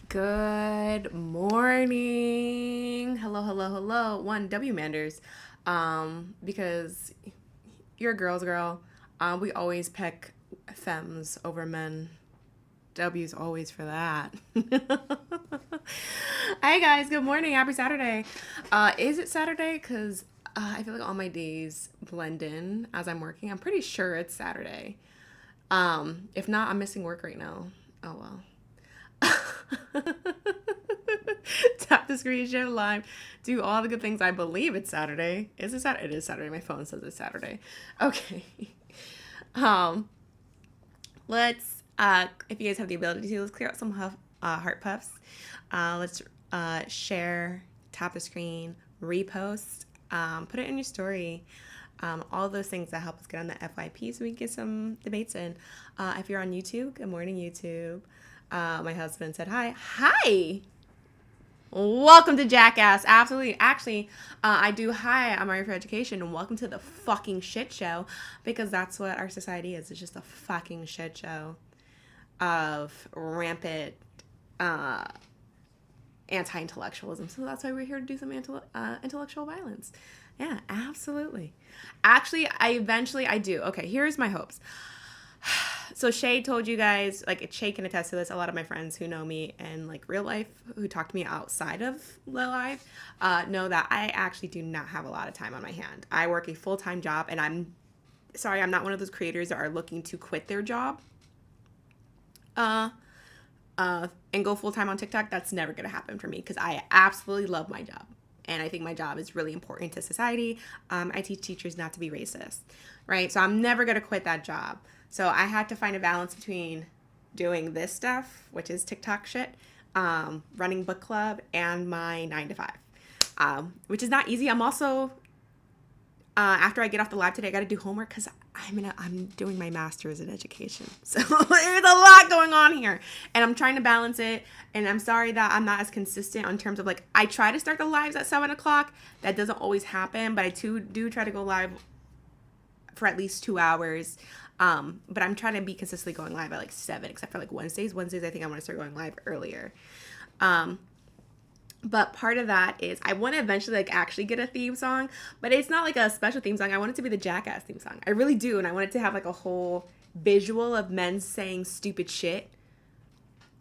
Good morning. Hello. One W Manders. Because you're a girl's girl. We always pick femmes over men. W's always for that. Hi guys, good morning. Happy Saturday. Is it Saturday? Because I feel like all my days blend in as I'm working. I'm pretty sure it's Saturday. If not, I'm missing work right now. Oh well. Tap the screen, share live, do all the good things. I believe it's Saturday. Is it Saturday? It is Saturday. My phone says it's Saturday. Okay. Um, let's if you guys have the ability to, let's clear out some heart puffs. Let's share, tap the screen, repost, put it in your story. All those things that help us get on the FYP so we can get some debates in. If you're on YouTube, good morning, YouTube. My husband said hi. Hi! Welcome to Jackass. Absolutely. Actually, I do hi. I'm Mario for Education, and welcome to the fucking shit show, because that's what our society is. It's just a fucking shit show of rampant anti-intellectualism. So that's why we're here to do some intellectual violence. Yeah, absolutely. Actually, I do. Okay, here's my hopes. So Shay told you guys, like, Shay can attest to this. A lot of my friends who know me in like real life, who talk to me outside of the live, know that I actually do not have a lot of time on my hand. I work a full-time job, and I'm not one of those creators that are looking to quit their job and go full-time on TikTok. That's never going to happen for me, because I absolutely love my job. And I think my job is really important to society. I teach teachers not to be racist, right? So I'm never going to quit that job. So I had to find a balance between doing this stuff, which is TikTok shit, running book club, and my 9 to 5, which is not easy. I'm also, after I get off the live today, I got to do homework because I'm doing my master's in education. So there's a lot going on here, and I'm trying to balance it. And I'm sorry that I'm not as consistent in terms of, like, I try to start the lives at 7 o'clock. That doesn't always happen, but I do try to go live for at least 2 hours. But I'm trying to be consistently going live at like 7, except for like Wednesdays. Wednesdays, I think I want to start going live earlier. But part of that is I want to eventually like actually get a theme song, but it's not like a special theme song. I want it to be the Jackass theme song. I really do. And I want it to have like a whole visual of men saying stupid shit.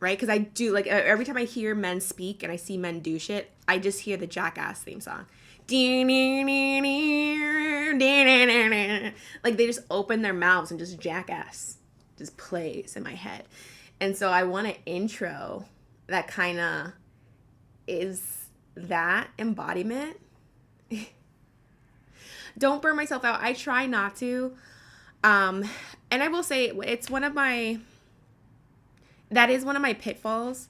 Right? Because I do, like, every time I hear men speak and I see men do shit, I just hear the Jackass theme song. Like, they just open their mouths and just Jackass just plays in my head. And so I want an intro that kind of is that embodiment. Don't burn myself out. I try not to. And I will say it's one of my pitfalls.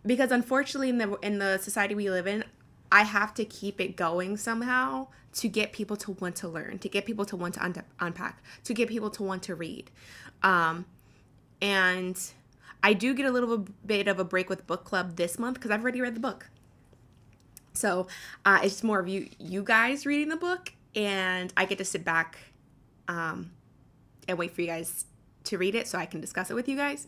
Because unfortunately in the society we live in, I have to keep it going somehow to get people to want to learn, to get people to want to unpack, to get people to want to read. And I do get a little bit of a break with book club this month because I've already read the book. So it's more of you guys reading the book, and I get to sit back and wait for you guys to read it so I can discuss it with you guys.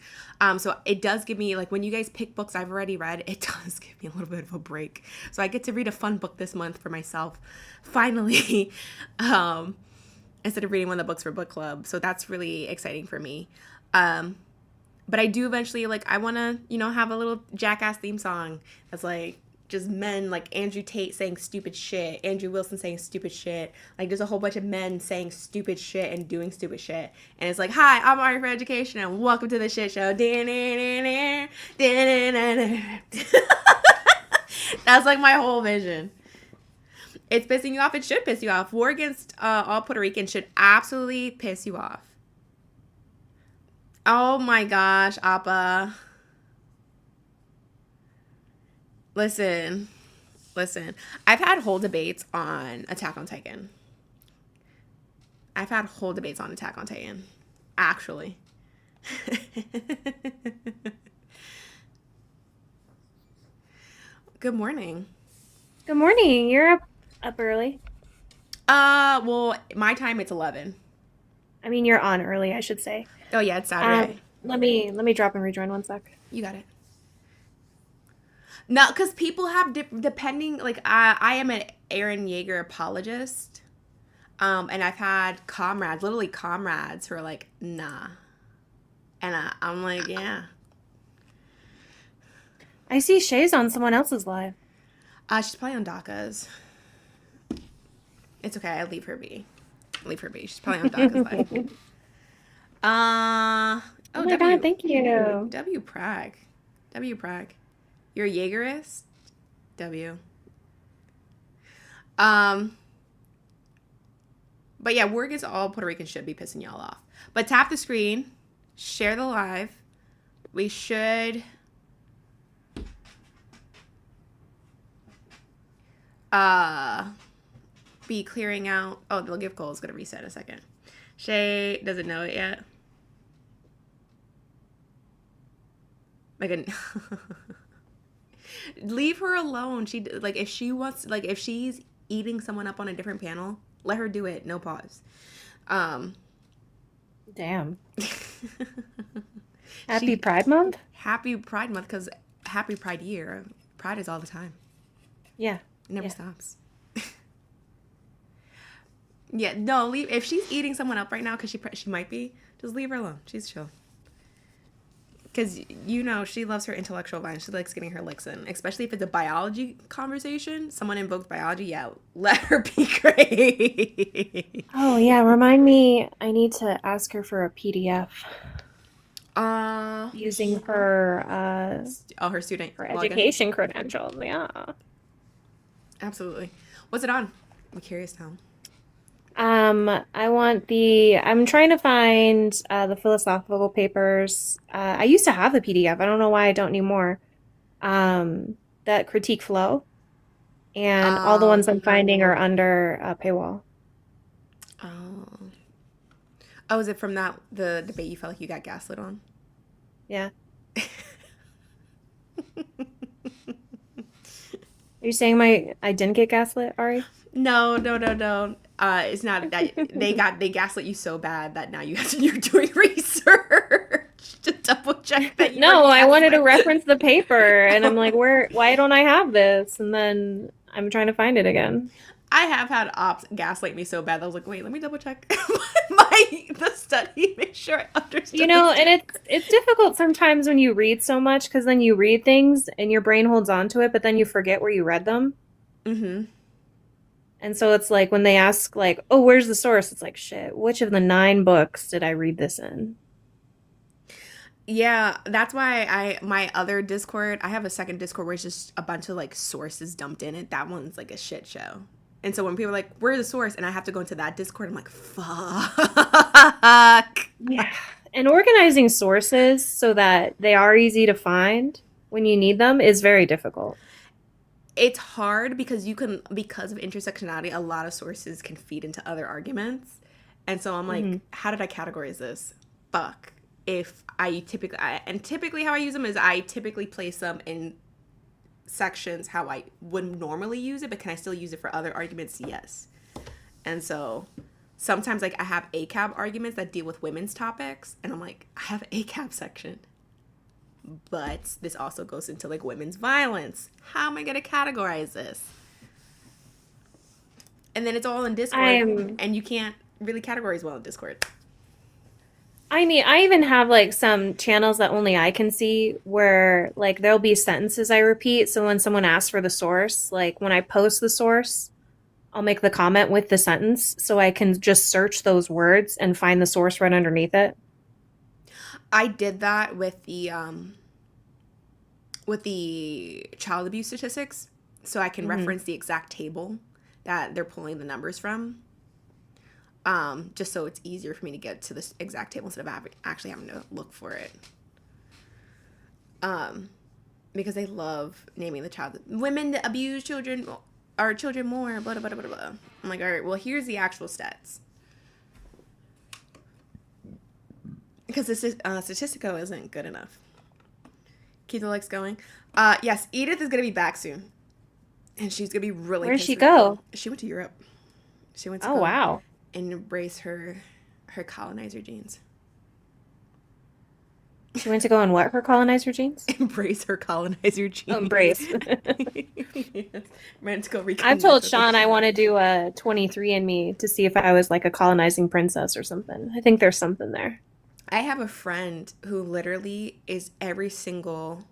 So it does give me, like, when you guys pick books I've already read, it does give me a little bit of a break. So I get to read a fun book this month for myself, finally, instead of reading one of the books for book club. So that's really exciting for me. But I do eventually, like, I want to, have a little Jackass theme song that's like, just men, like Andrew Tate saying stupid shit, Andrew Wilson saying stupid shit. Like, there's a whole bunch of men saying stupid shit and doing stupid shit. And it's like, hi, I'm Ari for Education, and welcome to the shit show. That's like my whole vision. It's pissing you off. It should piss you off. War against all Puerto Ricans should absolutely piss you off. Oh my gosh, Appa. Listen. I've had whole debates on Attack on Titan. Actually. Good morning. Good morning. You're up early. Well, my time it's 11. I mean, you're on early, I should say. Oh yeah, it's Saturday. Let me drop and rejoin one sec. You got it. No, because people have depending. Like I am an Eren Yeager apologist, and I've had literally comrades, who are like, nah, and I'm like, yeah. I see Shay's on someone else's live. She's probably on DACA's. It's okay. I leave her be. She's probably on DACA's live. Oh my God, thank you. W Prague. You're a Jaegerist? W. But yeah, war against all Puerto Ricans should be pissing y'all off. But tap the screen, share the live. We should be clearing out. Oh, the gift goal is gonna reset in a second. Shay doesn't know it yet. Like leave her alone. If she's eating someone up on a different panel, let her do it. No pause. Damn. Happy Pride Month? Happy Pride Month, because happy Pride Year. Pride is all the time. Yeah. It never stops. Yeah, no, leave. If she's eating someone up right now, because she might be, just leave her alone. She's chill. Because, she loves her intellectual violence. She likes getting her licks in. Especially if it's a biology conversation. Someone invokes biology. Yeah, let her be great. Oh, yeah. Remind me, I need to ask her for a PDF. Using her... her student. Her education credentials, yeah. Absolutely. What's it on? I'm curious now. I'm trying to find the philosophical papers. I used to have the PDF. I don't know why I don't anymore. That critique flow. And all the ones I'm finding are under paywall. Oh, is it from the debate you felt like you got gaslit on? Yeah. Are you saying I didn't get gaslit, Ari? No. It's not that they gaslit you so bad that now you're doing research to double check that you No, I wanted to reference the paper and I'm like, why don't I have this? And then I'm trying to find it again. I have had ops gaslight me so bad that I was like, wait, let me double check the study, make sure I understand. And it's difficult sometimes when you read so much, because then you read things and your brain holds on to it, but then you forget where you read them. Mm-hmm. And so it's like when they ask, like, oh, where's the source? It's like, shit, which of the 9 books did I read this in? Yeah, that's why my other Discord, I have a second Discord where it's just a bunch of like sources dumped in it. That one's like a shit show. And so when people are like, where's the source? And I have to go into that Discord, I'm like, fuck. Yeah. And organizing sources so that they are easy to find when you need them is very difficult. It's hard because because of intersectionality, a lot of sources can feed into other arguments. And so I'm like, how did I categorize this? Fuck. If typically how I use them is I typically place them in sections how I would normally use it, but can I still use it for other arguments? Yes. And so sometimes like I have ACAB arguments that deal with women's topics, and I'm like, I have ACAB section, but this also goes into like women's violence. How am I going to categorize this? And then it's all in Discord, and you can't really categorize well in Discord. I mean, I even have like some channels that only I can see where like there'll be sentences I repeat. So when someone asks for the source, like when I post the source, I'll make the comment with the sentence so I can just search those words and find the source right underneath it. I did that with the child abuse statistics, so I can Hmm. reference the exact table that they're pulling the numbers from. Just so it's easier for me to get to this exact table instead of actually having to look for it. Um, because they love naming the child women that abuse children are children more blah blah blah blah blah. I'm like, all right, well here's the actual stats because this Statistico isn't good enough. Keep the likes going. Yes, Edith is gonna be back soon, and she's gonna be really Where'd pissed she with me. go? She went to Europe. She went to Oh, go wow. and embrace her colonizer genes. She went to go on what, her colonizer genes? Embrace her colonizer Oh, genes. embrace. Yes. Meant to go I've reconnect told with her. Sean I want to do a 23andMe to see if I was like a colonizing princess or something. I think there's something there. I have a friend who literally is every single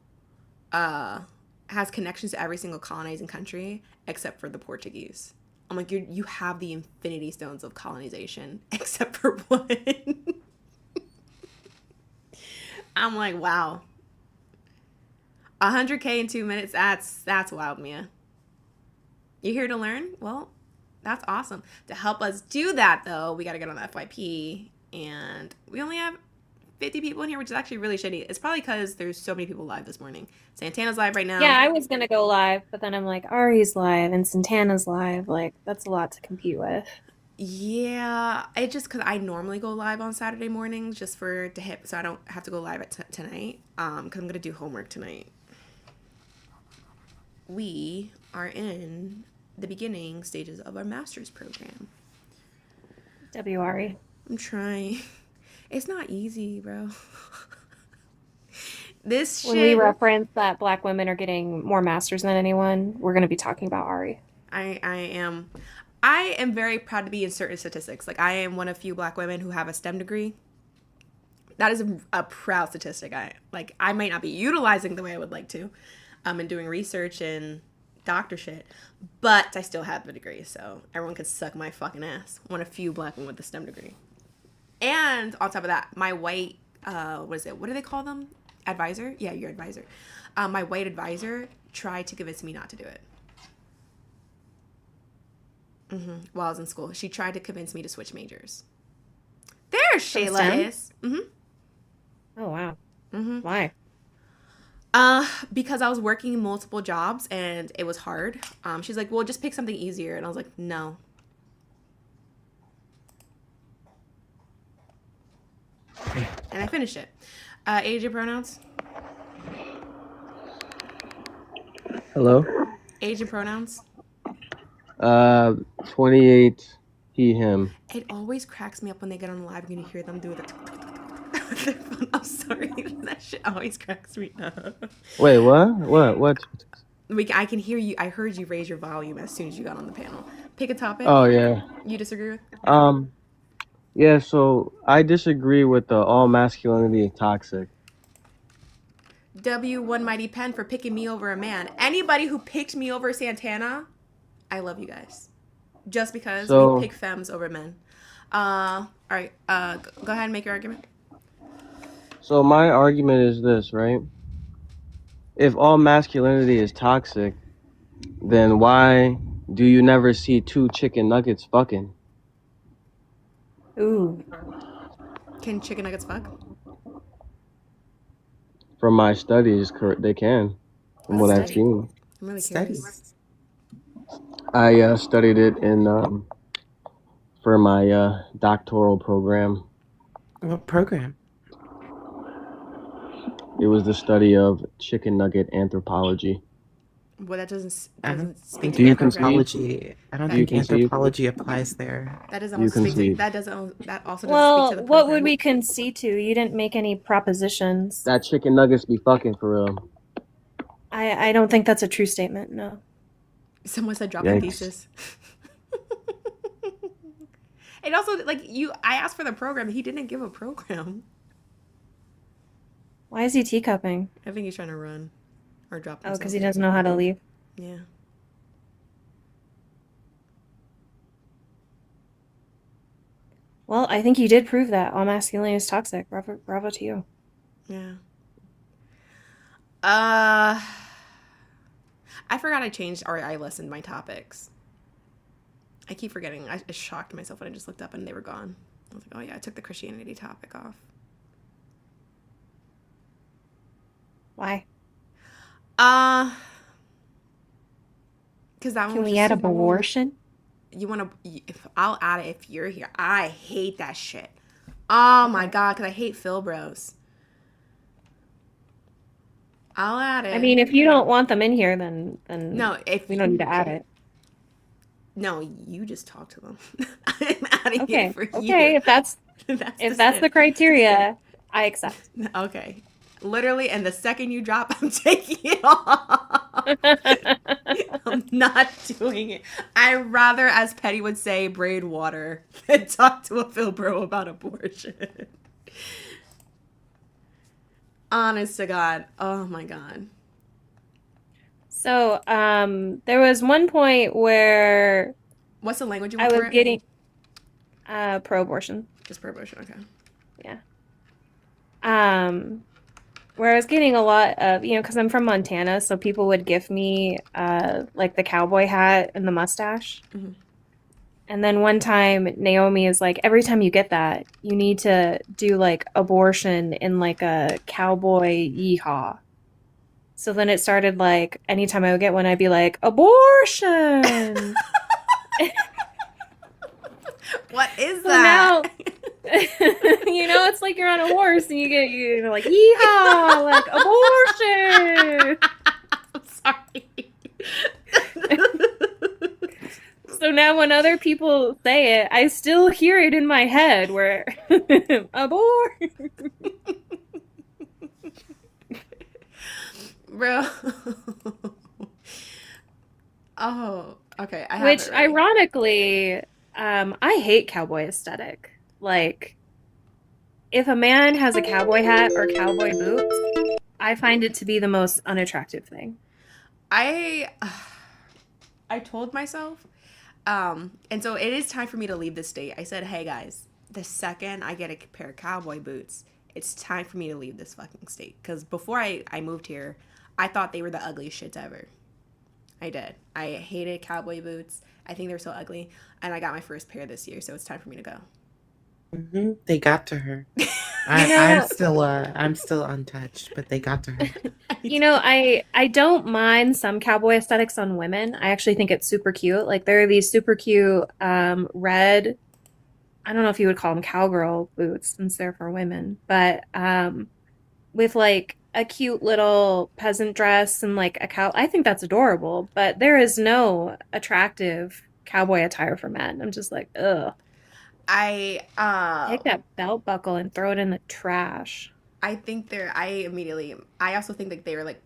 uh has connections to every single colonizing country except for the Portuguese. I'm like, you have the infinity stones of colonization except for one. I'm like, wow. 100K in 2 minutes, that's wild, Mia. You here to learn? Well, that's awesome. To help us do that though, we gotta get on the FYP. And we only have 50 people in here, which is actually really shitty. It's probably because there's so many people live this morning. Santana's live right Yeah, now. I was gonna go live, but then I'm like, Ari's live and Santana's live. Like, that's a lot to compete with. Yeah, it just because I normally go live on Saturday mornings just for to hit, so I don't have to go live tonight. Because I'm gonna do homework tonight. We are in the beginning stages of our master's program. WRE. I'm trying. It's not easy, bro. This When we shit. reference that black women are getting more masters than anyone, we're gonna be talking about Ari. I am very proud to be in certain statistics. Like I am one of few black women who have a STEM degree. That is a proud statistic. I might not be utilizing the way I would like to, and doing research and doctor shit, but I still have a degree, so everyone can suck my fucking ass. One of few black women with a STEM degree. And on top of that, my white what is it? What do they call them? Advisor? Yeah, your advisor. My white advisor tried to convince me not to do it. While I was in school, she tried to convince me to switch majors. There, From Shayla STEM? is. Oh wow. Why? Because I was working multiple jobs and it was hard. She's like, "Well, just pick something easier," and I was like, "No." And I finished it. Age and pronouns. Hello? Age and pronouns. 28, he, him. It always cracks me up when they get on live and you hear them do the. with their phone. I'm sorry, that shit always cracks me up. Wait, what? What? I can hear you. I heard you raise your volume as soon as you got on the panel. Pick a topic Oh, yeah. you disagree with. Um, yeah, so I disagree with the all masculinity is toxic. W one mighty pen for picking me over a man. Anybody who picked me over Santana, I love you guys. Just because we So, pick femmes over men. All right. Go ahead and make your argument. so my argument is this, right? If all masculinity is toxic, then why do you never see two chicken nuggets fucking? Ooh. Can chicken nuggets fuck? From my studies, they can, from Let's what I've study. seen. I'm really Studies. curious. I studied it in for my doctoral program. What program? It was the study of chicken nugget anthropology. Well, that doesn't I don't speak think to the program. anthropology. I don't Do you think concede? anthropology applies there. That doesn't You also speak to concede. that doesn't that also doesn't speak Well, to the what would program. we concede to? You didn't make any propositions. That chicken nuggets be fucking for real. I don't think that's a true statement. No. Someone said drop your Yikes. thesis. And also, like I asked for the program. He didn't give a program. Why is he teacupping? I think he's trying to run or drop Oh, himself. because he doesn't know how to leave. Yeah. Well, I think you did prove that all masculinity is toxic. Bravo, bravo to you. Yeah. I forgot I changed or I listened my topics. I keep forgetting. I shocked myself when I just looked up and they were gone. I was like, oh yeah, I took the Christianity topic off. Why? Because that one Can was we just add super long. abortion? You want to? I'll add it if you're here. I hate that shit. Oh my god, because I hate Phil Bros. I'll add it. I mean, if you don't want them in here, then no, if we don't need to add it. No, you just talk to them. I'm adding Okay. it for you. Okay, if that's the step. criteria, I accept. Okay. Literally, and the second you drop, I'm taking it off. I'm not doing it. I'd rather, as Petty would say, braid water than talk to a Phil Bro about abortion. Honest to God. Oh my God. So, there was one point where What's the language you I want was for it? getting pro-abortion. Just pro abortion, okay. Yeah. Where I was getting a lot of, because I'm from Montana, so people would give me like the cowboy hat and the mustache. Mhm. And then one time Naomi is like, every time you get that, you need to do like abortion in like a cowboy yeehaw. So then it started like anytime I would get one, I'd be like, abortion. What is So that? now, it's like you're on a horse and you're like, yeehaw, like abortion. I'm sorry. So now when other people say it, I still hear it in my head where abort. Bro. Oh, okay. I have Which it ready. ironically, I hate cowboy aesthetic. Like, if a man has a cowboy hat or cowboy boots, I find it to be the most unattractive thing. I told myself, and so it is time for me to leave this state. I said, hey guys, the second I get a pair of cowboy boots, it's time for me to leave this fucking state. Because before I moved here, I thought they were the ugliest shits ever. I did. I hated cowboy boots. I think they're so ugly. And I got my first pair this year, so it's time for me to go. They got to her. know- I'm still untouched, but they got to her. I don't mind some cowboy aesthetics on women. I actually think it's super cute. Like there are these super cute red, I don't know if you would call them cowgirl boots since they're for women, but with like a cute little peasant dress and like a cow. I think that's adorable, but there is no attractive cowboy attire for men. I'm just like, ugh. Take that belt buckle and throw it in the trash. I also think that they were like,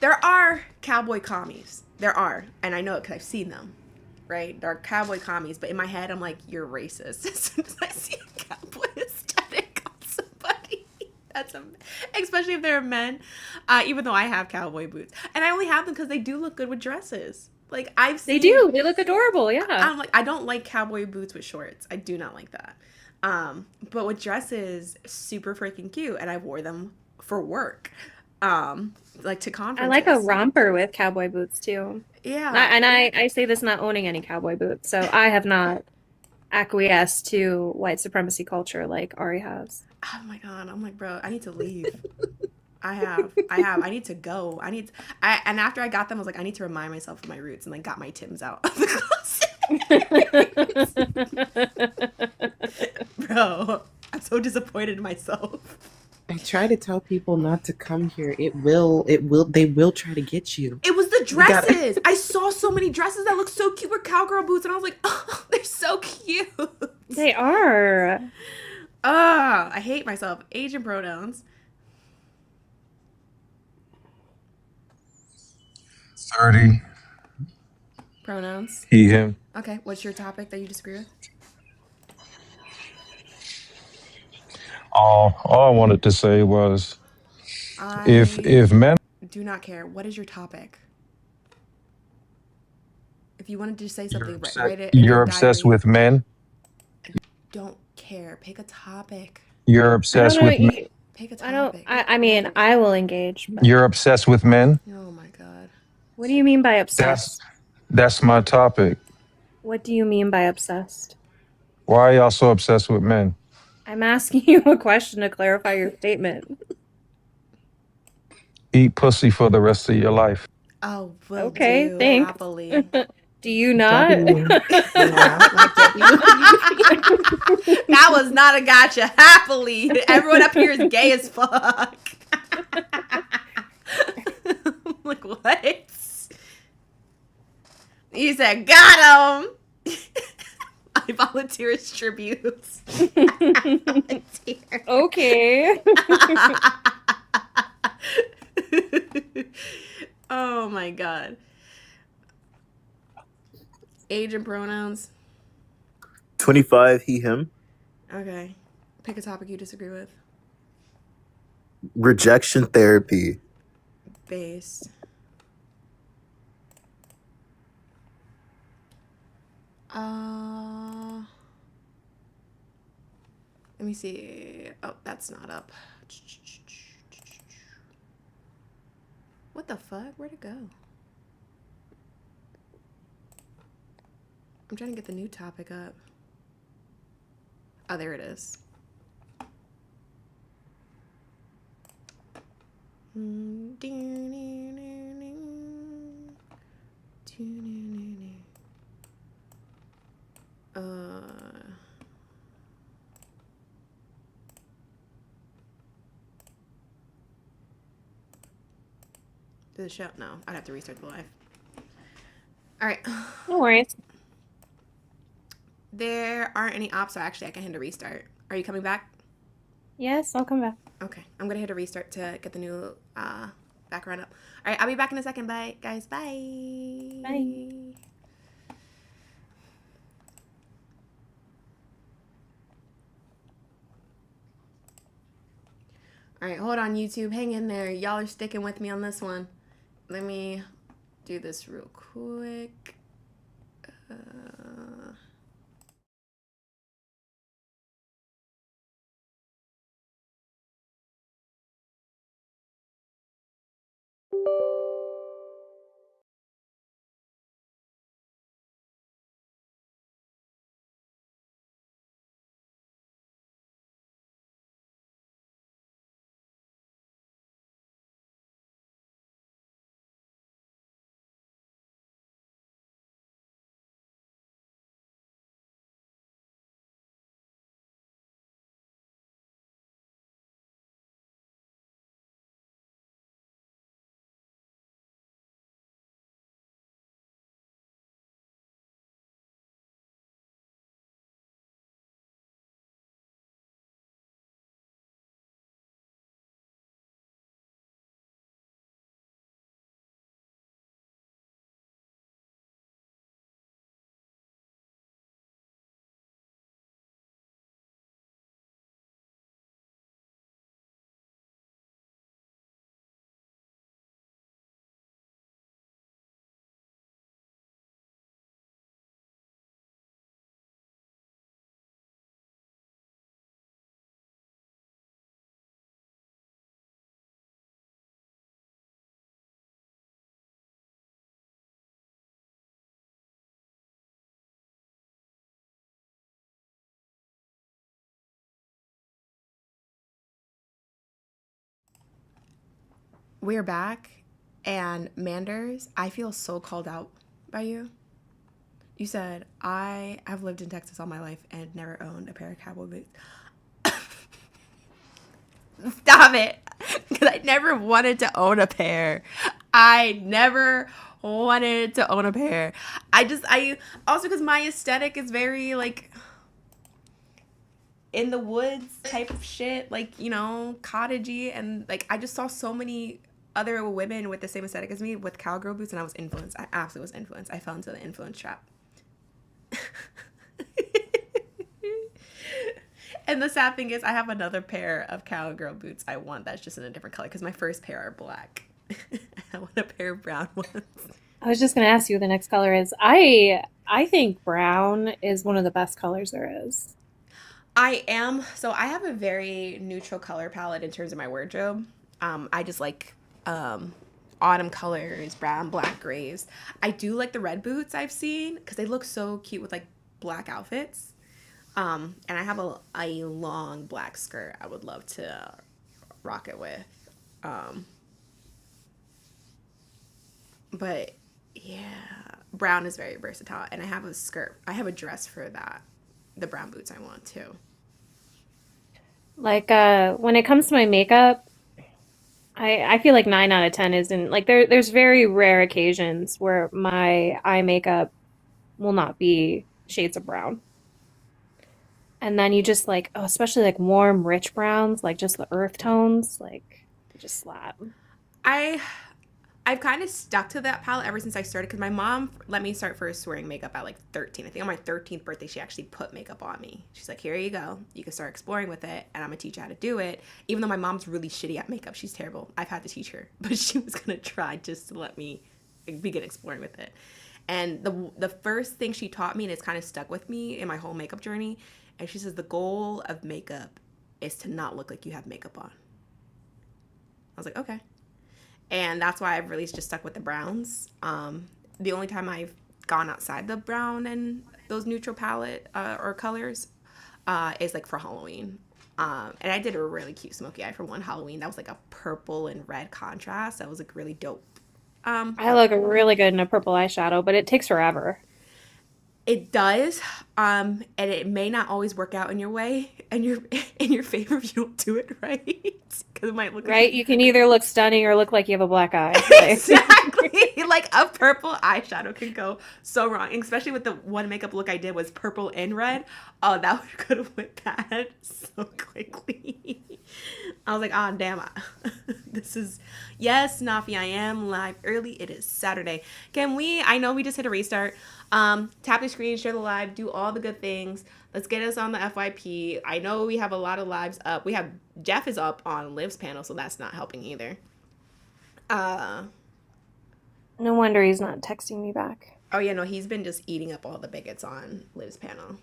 there are cowboy commies. There are. And I know it because I've seen them, right? There are cowboy commies, but in my head, I'm like, you're racist as soon as I see a cowboy aesthetic on somebody. Especially if they're men, even though I have cowboy boots. And I only have them because they do look good with dresses. Like, I've seen. They do. They look adorable, yeah. I'm like, I don't like cowboy boots with shorts. I do not like that. But with dresses, super freaking cute, and I wore them for work, like to conferences. I like a romper with cowboy boots too. Yeah. And I say this not owning any cowboy boots, so I have not acquiesced to white supremacy culture like Ari has. Oh my God. I'm like, bro, I need to leave. I need to go. And after I got them, I was like, I need to remind myself of my roots, and like got my Timbs out of the closet. Bro, I'm so disappointed in myself. I try to tell people not to come here. They will try to get you. It was the dresses. I saw so many dresses that look so cute with cowgirl boots, and I was like, oh, they're so cute. They are. I hate myself. Asian pronouns. 30. Pronouns. He, him. Okay, what's your topic that you disagree with? All I wanted to say was if I if men do not care. What is your topic? If you wanted to say you're something, obsessed write it in your you're obsessed diary. with men, Don't care. Pick a topic. you're I don't obsessed know. with men, Pick a I don't. topic. I mean, I will engage, but you're obsessed with men. Oh my god. what do you mean by That's obsessed? that's my topic. What do you mean by obsessed? Why are y'all so obsessed with men? I'm asking you a question to clarify your statement. Eat pussy for the rest of your life. Oh, will Okay, do thanks. happily. Do you not? W. Yeah, like W. That was not a gotcha. Happily. Everyone up here is gay as fuck. I'm like, what? You said, got him. I volunteer as tributes. Volunteer. Okay. Oh my god. Age and pronouns. 25, he, him. Okay. Pick a topic you disagree with. Rejection therapy. Based. Let me see. Oh, that's not up. What the fuck? Where'd it go? I'm trying to get the new topic up. Oh, there it is. Did the show? No, I'd have to restart the live. All right. No worries. There aren't any ops, so actually I can hit a restart. Are you coming back? Yes, I'll come back. Okay, I'm gonna hit a restart to get the new background up. All right, I'll be back in a second. Bye, guys. Bye. Bye. All right, hold on, YouTube. Hang in there. Y'all are sticking with me on this one. Let me do this real quick. We're back, and Manders, I feel so called out by you. You said, I have lived in Texas all my life and never owned a pair of cowboy boots. Stop it. Because I never wanted to own a pair. I never wanted to own a pair. I also, because my aesthetic is very, like, in the woods type of shit, like, you know, cottagey, and, like, I just saw so many other women with the same aesthetic as me with cowgirl boots, and I was influenced. I absolutely was influenced. I fell into the influence trap. And the sad thing is, I have another pair of cowgirl boots I want that's just in a different color because my first pair are black. I want a pair of brown ones. I was just gonna ask you what the next color is. I think brown is one of the best colors there is. So I have a very neutral color palette in terms of my wardrobe. I just like autumn colors, brown, black, grays. I do like the red boots I've seen because they look so cute with like black outfits. And I have a long black skirt I would love to rock it with. But yeah, brown is very versatile. And I have a dress for that. The brown boots I want too. Like when it comes to my makeup, I feel like 9 out of 10 isn't like there's very rare occasions where my eye makeup will not be shades of brown. And then you just like, oh, especially like warm, rich browns, like just the earth tones, like just slap. I've kind of stuck to that palette ever since I started because my mom let me start first wearing makeup at like 13. I think on my 13th birthday, she actually put makeup on me. She's like, here you go. You can start exploring with it and I'm going to teach you how to do it. Even though my mom's really shitty at makeup. She's terrible. I've had to teach her. But she was going to try just to let me begin exploring with it. And the first thing she taught me, and it's kind of stuck with me in my whole makeup journey, and she says the goal of makeup is to not look like you have makeup on. I was like, okay. And that's why I've really just stuck with the browns. The only time I've gone outside the brown and those neutral palette or colors is like for Halloween. And I did a really cute smoky eye for one Halloween. That was like a purple and red contrast. That was like really dope. I look really good in a purple eyeshadow, but it takes forever. It does, and it may not always work out in your way and in your favor if you don't do it right, because it might look Right? You can either look stunning or look like you have a black eye. exactly like a purple eyeshadow can go so wrong, especially with the one makeup look I did was purple and red. Oh, that could have went bad so quickly. I was like, oh damn, yes, Nafi, I am live early. It is Saturday. I know we just hit a restart. Tap the screen, share the live, do all the good things. Let's get us on the FYP. I know we have a lot of lives up. Jeff is up on Liv's panel, so that's not helping either. No wonder he's not texting me back. Oh yeah, no, he's been just eating up all the bigots on Liv's panel.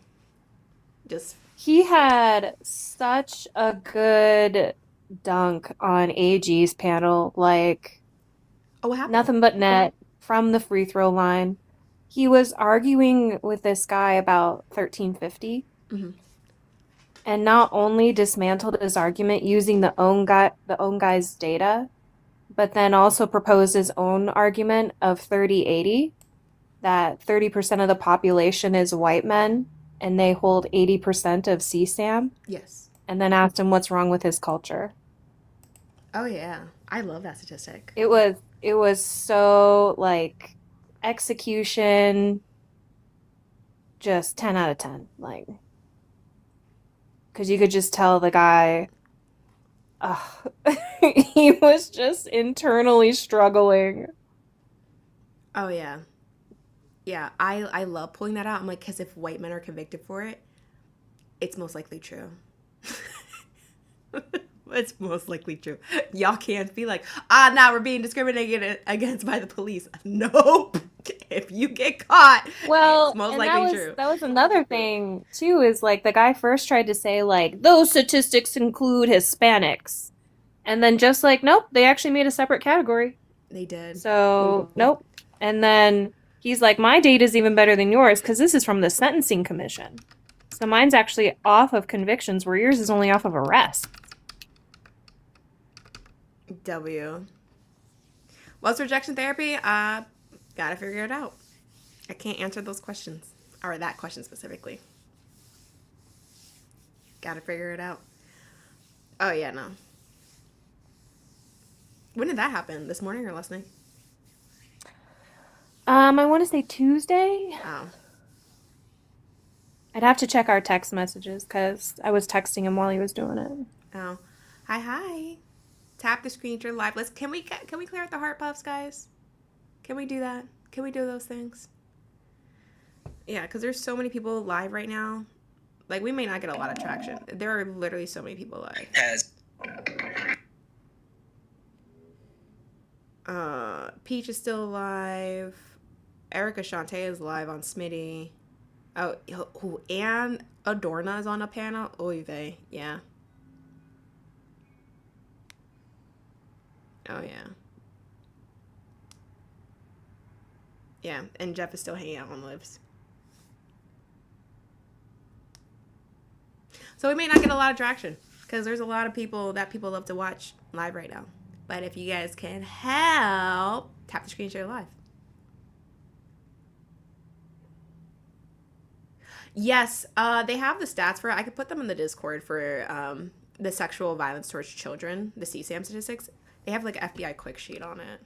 He had such a good dunk on AG's panel, like Oh, what happened? nothing but net from the free throw line. He was arguing with this guy about 1350 and not only dismantled his argument using the own guy's data, but then also proposed his own argument of 3080, that 30% of the population is white men and they hold 80% of CSAM, Yes. and then asked him what's wrong with his culture. Oh yeah, I love that statistic. It was so like execution, just 10 out of 10, like, because you could just tell the guy, he was just internally struggling. Oh yeah. Yeah, I love pulling that out. I'm like, because if white men are convicted for it, it's most likely true. It's most likely true. Y'all can't be like, now we're being discriminated against by the police. Nope. If you get caught, Well, it's most and likely true. that was another thing too, is like the guy first tried to say like those statistics include Hispanics. And then just like, nope, they actually made a separate category. They did. So, nope. And then he's like, my data is even better than yours because this is from the Sentencing Commission. So mine's actually off of convictions where yours is only off of arrest. W. What's rejection therapy? Gotta figure it out. I can't answer those questions. Or that question specifically. Gotta figure it out. Oh, yeah, no. When did that happen? This morning or last night? I want to say Tuesday. Oh. I'd have to check our text messages because I was texting him while he was doing it. Oh. Hi. Tap the screen to live. Can we clear out the heart puffs, guys? Can we do that? Can we do those things? Yeah, because there's so many people live right now. Like, we may not get a lot of traction. There are literally so many people live. Peach is still alive. Erica Shantae is live on Smitty. Oh, and Adorna is on a panel. Oy vey. Yeah. Oh, yeah. Yeah, and Jeff is still hanging out on Lives. So we may not get a lot of traction because there's a lot of people that people love to watch live right now. But if you guys can help, tap the screen, share live. Yes, they have the stats for it. I could put them in the Discord for the sexual violence towards children, the CSAM statistics. They have like FBI quick sheet on it.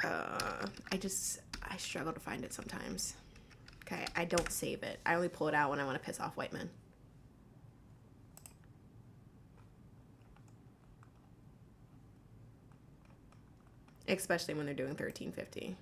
I struggle to find it sometimes. Okay, I don't save it. I only pull it out when I want to piss off white men. Especially when they're doing 1350.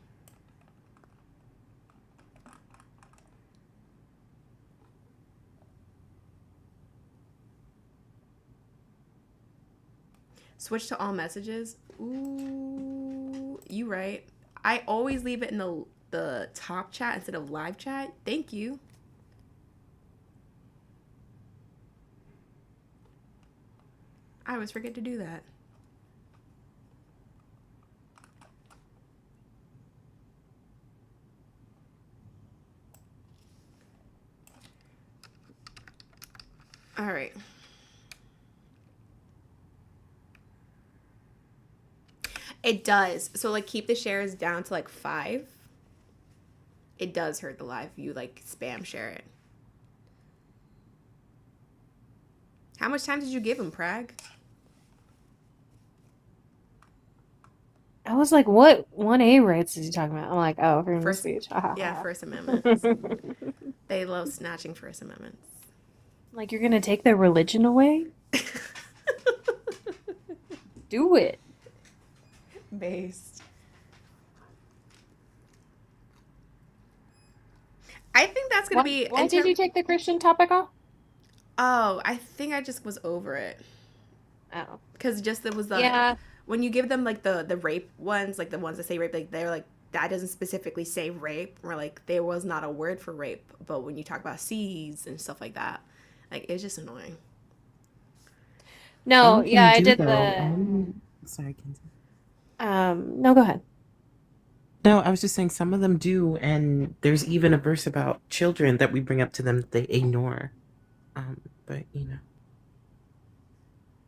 Switch to all messages. Ooh, you right. I always leave it in the top chat instead of live chat. Thank you. I always forget to do that. All right. It does. So like keep the shares down to like 5. It does hurt the live view, like spam share it. How much time did you give him, Prag? I was like, what 1A rights is he talking about? I'm like, oh, freedom of speech. Yeah, First Amendment. They love snatching First Amendments. Like, you're gonna take their religion away? Do it. Based. I think that's gonna be. Why did you take the Christian topic off? Oh, I think I just was over it. Oh, Because just it was the yeah. when you give them like the rape ones, like the ones that say rape, like they're like that doesn't specifically say rape, or like there was not a word for rape, but when you talk about C's and stuff like that, like it's just annoying. No, Some yeah, can I do, did though. the. Sorry, Kenzie. No, go ahead. No, I was just saying some of them do, and there's even a verse about children that we bring up to them that they ignore. But you know.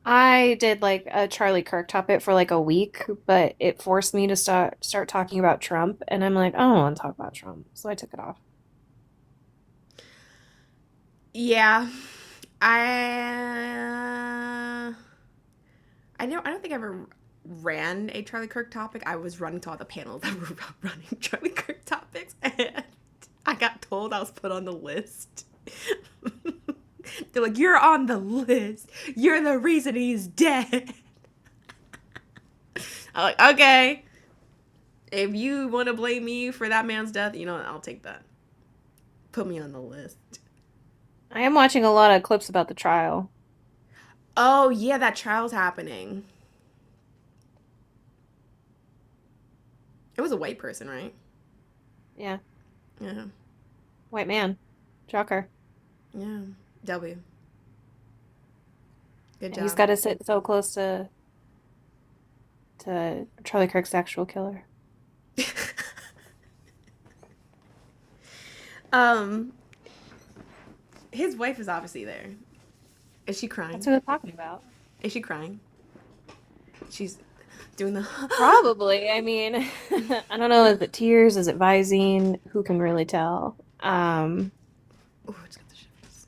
I did like a Charlie Kirk topic for like a week, but it forced me to start talking about Trump, and I'm like, I don't want to talk about Trump, so I took it off. Yeah, I don't think I ever ran a Charlie Kirk topic. I was running to all the panels that were running Charlie Kirk topics, and I got told I was put on the list. They're like, you're on the list. You're the reason he's dead. I'm like, okay. If you want to blame me for that man's death, you know, I'll take that. Put me on the list. I am watching a lot of clips about the trial. Oh, yeah, that trial's happening. It was a white person, right? Yeah, Yeah. white man, shocker. Yeah. W. Good He's job. got to sit so close to Charlie Kirk's actual killer. His wife is obviously there. Is she crying? That's what I'm talking about. Is she crying? She's doing the Probably. I mean, I don't know. Is it tears? Is it Visine? Who can really tell? Ooh, it's got the shivers.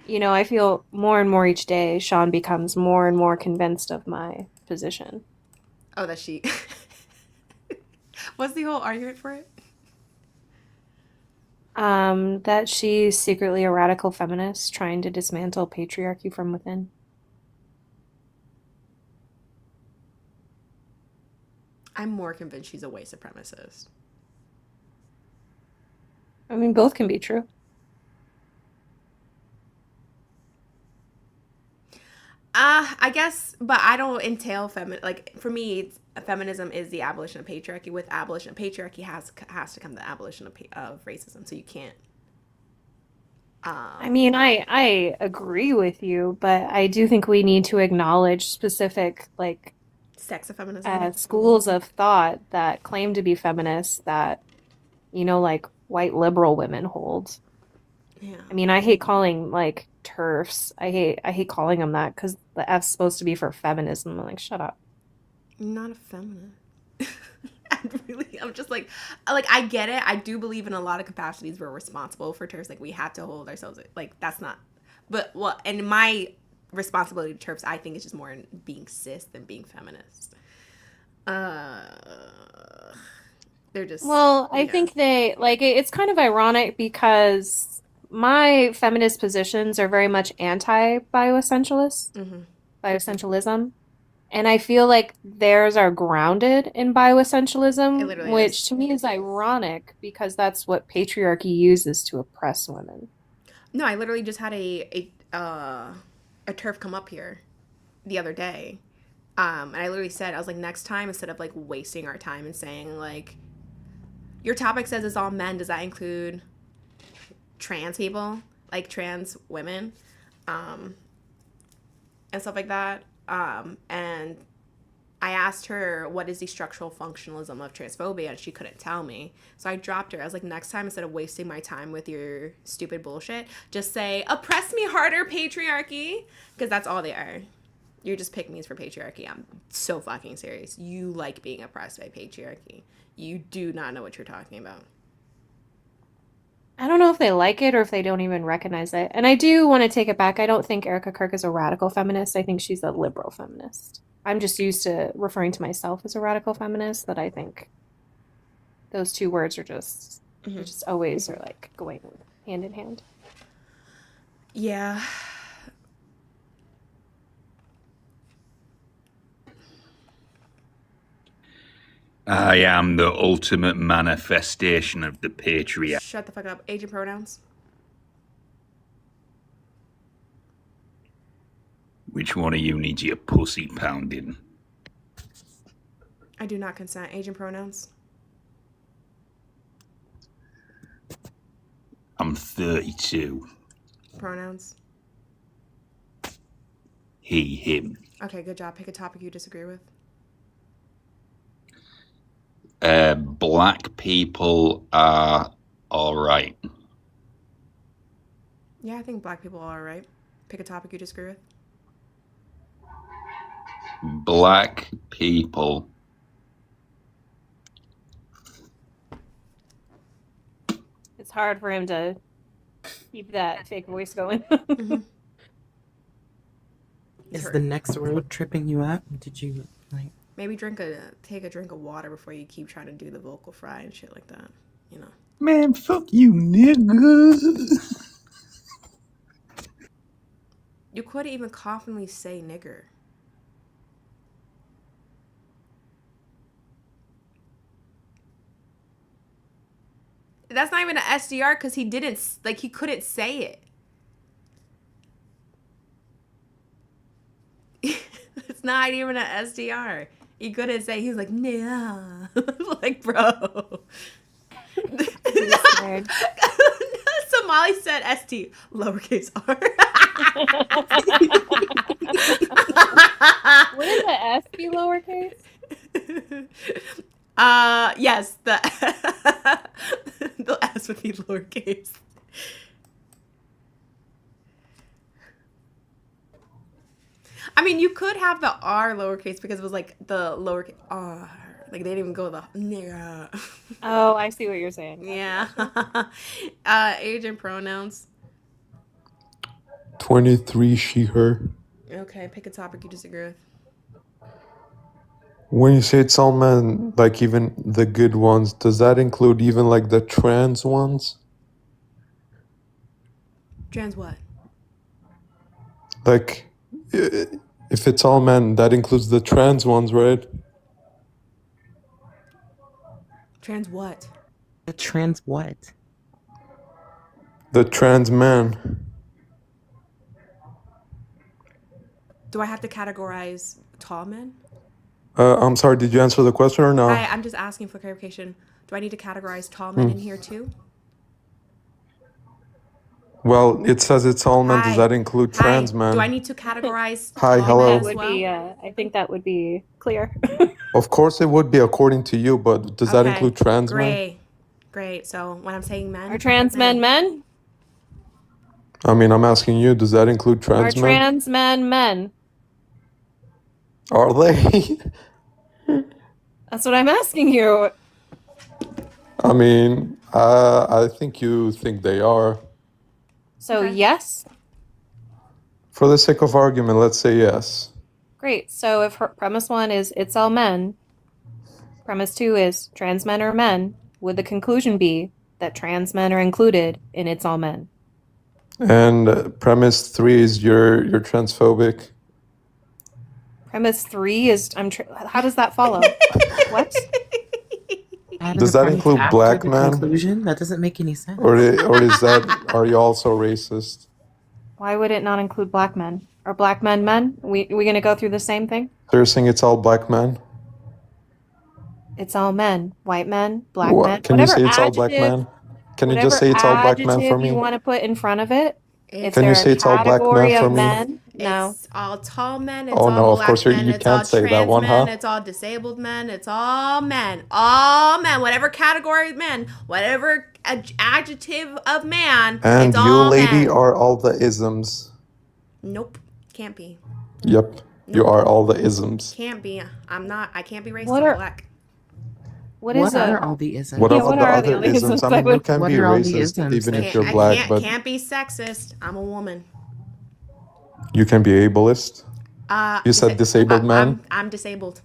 You know, I feel more and more each day Sean becomes more and more convinced of my position. Oh, that she. What's the whole argument for it? That she's secretly a radical feminist trying to dismantle patriarchy from within. I'm more convinced she's a white supremacist. I mean, both can be true. I guess, but I don't entail like for me, feminism is the abolition of patriarchy. With abolition of patriarchy has to come the abolition of racism. So you can't. I mean, I agree with you, but I do think we need to acknowledge specific like Sex of feminism. schools of thought that claim to be feminists that, like white liberal women hold. Yeah. I mean, I hate calling like TERFs. I hate calling them that because the F's supposed to be for feminism. I'm like, shut up. I'm not a feminist. I'm just like I get it. I do believe in a lot of capacities we're responsible for TERFs. Like we have to hold ourselves like that's not. But and my responsibility to TERFs, I think, is just more in being cis than being feminist. They're just Well, I yeah. think they like it's kind of ironic because my feminist positions are very much anti-bioessentialist, Mm-hmm. bioessentialism. And I feel like theirs are grounded in It bioessentialism, literally is. which to me is ironic because that's what patriarchy uses to oppress women. No, I literally just had a turf come up here the other day. And I literally said, I was like, next time, instead of like wasting our time and saying like, your topic says it's all men. Does that include trans people, like trans women, and stuff like that? And I asked her, what is the structural functionalism of transphobia? And she couldn't tell me. So I dropped her. I was like, next time, instead of wasting my time with your stupid bullshit, just say, oppress me harder, patriarchy. Because that's all they are. You're just pick-me's for patriarchy. I'm so fucking serious. You like being oppressed by patriarchy. You do not know what you're talking about. I don't know if they like it or if they don't even recognize it. And I do want to take it back. I don't think Erica Kirk is a radical feminist. I think she's a liberal feminist. I'm just used to referring to myself as a radical feminist, that I think those two words are just they just always are like going hand in hand. Yeah. I am the ultimate manifestation of the patriarchy. Shut the fuck up. Age and pronouns. Which one of you needs your pussy pounding? I do not consent. Age and pronouns. I'm 32. Pronouns. He, him. Okay, good job. Pick a topic you disagree with. Black people are alright. Yeah, I think black people are alright. Pick a topic you disagree with. Black people It's hard for him to keep that fake voice going. Is the next road tripping you up? Did you like? Maybe take a drink of water before you keep trying to do the vocal fry and shit like that. You know. Man, fuck you, nigga. You could even confidently say nigger. That's not even an SDR because he couldn't say it. It's not even an SDR. He couldn't say. He was like, nah. Like, bro. Somali said ST, lowercase r. Wouldn't the S be lowercase? Yes, the S would be lowercase. I mean, you could have the R lowercase because it was like the lowercase R. Like they didn't even go the yeah. Oh, I see what you're saying. Yeah. Age and pronouns. 23, she, her. Okay, pick a topic you disagree with. When you say it's all men, like even the good ones, does that include even like the trans ones? Trans what? Like, if it's all men, that includes the trans ones, right? Trans what? The trans what? The trans man. Do I have to categorize tall men? I'm sorry, did you answer the question or no? I'm just asking for clarification. Do I need to categorize tall men in here too? Well, it says it's all men. Does that include trans men? Do I need to categorize Hi, tall hello. men That as would be, well? I think that would be clear. Of course it would be according to you, but does that Okay, include trans men? Great. So when I'm saying men, Are trans men men? I mean, I'm asking you, does that include Are trans men? trans men men? Are they? That's what I'm asking you. I mean, I think you think they are. So Okay. yes? For the sake of argument, let's say yes. Great. So if premise 1 is it's all men, premise 2 is trans men are men, would the conclusion be that trans men are included in it's all men? And premise 3 is you're transphobic. Premise 3 is how does that follow? What? Added Does a that premise include after black the men? conclusion? That doesn't make any sense. Or is that, are you also racist? Why would it not include black men? Are black men men? We gonna go through the same thing? So you're saying it's all black men? It's all men. White men, black What? men. Can you Whatever say it's all black adjective, men? Can you whatever just say it's all black men for adjective you me? want to put in front of it, if Can you they're say a it's all black men category for of me? men, no. It's all tall men. It's Oh all no, of black course men. you It's all can't say that trans one, men. huh? It's all disabled men. It's all men. All men. Whatever category of men. Whatever adjective of man. And it's you, all lady, men. are all the isms. Nope. Can't be. Yep, you are all the isms. Can't be. I'm not. I can't be racist. What I'm are- black. What What is are a all the isms? What Yeah, about what the are the other other isms? isms? I I mean, you would- can What be are all the racist isms even then? if you're black, but Can't be sexist. I'm a woman. you can be ableist. You said disabled man? I'm disabled.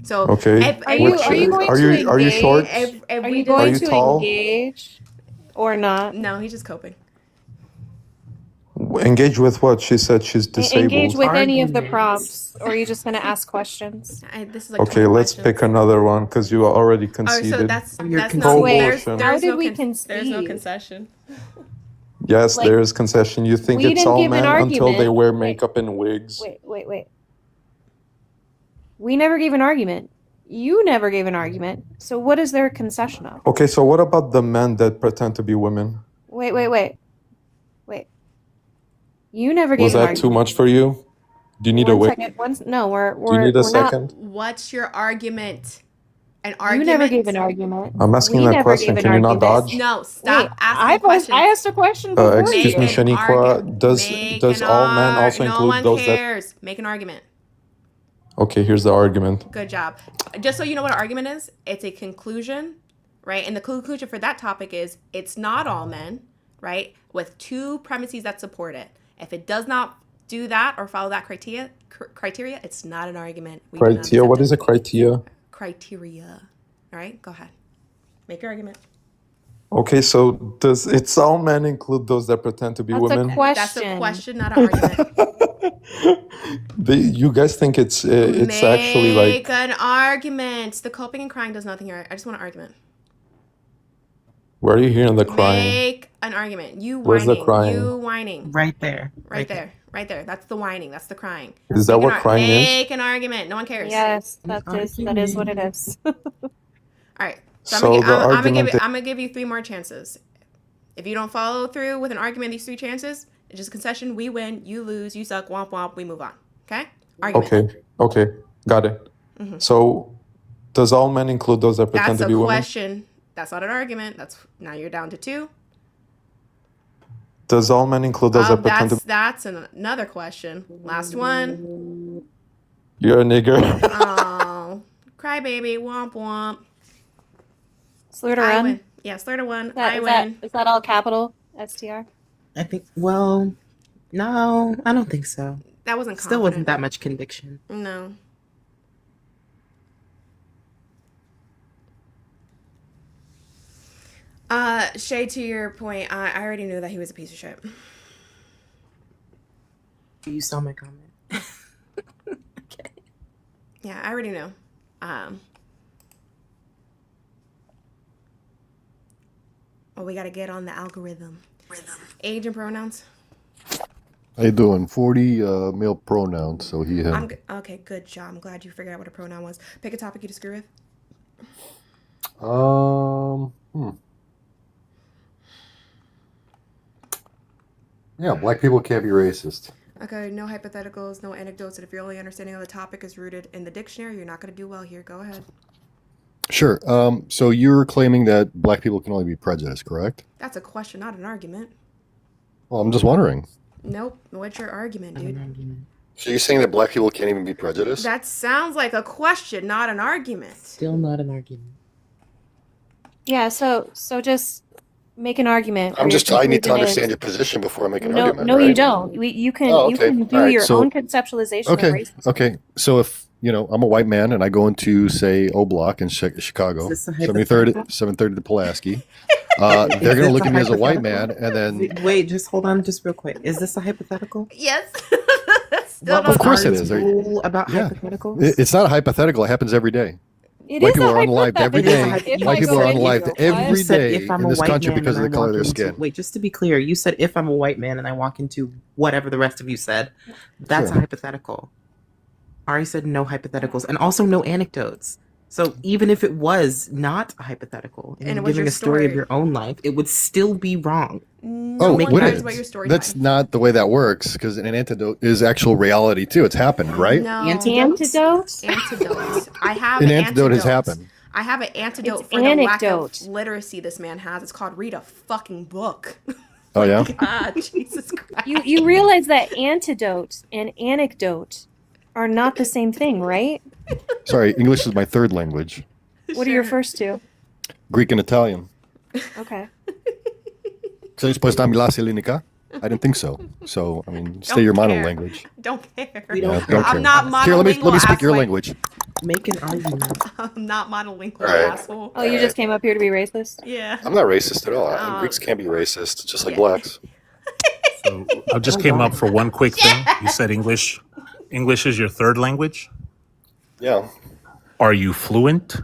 So Okay. Are you going are to you are you engage? short? Are you going you to tall? engage or not? No, he's just coping. Engage with what? She said she's disabled. Engage with any of the Arguments. prompts, or are you just going to ask questions? This is like Okay, 20 let's questions. pick another one because you already Oh, conceded. so that's You're not conceding. there's, Pro-abortion. there's How did no we there's no concede? concession. Yes, like, there is concession. You think we it's didn't all give an men until they argument. wear Wait. makeup and wigs. Wait. We never gave an argument. You never gave an argument. So what is there a concession of? Okay, so what about the men that pretend to be women? Wait. You never gave Was an that argument. too much for you? Do you need a One wig? second. No, we're Do you need a we're not. second? What's your argument? An You argument? never gave an argument. I'm asking We that never question. gave an Can you not argument. dodge? No, stop Wait, asking questions. I asked a question before Excuse you. me, Make an Shaniqua. argu- Does make does an all men ar- also no include one those that? cares. Make an argument. Okay, here's the argument. Good job. Just so you know what an argument is, it's a conclusion, right? And the conclusion for that topic is it's not all men, right? With two premises that support it. If it does not do that or follow that criteria, it's not an argument. We do not Criteria? accept What it. is a criteria? Criteria. All right, go ahead. Make your argument. Okay, so does it's all men include those that pretend to be That's women? a question. That's a question, not an argument. You guys think it's actually Make like an argument. The coping and crying does nothing here. I just want an argument. where are you hearing the crying? Make an argument. You Where's whining. the crying? You whining. Right there. Right there. Right there. That's the whining. That's the crying. Is that Make an what crying is? Make an argument. No one cares. Yes, that is what it is. All right. So, So the I'm argument gonna give you 3 more chances. If you don't follow through with an argument, these 3 chances, it's just a concession. We win. You lose. You suck. Womp womp. We move on. Okay. Argument. Okay, got it. So does all men include those that pretend That's to be a women? question. That's not an argument. That's now you're down to 2. Does all men include those that pretend to That's another question. Last one. You're a nigger. Oh, crybaby. Womp womp. Slur to I run. win. Yeah, slur to 1. I win. Is that all capital? STR? I think, well, no, I don't think so. That wasn't Still wasn't confident. that much conviction. No. Shay, to your point, I already knew that he was a piece of shit. You saw my comment. Okay. Yeah, I already knew. Well, we gotta get on the algorithm. Age and pronouns. How you doing? 40 male pronouns, so he, him. Okay, good job. I'm glad you figured out what a pronoun was. Pick a topic you disagree with. Yeah, black people can't be racist. Okay, no hypotheticals, no anecdotes, and if your only understanding of the topic is rooted in the dictionary, you're not going to do well here. Go ahead. Sure. So you're claiming that black people can only be prejudiced, correct? That's a question, not an argument. Well, I'm just wondering. Nope. What's your argument, dude? So you're saying that black people can't even be prejudiced? That sounds like a question, not an argument. Still not an argument. Yeah, so just make an argument. I need to conclusion understand is- your position before I make an No, argument. no, right? you don't. You can Oh, you okay. can do All right, your so- own conceptualization of Okay. racism. Okay. So if I'm a white man and I go into say O Block in Chicago, Is this a 730 to Pulaski, they're gonna look at me as a white man, and then Wait, just hold on, just real quick. Is this a hypothetical? Yes. What don't was Of course it Ari's is. Are you- rule about Yeah. hypotheticals? it's not hypothetical. It happens every day. It White is people a are unalived every hypothetical. day. If White I people go are into unalived what? every You said day if I'm in a this white country man because of and the I color of walk their into- skin. Wait, just to be clear, you said if I'm a white man and I walk into whatever the rest of you said, that's Sure. a hypothetical. Ari said no hypotheticals and also no anecdotes. So even if it was not a hypothetical and And it you're was giving your a story of story. your own life, it would still be wrong. No Oh, one would cares it? about your story That's time. not the way that works because an antidote is actual reality too. It's happened, right? No. Antidote? Antidote. I have An an antidote has happened. I have an antidote It's for the lack anecdote. of literacy this man has. It's called read a fucking book. Oh yeah. God, Jesus Christ. You realize that antidote and anecdote are not the same thing, right? Sorry, English is my third language. What are your Sure. first two? Greek and Italian. Okay. So you're supposed to la salinica? I didn't think so. So I mean, stay Don't your care. monolanguage. Don't care. We don't Yeah, care. don't I'm care. not monolingual. Here, let me speak your asswipe. language. Make an argument. I'm not monolingual, All right. asshole. Oh, you just came up here to be racist? Yeah. I'm not racist at all. Oh. Greeks can't be racist, just like Yeah. blacks. So I just came up for one quick thing. You said English. English is your third language. Yeah, Are you fluent?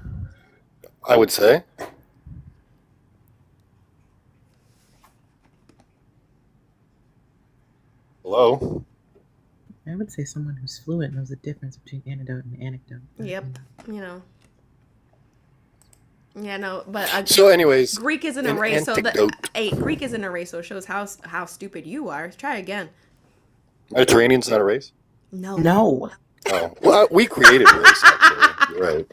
I would say. Hello. I would say someone who's fluent knows the difference between anecdote and anecdote. Yep. You know. Yeah, no, but So, anyways, Greek isn't a an race, so antidote. Greek isn't a race, so it shows how stupid you are. Try again. Mediterranean's not a race. No. No. Oh, well, we created race. Actually, you're right.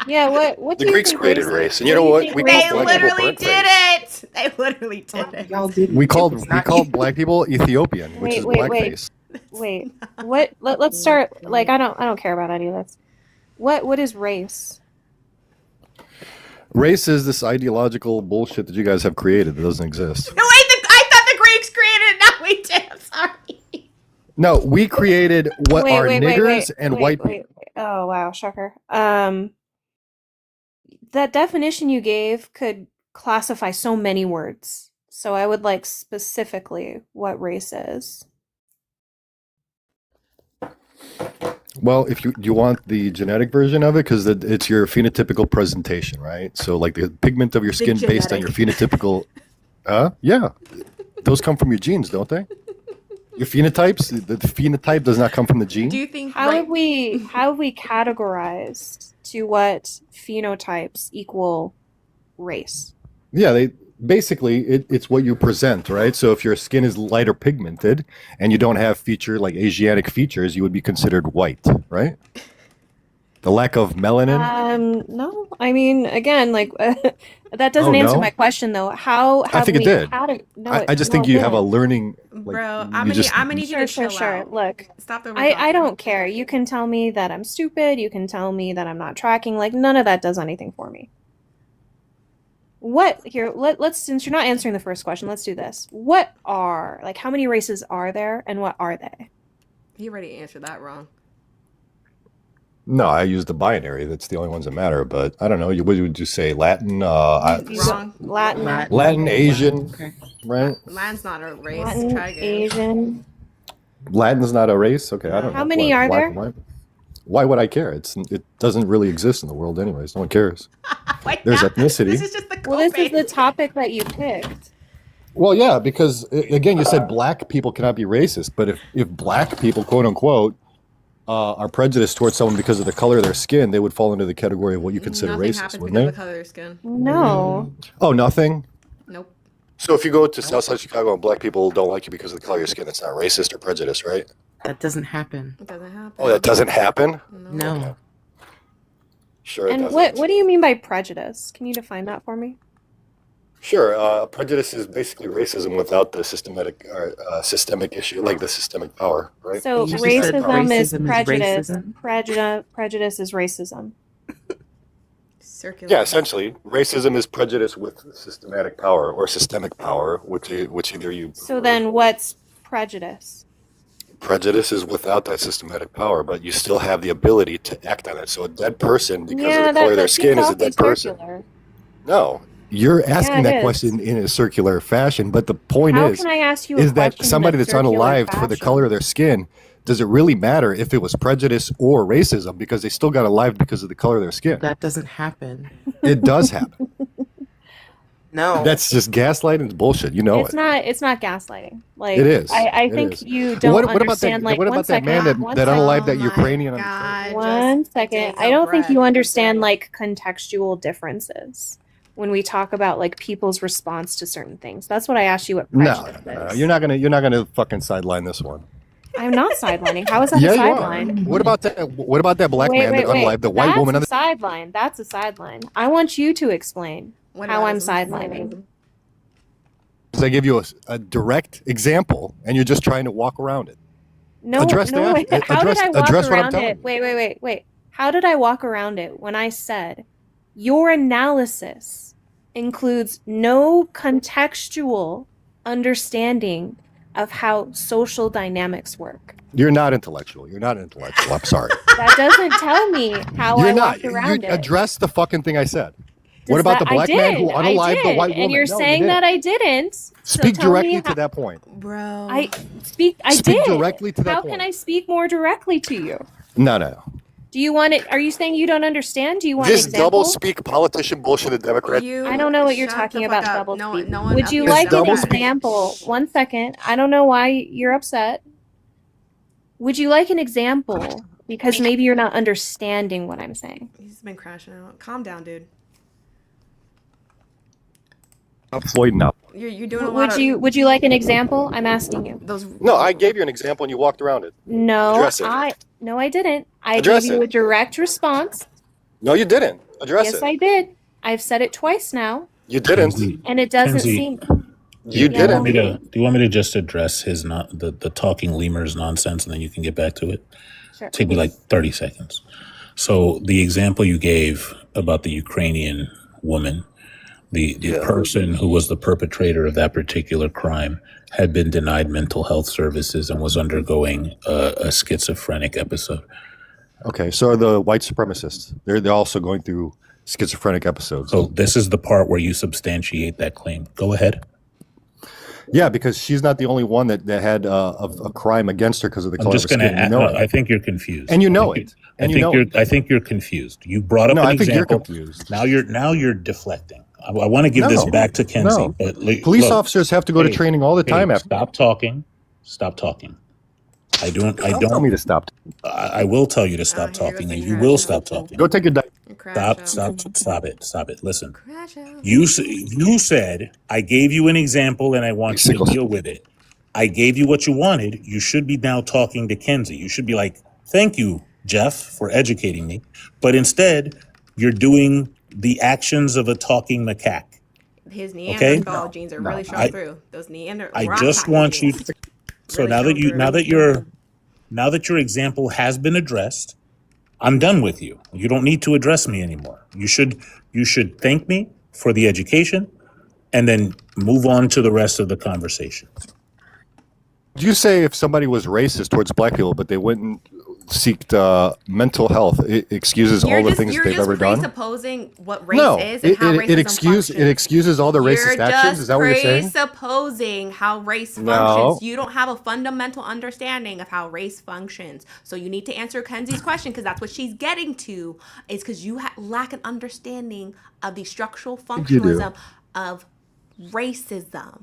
Yeah, what The do you Greeks think created is? race, and you do know you what? think We race They called is? black people literally burnt did face. it. They literally did it. Y'all didn't. We It called was we not called you. black people Ethiopian, which Wait, is wait, wait. blackface. Wait. What let's start like I don't care about any of this. What is race? Race is this ideological bullshit that you guys have created that doesn't exist. No, wait, I thought the Greeks created it. No, we did. I'm sorry. No, we created what are niggers and wait, white people. wait. Oh wow, shocker. That definition you gave could classify so many words. So I would like specifically what race is. Well, if you want the genetic version of it, because it's your phenotypical presentation, right? So like the pigment of your skin based on your phenotypical. Yeah, those come from your genes, don't they? Your phenotypes. The phenotype does not come from the gene. Do you think How have we categorized to what phenotypes equal race? Yeah, they basically it's what you present, right? So if your skin is lighter pigmented and you don't have like Asiatic features, you would be considered white, right? The lack of melanin. No. I mean, again, like that doesn't Oh, answer no? my question though. How have think it we did. No, I just think no, you it have a didn't. learning. Bro, you I'm gonna just- need you to chill out. Look, Stop the I don't care. You can tell me that I'm stupid. You can tell me that I'm not tracking. Like none of that does anything for me. What here? Let's since you're not answering the first question, let's do this. What are like how many races are there, and what are they? He already answered that wrong. No, I use the binary. That's the only ones that matter. But I don't know. What would you say? Latin, Wrong. Latin, Asian, Okay. right? Latin's not a race. Latin, Try again. Asian. Latin's not a race. Okay, I don't know. How many are there? Why would I care? It doesn't really exist in the world, anyways. No one cares. Wait, There's now- ethnicity. This is just the Well, this is coping. the topic that you picked. Well, yeah, because again, you said black people cannot be racist, but if black people, quote unquote, are prejudiced towards someone because of the color of their skin, they would fall into the category of what you consider Nothing racist, happens wouldn't because they? of the color of their skin. No. Oh, nothing. Nope. So if you go to Southside Chicago and black people don't like you because of the color of your skin, it's not racist or prejudice, right? That doesn't happen. It doesn't happen. Oh, that doesn't happen? No. Okay. Sure, it And doesn't. what do you mean by prejudice? Can you define that for me? Sure. Prejudice is basically racism without the systemic issue, like the systemic power, right? So You just said racism is racism is prejudice. racism? Prejudice is racism. Circular. Yeah, essentially, racism is prejudice with systematic power or systemic power, which either you. So then what's prejudice? Prejudice is without that systematic power, but you still have the ability to act on it. So a dead person, because of the color of their skin, is a dead person. Circular. No, you're asking it that is. question in a circular fashion, but the point How is, can I ask you a is that question in somebody a that's circular unalived for the fashion? color of their skin, does it really matter if it was prejudice or racism? Because they still got alived because of the color of their skin. That doesn't happen. It does happen. No. That's just gaslighting. It's bullshit. You know It's it. not. It's not gaslighting. Like It is. I It think is. you don't What about that? understand. Like What one about that second. man that one that second. unalived that Oh my Ukrainian? God, One just second. take a I don't think breath you for a understand second. like contextual differences when we talk about like people's response to certain things. That's what I asked you what No, prejudice no, is. you're not gonna fucking sideline this one. I'm not sidelining. How is that Yeah, a you are. sideline? What about that? What about that black Wait, man wait, that wait. unalived the white That's woman? a On the, sideline. That's a sideline. I want you to explain What how about I'm his- sidelining. I give you a direct example, and you're just trying to walk around it. No, Address no that. way. How did Address- I walk address what I'm around telling it? you. Wait. How did I walk around it when I said your analysis includes no contextual understanding of how social dynamics work? You're not intellectual. You're not intellectual. I'm sorry. That doesn't tell me how I You're not. walked around You it. address the fucking thing I said. Does What about the that- black I man who did, unalived I the did, white woman? And you're No, you saying didn't. that I didn't. So Speak tell me directly how- to that point. Bro. I speak. I Speak did. directly to that How point. can I speak more directly to you? No. Do you want it? Are you saying you don't understand? Do you want This an example? double speak politician bullshit, the Democrat. You I don't know what you're shut talking the fuck about. up. Double No, speak. no one Would up you here like said an double that. speak. example? 1 second. I don't know why you're upset. Would you like an example? Because maybe you're not understanding what I'm saying. He's been crashing out. Calm down, dude. Floyd now. You're doing a lot Would you like an example? I'm asking you. those. No, I gave you an example and you walked around it. No, Address it. I didn't. I Address gave you it. a direct response. No, you didn't. Address Yes, it. I did. I've said it twice now, You didn't. Kenzie, and it doesn't Kenzie, seem. You do you want me didn't. to? Do you want me to just address his the talking lemurs nonsense, and then you can get back to it? Sure. Take me like 30 seconds. So the example you gave about the Ukrainian woman, the Yeah. person who was the perpetrator of that particular crime had been denied mental health services and was undergoing a schizophrenic episode. Okay, so are the white supremacists. They're also going through schizophrenic episodes. So this is the part where you substantiate that claim. Go ahead. Yeah, because she's not the only one that had a crime against her because of the I'm color of just her going to. skin. You know it. I think you're confused. And you know I think it. you- And I you think know you're. it. I think you're confused. You brought up No, an I think you're example. confused. Now you're deflecting. I want to give this No. back to Kenzie. No. But Police look, officers have to go to hey, training all the hey, time after. Stop talking. Stop talking. I don't. Don't tell me to stop. I will tell you to stop here goes talking, the and you crash will out. stop talking. Go take a dive. Crash Stop! out. Stop it! Listen. Crash out. You said I gave you an example, and I want you to deal with it. I gave you what you wanted. You should be now talking to Kenzie. You should be like, "Thank you, Jeff, for educating me," but instead, you're doing the actions of a talking macaque. His Okay. Neanderthal genes are really showing through. Those I just want you. So now that your example has been addressed, I'm done with you. You don't need to address me anymore. You should thank me for the education, and then move on to the rest of the conversation. Did you say if somebody was racist towards black people, but they wouldn't seek mental health, it excuses all the things that they've ever done? Presupposing what race No, is and how racism functions. it excuses all the racist You're actions. just Is that what you're saying? presupposing how race No. functions. You don't have a fundamental understanding of how race functions. So you need to answer Kenzie's question because that's what she's getting to. Is because you lack an understanding of the structural you do. functionalism of racism.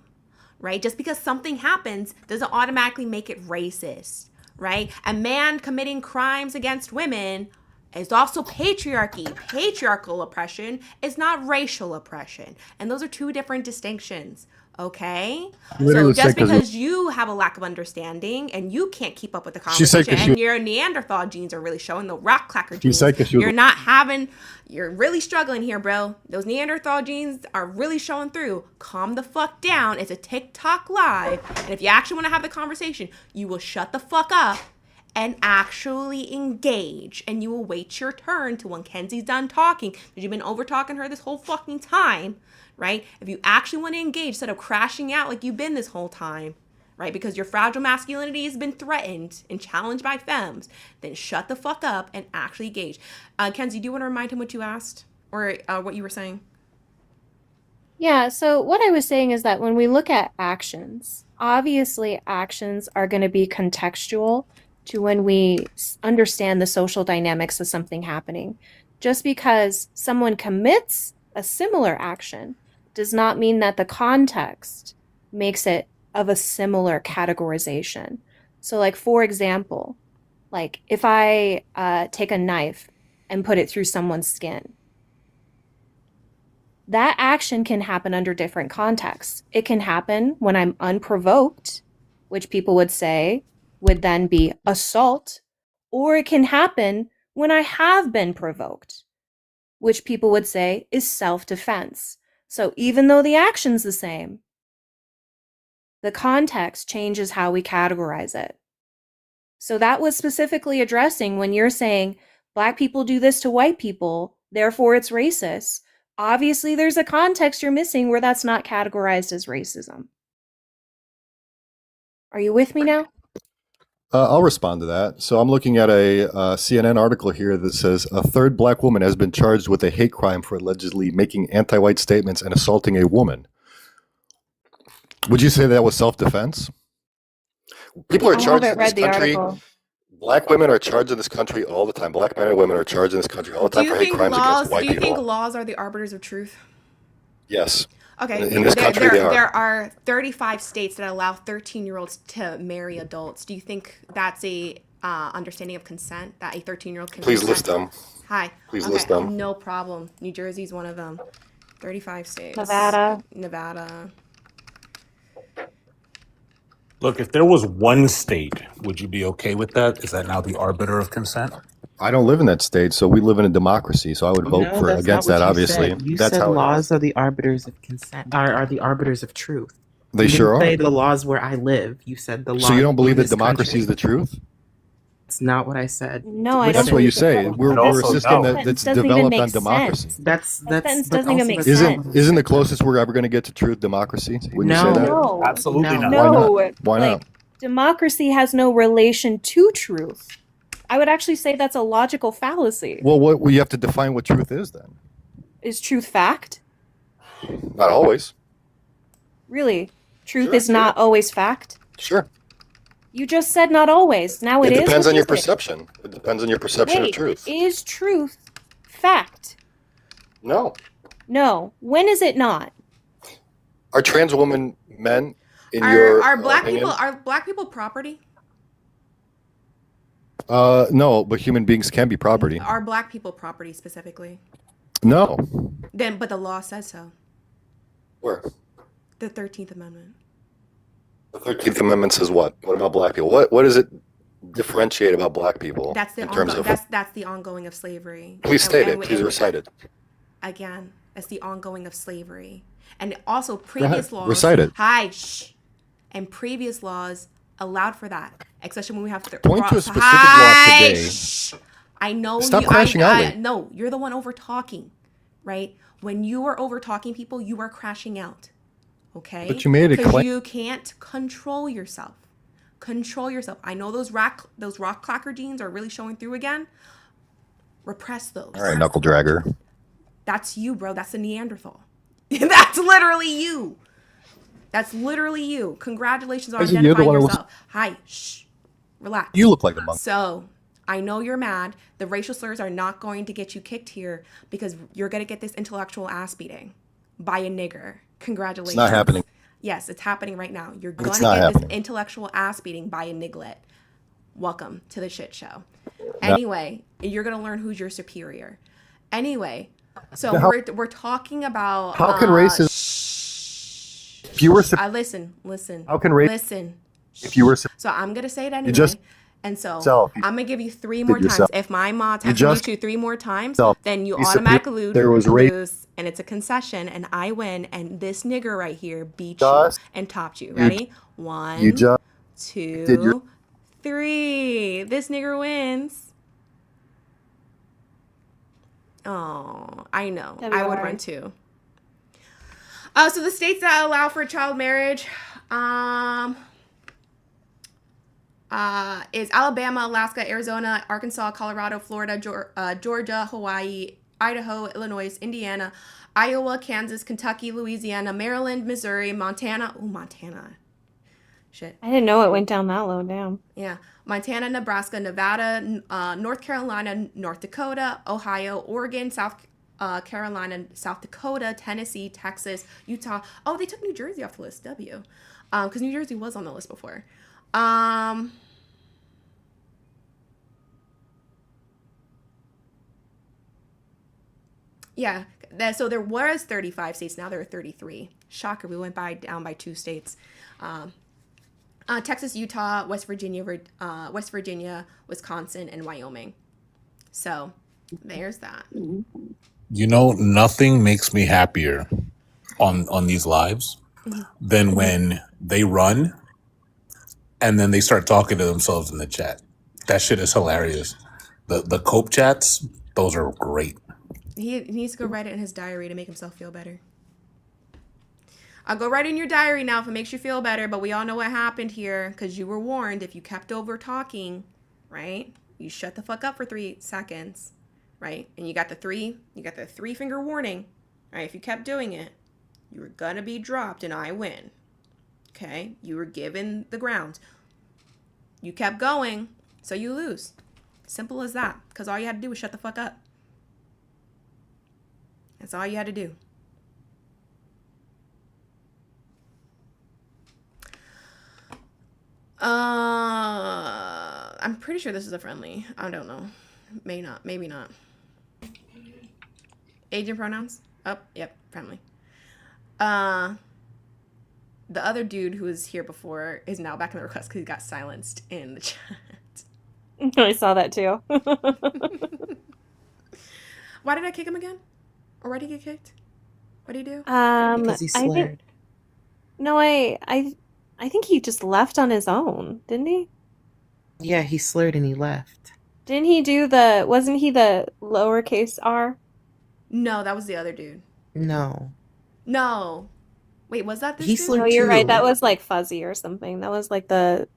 right? Just because something happens doesn't automatically make it racist, right? A man committing crimes against women is also patriarchy. Patriarchal oppression is not racial oppression. And those are two different distinctions. Okay? Literally So said just 'cause- because you have a lack of understanding and you can't keep up with the She said 'cause conversation and she- your Neanderthal genes are really showing, the rock clacker She genes, said 'cause she was- you're really struggling here, bro. Those Neanderthal genes are really showing through. Calm the fuck down. It's a TikTok live. And if you actually want to have the conversation, you will shut the fuck up and actually engage. And you will wait your turn till when Kenzie's done talking, because you've been over talking her this whole fucking time, right? If you actually want to engage, instead of crashing out like you've been this whole time, right? Because your fragile masculinity has been threatened and challenged by femmes, then shut the fuck up and actually engage. Kenzie, do you want to remind him what you asked or what you were saying? Yeah, so what I was saying is that when we look at actions, obviously actions are going to be contextual to when we understand the social dynamics of something happening. Just because someone commits a similar action does not mean that the context makes it of a similar categorization. So, like, for example, like if I take a knife and put it through someone's skin, that action can happen under different contexts. It can happen when I'm unprovoked, which people would say would then be assault, or it can happen when I have been provoked, which people would say is self-defense. So even though the action's the same, the context changes how we categorize it. So that was specifically addressing when you're saying Black people do this to white people, therefore it's racist. Obviously, there's a context you're missing where that's not categorized as racism. Are you with me now? I'll respond to that. So I'm looking at a CNN article here that says a third Black woman has been charged with a hate crime for allegedly making anti-white statements and assaulting a woman. Would you say that was self-defense? People are I charged haven't in this read the country. article. Black women are charged in this country all the time. Black men and women are charged in this country all the Do time you for hate think crimes laws? against white Do you think people. laws are the arbiters of truth? Yes. Okay, In this country, they are. There are 35 states that allow 13-year-olds to marry adults. Do you think that's a understanding of consent, that a 13-year-old can Please consent? list them. Hi. Please Okay, list them. No problem. New Jersey's one of them. 35 states. Nevada. Look, if there was one state, would you be okay with that? Is that now the arbiter of consent? I don't live in that state, so we live in a democracy. So I would vote No, for that's against not what that. you Obviously, said. You that's said how laws are the arbiters of consent. Are the arbiters of truth. they You sure didn't say are. the laws where I live. You said the laws. So you don't believe in that this democracy country. is the truth? That's not what I said. No, I Listen, don't That's what you believe say. that. We're And a also, system no. that's Doesn't even developed make on democracy. sense. That's That sentence doesn't also even make that's sense. Isn't the closest we're ever going to get to truth democracy? Wouldn't you say that? No. Absolutely No. not. Why not? No. Why like, not? democracy has no relation to truth. I would actually say that's a logical fallacy. Well, what you have to define what truth is then. Is truth fact? Not always. Really? Truth Sure, is not always fact? Sure. You just said not always. Now it is. depends What on your is it? perception. It depends on your perception Wait, of truth. is truth fact? No. No. When is it not? Are trans women men in your Are black opinion? people property? No, but human beings can be property. Are black people property specifically? No. But the law says so. Where? The 13th Amendment. The 13th Amendment says what? What about black people? What does it differentiate about black people That's the in terms of? that's the ongoing of slavery. Please state it. And- Please and- recite it. Again, it's the ongoing of slavery, and also ahead. previous laws. Recite it. Hi, shh. And previous laws allowed for that, especially when we have to Point to a specific law today. Shh. I know. Stop crashing out, Lee. No, you're the one over talking, right? When you are over talking people, you are crashing out. Okay. But you made a Because claim. you can't control yourself. Control yourself. I know those rock clacker genes are really showing through again. Repress those. All right, knuckle dragger. That's you, bro. That's a Neanderthal. That's literally you. That's literally you. Congratulations on Isn't you the identifying one who yourself. Hi, shh. Relax. You look like a monkey. So, I know you're mad. The racial slurs are not going to get you kicked here because you're going to get this intellectual ass beating by a nigger. Congratulations. It's not happening. Yes, it's happening right now. You're going It's to not get happening. this intellectual ass beating by a niglet. Welcome to the shit show. No. Anyway, you're going to learn who's your superior. Anyway, so How- we're talking about How can racism? If you were, listen. how can race? Listen. If you were, So I'm gonna say it anyway. just- and so yourself. You I'm gonna give you 3 more did times. yourself. If my mod You tells you just- to 3 more times, yourself. then you Be automatically superior. There was race- lose, and it's a concession, and I win, and this nigger right here beat Just- you and topped you. Ready? 1, You just 2, did your- 3. This nigger wins. Oh, I know. I would WR. run too. So the states that allow for child marriage, is Alabama, Alaska, Arizona, Arkansas, Colorado, Florida, Georgia, Hawaii, Idaho, Illinois, Indiana, Iowa, Kansas, Kentucky, Louisiana, Maryland, Missouri, Montana. Oh, Montana. Shit. I didn't know it went down that low. Damn. Yeah. Montana, Nebraska, Nevada, North Carolina, North Dakota, Ohio, Oregon, South Carolina, South Dakota, Tennessee, Texas, Utah. Oh, they took New Jersey off the list. W. Because New Jersey was on the list before. Yeah. So there was 35 states. Now there are 33. Shocker. We went down by 2 states. Texas, Utah, West Virginia, Wisconsin, and Wyoming. So there's that. You know, nothing makes me happier on these lives than when they run and then they start talking to themselves in the chat. That shit is hilarious. The cope chats, those are great. He needs to go write it in his diary to make himself feel better. I'll go write in your diary now if it makes you feel better, but we all know what happened here because you were warned if you kept over talking, right? You shut the fuck up for 3 seconds, right? And you got the 3-finger warning, right? If you kept doing it, you were gonna be dropped and I win. Okay? You were given the ground. You kept going, so you lose. Simple as that. Because all you had to do was shut the fuck up. That's all you had to do. I'm pretty sure this is a friendly. I don't know. May not. Maybe not. Age and pronouns? Oh, yep, friendly. The other dude who was here before is now back in the request because he got silenced in the chat. I saw that too. Why did I kick him again? Or why did he get kicked? What did he do? Because he I slurred. think no, I think he just left on his own, didn't he? Yeah, he slurred and he left. Didn't he do wasn't he the lowercase r? No, that was the other dude. No. No. Wait, was that this He dude? slurred No, you're too. right. That was like fuzzy or something. That was like the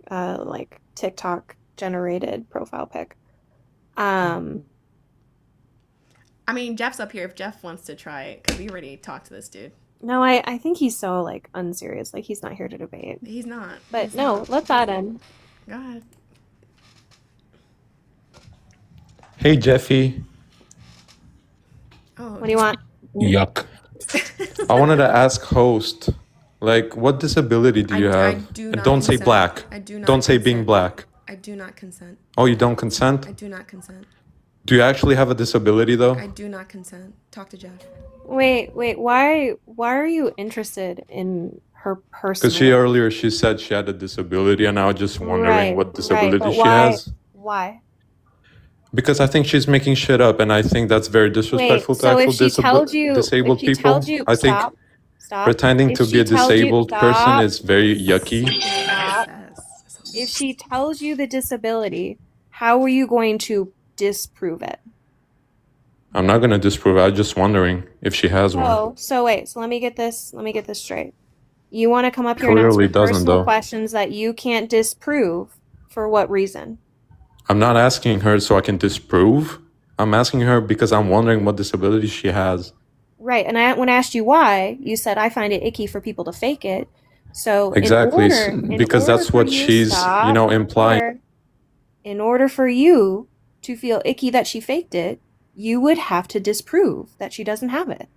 like TikTok generated profile pic. I mean, Jeff's up here if Jeff wants to try it because we already talked to this dude. No, I think he's so like unserious. Like he's not here to debate. He's not. But He's no, not. let that in. Go ahead. Hey, Jeffy. Oh, What do you want? Yuck. I wanted to ask host, like, what disability do you I have? do And not don't say consent. black. I do not Don't say being consent. black. I do not consent. Oh, you don't consent? I do not consent. Do you actually have a disability though? I do not consent. Talk to Jeff. Wait. Why are you interested in her personal? Because earlier she said she had a disability, and I was just wondering what disability but she why? has. Why? Because I think she's making shit up, and I think that's very disrespectful to so if actual she told you, disabled if she people. told you, I think stop. pretending If to she be a tells you- disabled person is very yucky. Stop. If she tells you the disability, how are you going to disprove it? I'm not gonna disprove it. I'm just wondering if she has one. So wait. So let me get this straight. You want to come up here and Clearly answer doesn't, personal though. questions that you can't disprove. For what reason? I'm not asking her so I can disprove. I'm asking her because I'm wondering what disability she has. Right. And when I asked you why, you said I find it icky for people to fake it. So Exactly, because that's what she's, implying. In order for you to feel icky that she faked it, you would have to disprove that she doesn't have it.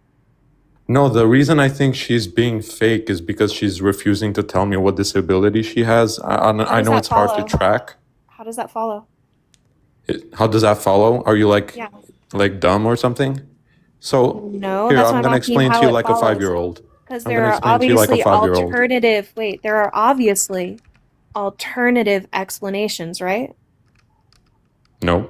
No, the reason I think she's being fake is because she's refusing to tell me what disability she has. I How I does know that it's hard to follow? track. How does that follow? How does that follow? Are you Yeah. like dumb or something? So No, here, that's I'm not gonna asking explain to how you it like a follows. 5-year-old. Because I'm there gonna are explain to you like a obviously 5-year-old. there are obviously alternative explanations, right? No.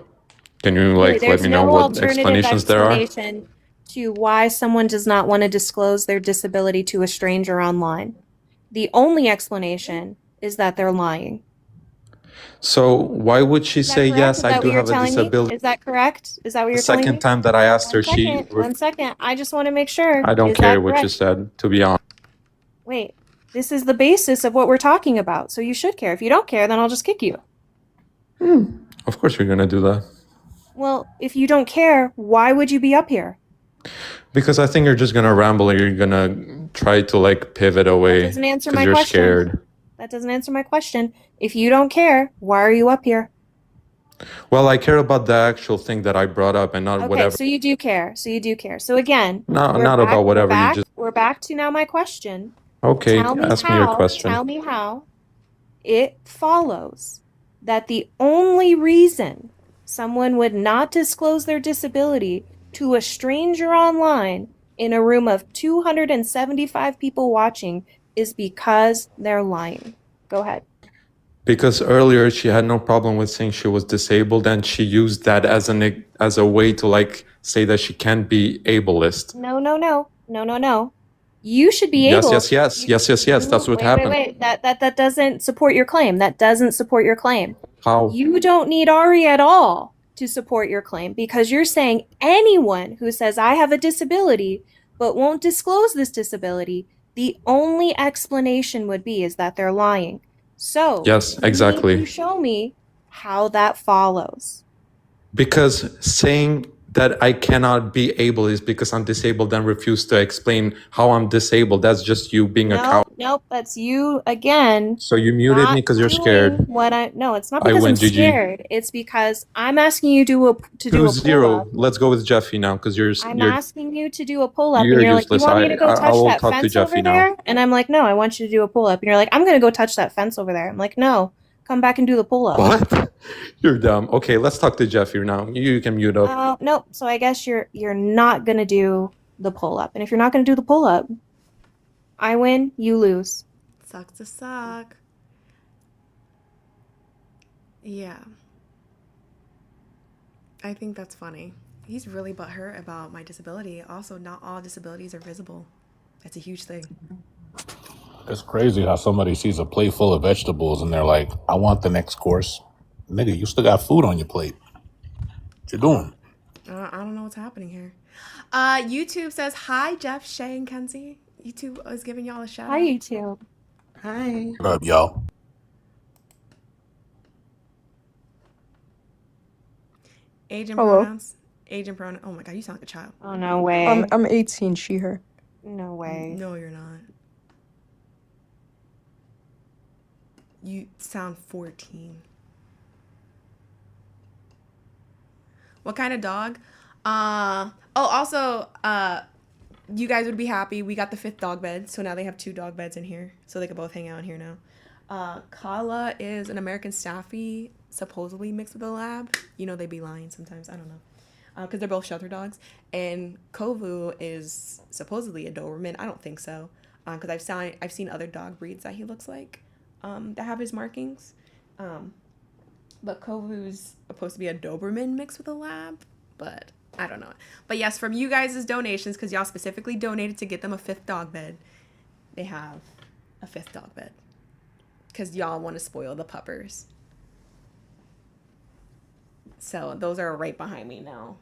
Can you Really, let there's me know no what alternative explanations there are? explanation to why someone does not want to disclose their disability to a stranger online. The only explanation is that they're lying. So why would she Is that say correct? yes? Is I that do what you're have a telling me? disability. Is that correct? Is that what The you're telling second me? time that I asked her, One second. I just want to make sure. I don't Is care that what you correct? said, to be honest. Wait, this is the basis of what we're talking about, so you should care. If you don't care, then I'll just kick you. Of course you're gonna do that. Well, if you don't care, why would you be up here? Because I think you're just gonna ramble and you're gonna try to like pivot That away doesn't answer because my you're question. scared. That doesn't answer my question. If you don't care, why are you up here? Well, I care about the actual thing that I brought up and not Okay, whatever. so you do care. So you do care. So again, No, we're not back, about whatever you just. we're back to now my question. Okay, Tell me ask me your how, question. tell me how it follows that the only reason someone would not disclose their disability to a stranger online in a room of 275 people watching is because they're lying. Go ahead. Because earlier she had no problem with saying she was disabled, and she used that as a way to like say that she can't be ableist. No. You should be Yes, able. yes. That's what happened. Wait. That doesn't support your claim. That doesn't support your claim. How? You don't need Ari at all to support your claim because you're saying anyone who says I have a disability but won't disclose this disability, the only explanation would be is that they're lying. So Yes, you need exactly. to show me how that follows. Because saying that I cannot be able is because I'm disabled and refuse to explain how I'm disabled. That's just you being a coward. Nope, that's you again. So you muted Not me because you're doing scared. No, it's not I because win, I'm GG. scared. It's because I'm asking you to do a 2-0. pull-up. Let's go with Jeffy now because I'm asking you to do a pull-up, and you're you're like, you useless. want me to go I touch will that talk to fence Jeffy over now. there? And I'm like, no, I want you to do a pull-up. And you're like, I'm gonna go touch that fence over there. I'm like, no, come back and do the pull-up. What? You're dumb. Okay, let's talk to Jeffy now. You can mute up. Nope. So I guess you're not gonna do the pull-up. And if you're not gonna do the pull-up, I win, you lose. Sucks to suck. Yeah. I think that's funny. He's really butthurt about my disability. Also, not all disabilities are visible. That's a huge thing. It's crazy how somebody sees a plate full of vegetables and they're like, I want the next course. Nigga, you still got food on your plate. What you doing? I don't know what's happening here. YouTube says, hi, Jeff, Shay, and Kenzie. YouTube is giving y'all a shout Hi, out. YouTube. Hi. What up, y'all? Age and Hello. pronouns. Age and pronoun. Oh my god, you sound like a child. Oh, no way. I'm 18, she, her. No way. No, you're not. You sound 14. What kind of dog? You guys would be happy. We got the 5th dog bed, so now they have 2 dog beds in here, so they can both hang out in here now. Kala is an American Staffy, supposedly mixed with a lab. You know, they be lying sometimes. I don't know. Because they're both shelter dogs. And Kovu is supposedly a Doberman. I don't think so. Because I've seen other dog breeds that he looks like that have his markings. But Kovu's supposed to be a Doberman mixed with a lab. But I don't know. But yes, from you guys' donations, because y'all specifically donated to get them a 5th dog bed, they have a 5th dog bed. Because y'all want to spoil the puppers. So those are right behind me now.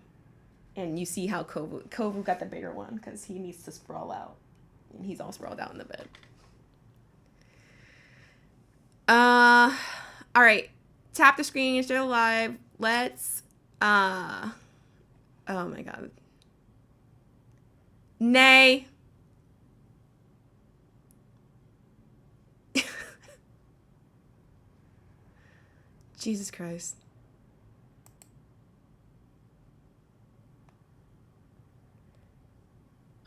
And you see how Kovu got the bigger one because he needs to sprawl out. And he's all sprawled out in the bed. All right. Tap the screen. You're still alive. Let's, oh my God. Nay. Jesus Christ.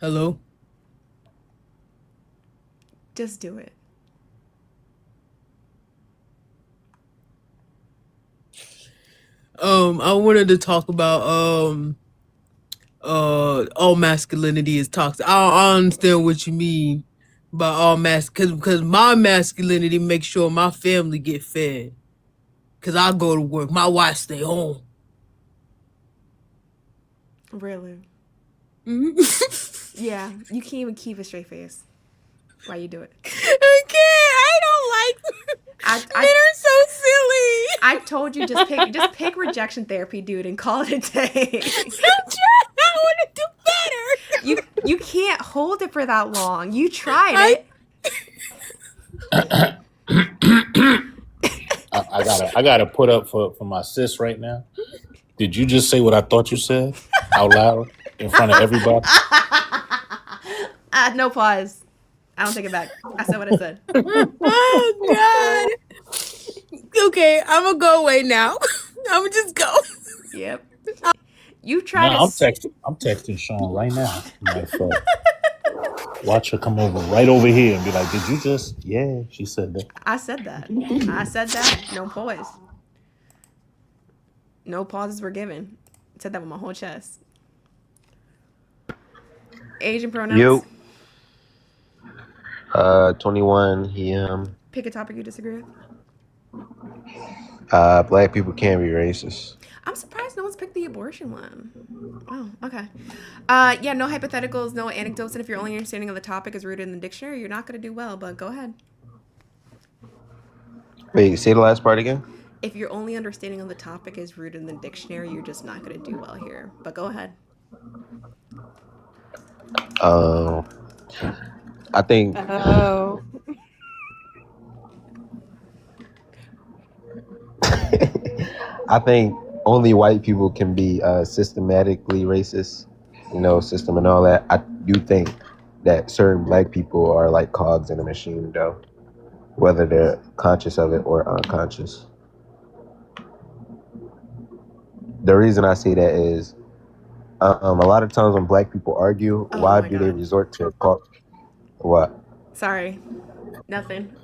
Hello. Just do it. I wanted to talk about all masculinity is toxic. I understand what you mean by all because my masculinity makes sure my family get fed. Cause I go to work, my wife stay home. Really? Mhm. Yeah, you can't even keep a straight face. Why you do it? I can't. I don't like. Men are so silly. I told you just pick rejection therapy, dude, and call it a day. I want to do better. You can't hold it for that long. You tried it. I gotta put up for my sis right now. Did you just say what I thought you said out loud in front of everybody? No pause. I don't take it back. I said what I said. Oh God. Okay, I'm gonna go away now. I'm gonna just go. Yep. You tried Nah, to. I'm texting Sean right now. Matter of fact, watch her come over right over here and be like, "Did you just?" Yeah, she said that. I said that. I said that. No pause. No pauses were given. I said that with my whole chest. Asian pronouns. Yo. 21, he, him. Pick a topic you disagree with. Black people can't be racist. I'm surprised no one's picked the abortion one. Oh, okay. Yeah, no hypotheticals, no anecdotes, and if your only understanding of the topic is rooted in the dictionary, you're not going to do well, but go ahead. Wait, say the last part again? If your only understanding of the topic is rooted in the dictionary, you're just not going to do well here, but go ahead. I think... Oh. I think only white people can be systematically racist, system and all that. I do think that certain black people are like cogs in a machine, though, whether they're conscious of it or unconscious. The reason I say that is a lot of times when black people argue, why do they resort to call? What? Sorry. Nothing.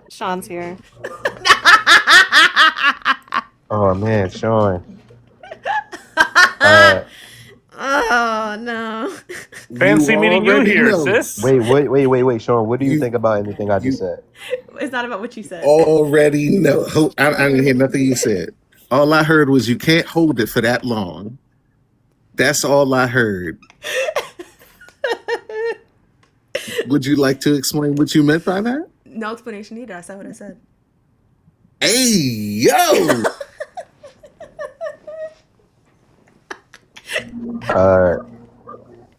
Sean's here. Oh, man, Sean. Oh, no. Fancy meeting you here, sis. Wait, Sean. What do you think about anything I just said? It's not about what you said. Already know. I didn't hear nothing you said. All I heard was you can't hold it for that long. That's all I heard. Would you like to explain what you meant by that? No explanation needed. I said what I said. Hey, yo!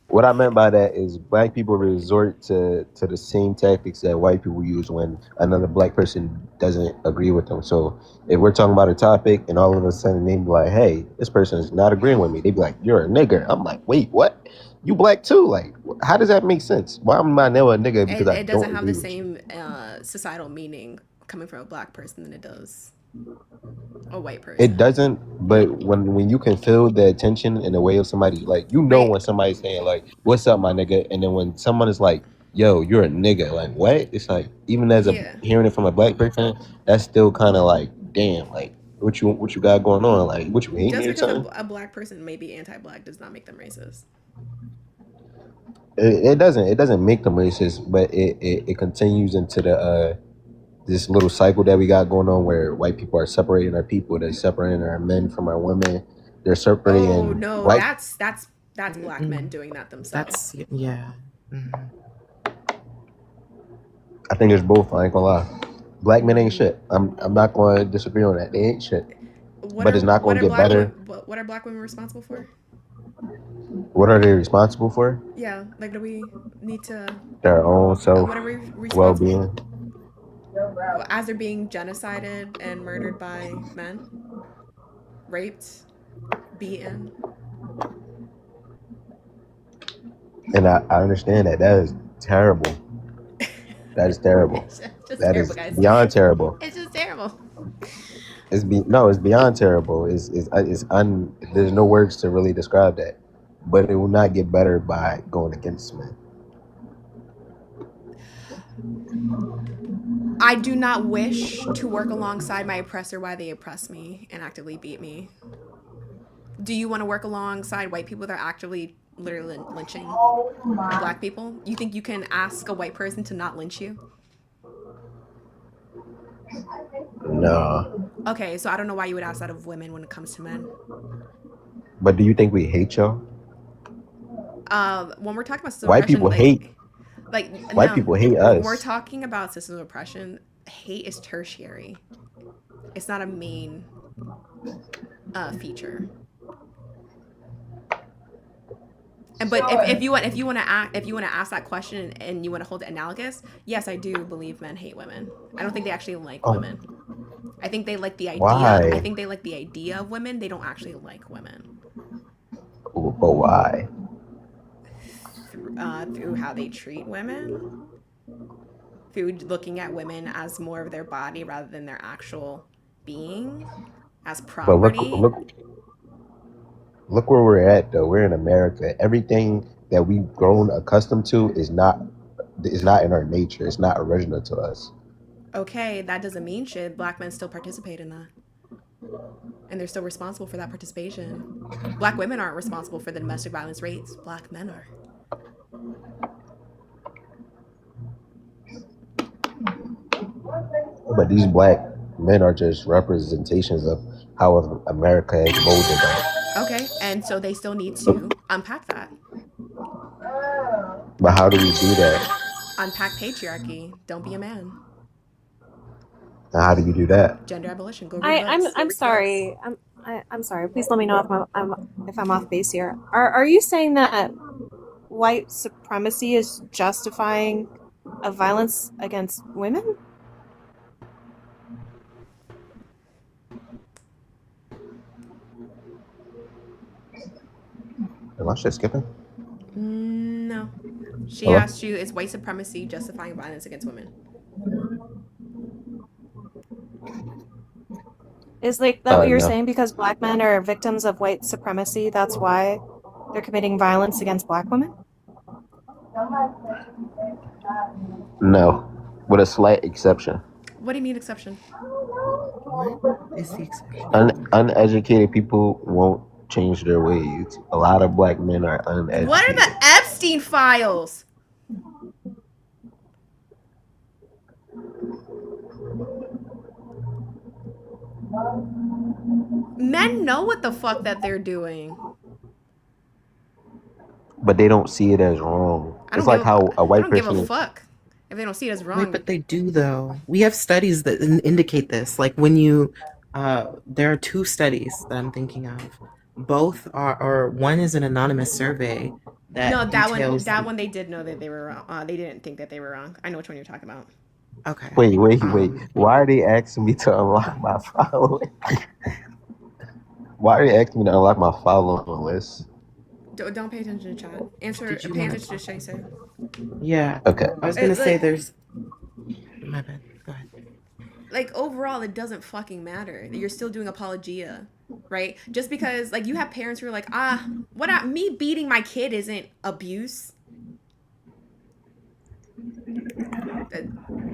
What I meant by that is black people resort to the same tactics that white people use when another black person doesn't agree with them. So if we're talking about a topic and all of a sudden they be like, hey, this person is not agreeing with me. They be like, you're a nigger. I'm like, wait, what? You black too? Like, how does that make sense? Why am I now a nigga because it doesn't have the same societal meaning coming from a black person than it does a white person. It doesn't, but when you can feel the attention in the way of somebody, like, when somebody's saying like, what's up, my nigga? And then when someone is like, yo, you're a nigga, like, what? It's like, even as hearing it from a black person, that's still kind of like, damn, like, what you got going on? Like, what you hate me or Just something? because a black person may be anti-black does not make them racist. It doesn't make them racist, but it continues into the this little cycle that we got going on where white people are separating our people, they're separating our men from our women, they're separating. Oh no, that's black men doing that themselves. Yeah. Mm-hmm. I think there's both. I ain't gonna lie. Black men ain't shit. I'm not going to disagree on that. They ain't shit. But it's not going to get better. What are black women responsible for? What are they responsible for? Yeah, like do we need to Their own self well-being. As they're being genocided and murdered by men, raped, beaten. And I understand that. That is terrible. That is terrible. That is beyond terrible. It's just terrible. It's beyond terrible. There's no words to really describe that. But it will not get better by going against men. I do not wish to work alongside my oppressor while they oppress me and actively beat me. Do you want to work alongside white people that are actively literally lynching black people? You think you can ask a white person to not lynch you? No. Okay, so I don't know why you would ask that of women when it comes to men. But do you think we hate y'all? When we're talking about system White oppression, people hate. White no, people hate when we're us. talking about system of oppression, hate is tertiary. It's not a main feature. And but if you want to ask that question and you want to hold it analogous, yes, I do believe men hate women. I don't think they actually like women. I think they like the idea. Why? I think they like the idea of women. They don't actually like women. But why? Through how they treat women, through looking at women as more of their body rather than their actual being, as But property. look where we're at though. We're in America. Everything that we've grown accustomed to is not in our nature. It's not original to us. Okay, that doesn't mean shit. Black men still participate in that. And they're still responsible for that participation. Black women aren't responsible for the domestic violence rates. Black men are. But these black men are just representations of how America has molded them. Okay, and so they still need to unpack that. But how do we do that? Unpack patriarchy. Don't be a man. And how do you do that? Gender abolition. Go read books. I'm sorry. I'm sorry. Please let me know if I'm off base here. Are you saying that white supremacy is justifying a violence against women? Am I shit skipping? No. She Hello? asked you, is white supremacy justifying violence against women? Is like that what you're No. saying? Because black men are victims of white supremacy, that's why they're committing violence against black women? No, with a slight exception. What do you mean exception? What is the exception? Uneducated people won't change their ways. A lot of black men are uneducated. What are the Epstein files? Men know what the fuck that they're doing. But they don't see it as wrong. I don't It's like give a- how a I white don't give person a is. fuck if they don't see it as wrong. Wait, but they do though. We have studies that indicate this. Like when you, there are two studies that I'm thinking of. Both are, or one is an anonymous survey that No, details that one they did know that they were wrong. They didn't think that they were wrong. I know which one you're talking about. Okay. Wait. Why are they asking me to unlock my following? Why are they asking me to unlock my following list? Don't pay attention to chat. Did you Pay wanna- attention to Shay said. Yeah. Okay. I was gonna say like- there's. My bad. Go ahead. Like overall, it doesn't fucking matter. You're still doing apologia, right? Just because like you have parents who are like, me beating my kid isn't abuse.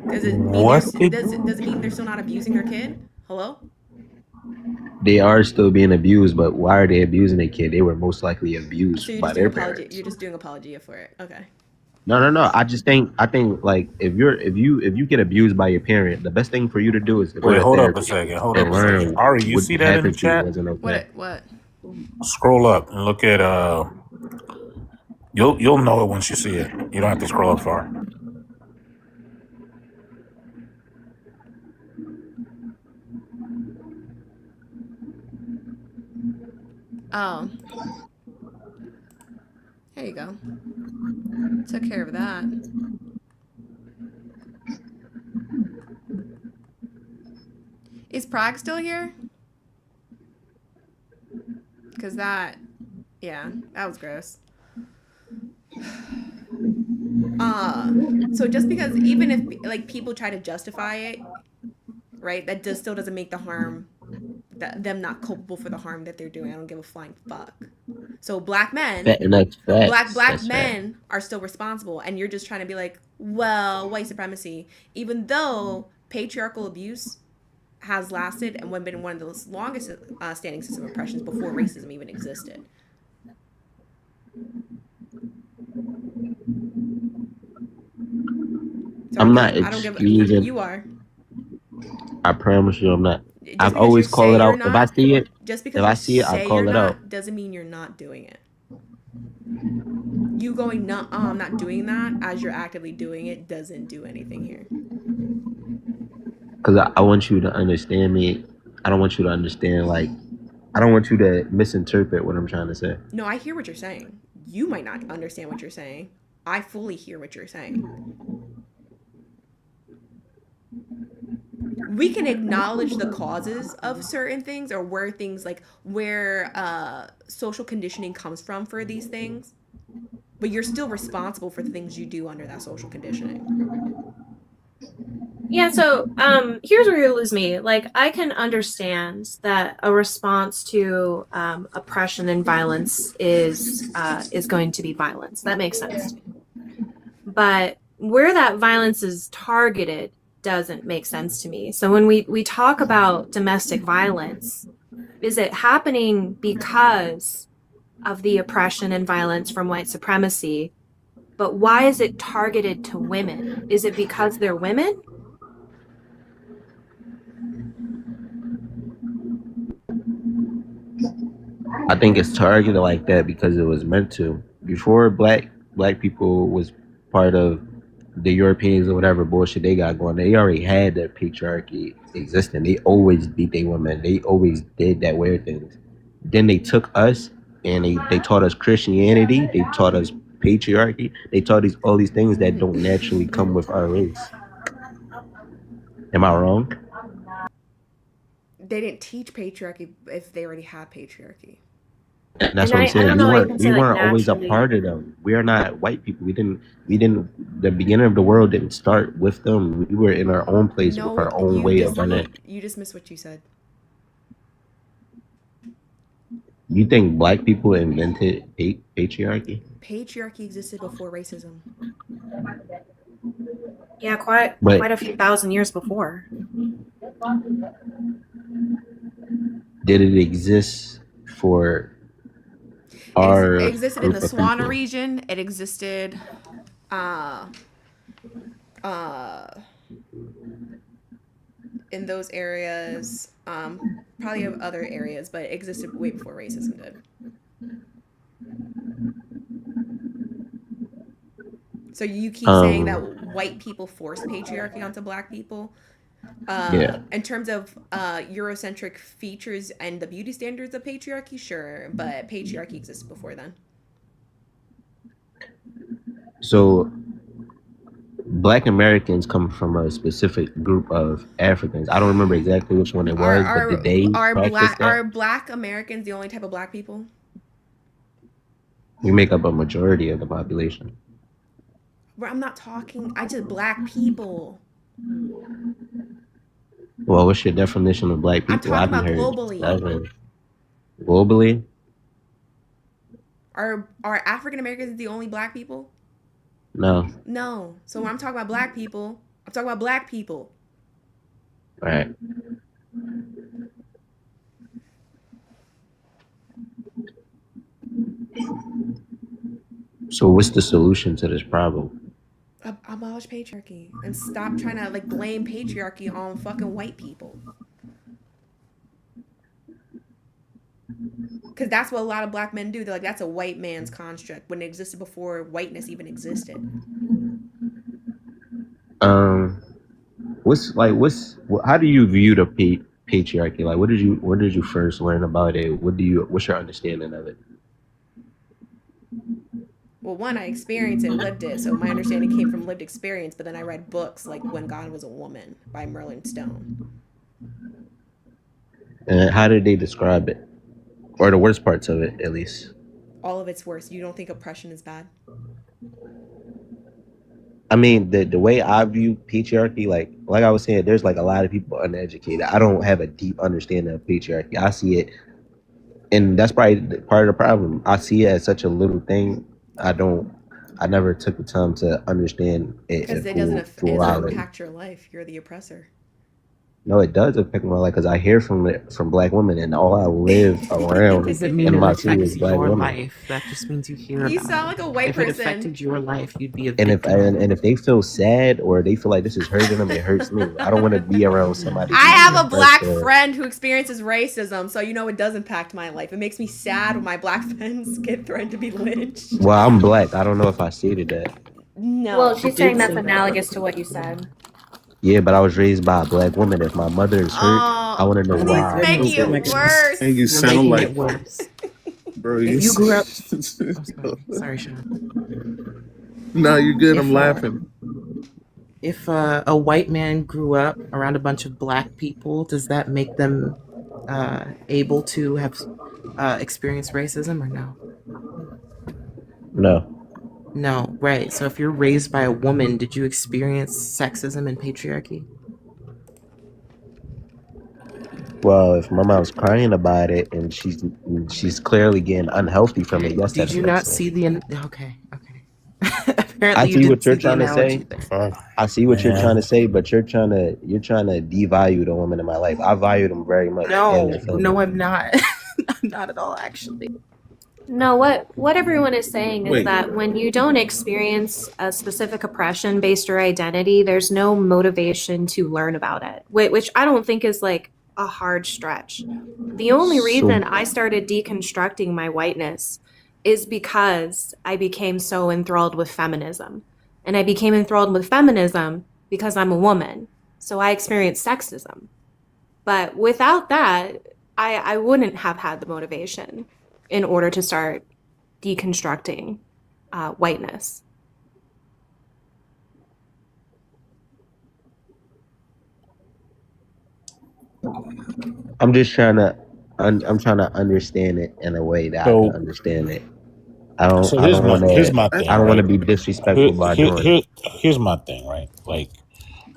Does it mean does it mean they're still not abusing their kid? Hello? They are still being abused, but why are they abusing a kid? They were most likely abused So you're by just their doing apology. parents. You're just doing apologia for it. Okay. No. I think like if you get abused by your parent, the best thing for you to do is to go Wait, to hold up a therapy second. Hold and up a learn second. Ari, you what see that in the happened to you chat? wasn't okay. What? Scroll up and look at You'll know it once you see it. You don't have to scroll up far. Oh. There you go. Took care of that. Is Prague still here? Because that was gross. So just because even if like people try to justify it, right, that still doesn't make the harm, them not culpable for the harm that they're doing. I don't give a flying fuck. So black men, And that's facts. black That's men are still responsible, and you're just trying to be like, Well, white supremacy, even though patriarchal abuse has lasted and been one of the longest standing system of oppressions before racism even existed. So I'm not I don't give excusing. you are. I promise you, I'm not. Just I because always you call say it you're out. If I not, see it, just if because I you see it, I say call you're it out. not, doesn't mean you're not doing it. You going not I'm not doing that as you're actively doing it doesn't do anything here. Because I want you to understand me. I don't want you to understand, like, I don't want you to misinterpret what I'm trying to say. No, I hear what you're saying. You might not understand what you're saying. I fully hear what you're saying. We can acknowledge the causes of certain things or where things like where social conditioning comes from for these things, but you're still responsible for the things you do under that social conditioning. Yeah, so here's where you lose me. Like, I can understand that a response to oppression and violence is going to be violence. That makes sense to me. But where that violence is targeted doesn't make sense to me. So when we talk about domestic violence, is it happening because of the oppression and violence from white supremacy? But why is it targeted to women? Is it because they're women? I think it's targeted like that because it was meant to. Before black people was part of the Europeans or whatever bullshit they got going, they already had that patriarchy existing. They always beat their women. They always did that weird things. Then they took us and they taught us Christianity. They taught us patriarchy. They taught us all these things that don't naturally come with our race. Am I wrong? They didn't teach patriarchy if they already had patriarchy. And that's And what I'm I saying. don't We know, I weren't can we say like weren't always a naturally. part of them. We are not white people. We didn't the beginning of the world didn't start with them. We were in our own place with No, our own way of running. you just missed what you said. You think black people invented patriarchy? Patriarchy existed before racism. Yeah, quite But a few thousand years before. did it exist for our It existed in group the of Swana people? region. It existed in those areas, probably of other areas, but it existed way before racism did. So you keep saying that white people force patriarchy onto black people. Yeah. In terms of Eurocentric features and the beauty standards of patriarchy, sure, but patriarchy existed before then. So Black Americans come from a specific group of Africans. I don't remember exactly which one it was, but did they practice that? Are black Americans the only type of black people? We make up a majority of the population. Well, I'm not talking. I just black people. Well, what's your definition of black I'm people? talking I about haven't heard. globally. Globally? Are African Americans the only black people? No. No. So when I'm talking about black people, I'm talking about black people. All right. So what's the solution to this problem? Abolish patriarchy and stop trying to like blame patriarchy on fucking white people. Because that's what a lot of black men do. They're like, that's a white man's construct when it existed before whiteness even existed. How do you view the patriarchy? Like, where did you first learn about it? What's your understanding of it? Well, one, I experienced it and lived it, so my understanding came from lived experience, but then I read books like When God Was a Woman by Merlin Stone. And how did they describe it? Or the worst parts of it, at least? All of it's worse. You don't think oppression is bad? I mean, the way I view patriarchy, like I was saying, there's like a lot of people uneducated. I don't have a deep understanding of patriarchy. I see it, and that's probably part of the problem. I see it as such a little thing. I don't I never took the time to understand it Because and it doesn't full it doesn't knowledge. impact your life. You're the oppressor. No, it does affect my life because I hear from black women, and all I live That around doesn't mean in it my city affects is black your women. life. That just means you hear You about sound it. like a white If it person. affected your life, you'd be a And victim. and if they feel sad or they feel like this is hurting them, it hurts me. I don't want to be around somebody. I who's have a depressed black or- friend who experiences racism, so you know it does impact my life. It makes me sad when my black friends get threatened to be lynched. Well, I'm black. I don't know if I stated that. No. Well, she's did saying that's say that. analogous to what you said. Yeah, but I was raised by a black woman. If my mother is hurt, I want to know Please why. make Goodness it gracious. worse. And you You're sound making like it worse. bro. If you grew up, oh, sorry. sorry, Sean. No, you're good. I'm If laughing. if a white man grew up around a bunch of black people, does that make them able to have experienced racism or no? No. No, right. So if you're raised by a woman, did you experience sexism and patriarchy? Well, if my mom's crying about it and she's clearly getting unhealthy from it, yes, Did that's you not sexist. see the okay? Apparently, I you see didn't what you're see the trying to analogy say. there. I see what you're Man. trying to say, but you're trying to devalue the woman in my life. I value them very much. No, and their family. no, I'm not. I'm not at all, actually. No, what everyone is saying is Wait. that when you don't experience a specific oppression based your identity, there's no motivation to learn about it, which I don't think is like a hard stretch. The only reason I started deconstructing my whiteness is because I became so enthralled with feminism. And I became enthralled with feminism because I'm a woman. So I experienced sexism. But without that, I wouldn't have had the motivation in order to start deconstructing whiteness. I'm just trying to I'm trying to understand it in a way that I So- can understand it. I don't So I here's don't my want here's to my thing. I don't want to right? be disrespectful by doing it. Here's my thing, right? Like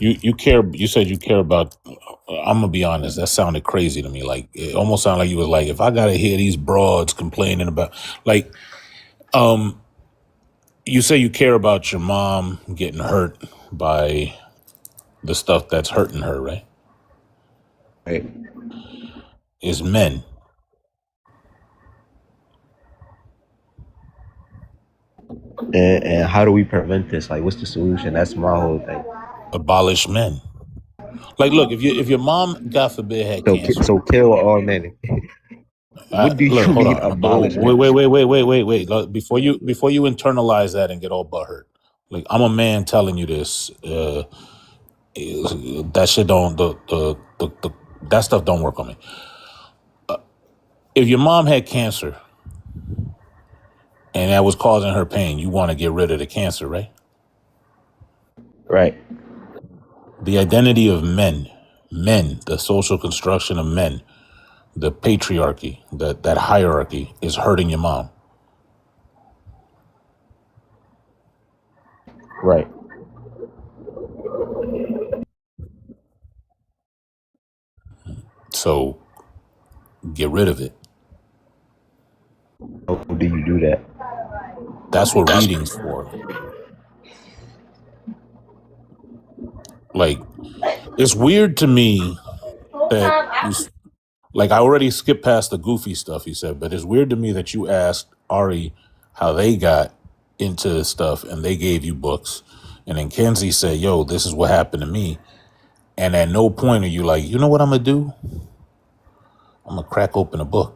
you care. You said you care about. I'm gonna be honest. That sounded crazy to me. Like it almost sounded like you was like, if I gotta hear these broads complaining about, like, you say you care about your mom getting hurt by the stuff that's hurting her, right? Right. Is men. And how do we prevent this? Like, what's the solution? That's my whole thing. Abolish men. Like, look, if your mom, God forbid, had cancer. So kill all men. What do Look, you hold mean on. abolish Wait, men? wait. Look, before you internalize that and get all butthurt. Like, I'm a man telling you this. That shit don't that stuff don't work on me. If your mom had cancer and that was causing her pain, you want to get rid of the cancer, right? Right. The identity of men, the social construction of men, the patriarchy, that hierarchy is hurting your mom. Right. So get rid of it. How do you do that? That's what reading's for. Like, it's weird to me that like, I already skipped past the goofy stuff he said, but it's weird to me that you asked Ari how they got into stuff and they gave you books. And then Kenzie said, yo, this is what happened to me. And at no point are you like, you know what I'm going to do? I'm going to crack open a book.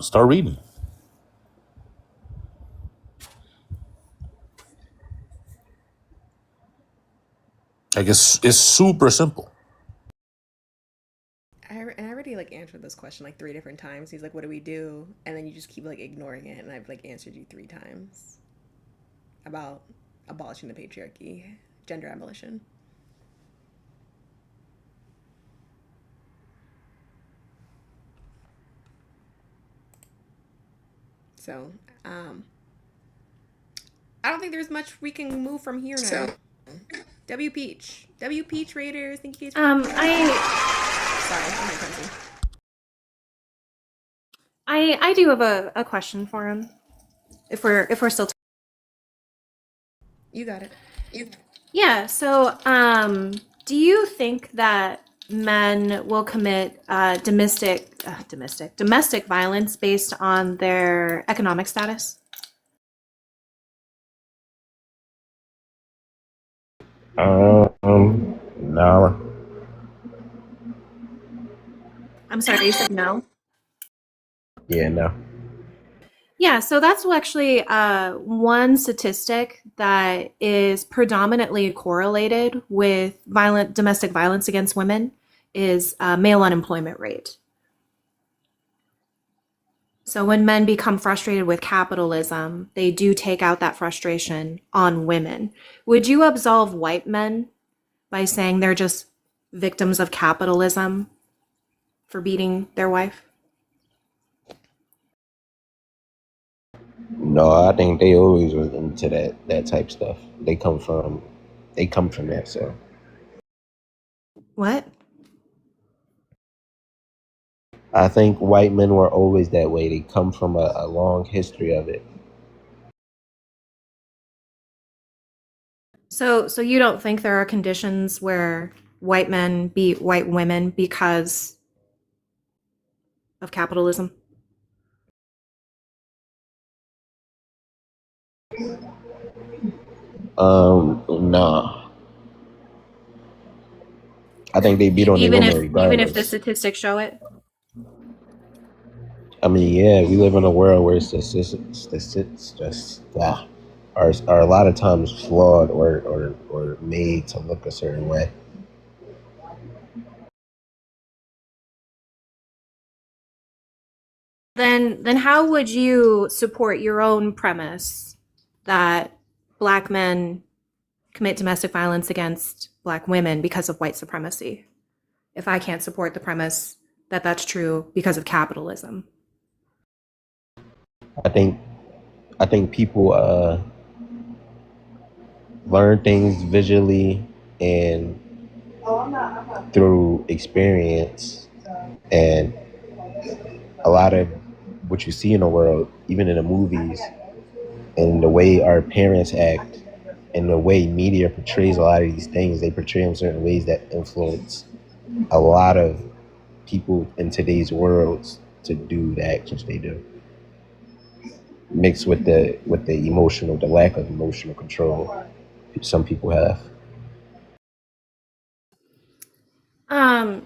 Start reading. I guess it's super simple. And I already like answered this question like 3 different times. He's like, "What do we do?" And then you just keep like ignoring it. And I've like answered you 3 times about abolishing the patriarchy, gender abolition. So, I don't think there's much we can move from here now. W Peach Raiders. Thank you guys. I Sorry, go ahead, Kenzie. I do have a question for him. If we're still You got it. yeah, so do you think that men will commit domestic violence based on their economic status? No. I'm sorry, you said no. Yeah, no. Yeah, so that's actually one statistic that is predominantly correlated with domestic violence against women is male unemployment rate. So when men become frustrated with capitalism, they do take out that frustration on women. Would you absolve white men by saying they're just victims of capitalism for beating their wife? No, I think they always was into that type stuff. They come from that, so What? I think white men were always that way. They come from a long history of it. So you don't think there are conditions where white men beat white women because of capitalism? No. I think they beat on their women Even if the regardless. statistics show it? I mean, yeah, we live in a world where statistics just are a lot of times flawed or made to look a certain way. Then how would you support your own premise that black men commit domestic violence against black women because of white supremacy, if I can't support the premise that that's true because of capitalism? I think people learn things visually and through experience, and a lot of what you see in the world, even in the movies, and the way our parents act, and the way media portrays a lot of these things, they portray them certain ways that influence a lot of people in today's worlds to do the actions they do, mixed with the lack of emotional control some people have.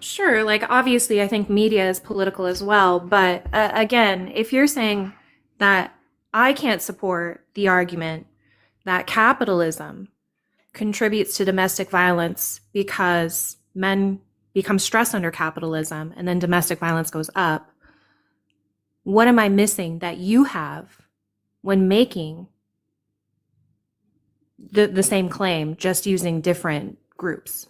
Sure. Like, obviously, I think media is political as well. But again, if you're saying that I can't support the argument that capitalism contributes to domestic violence because men become stressed under capitalism and then domestic violence goes up, what am I missing that you have when making the same claim, just using different groups?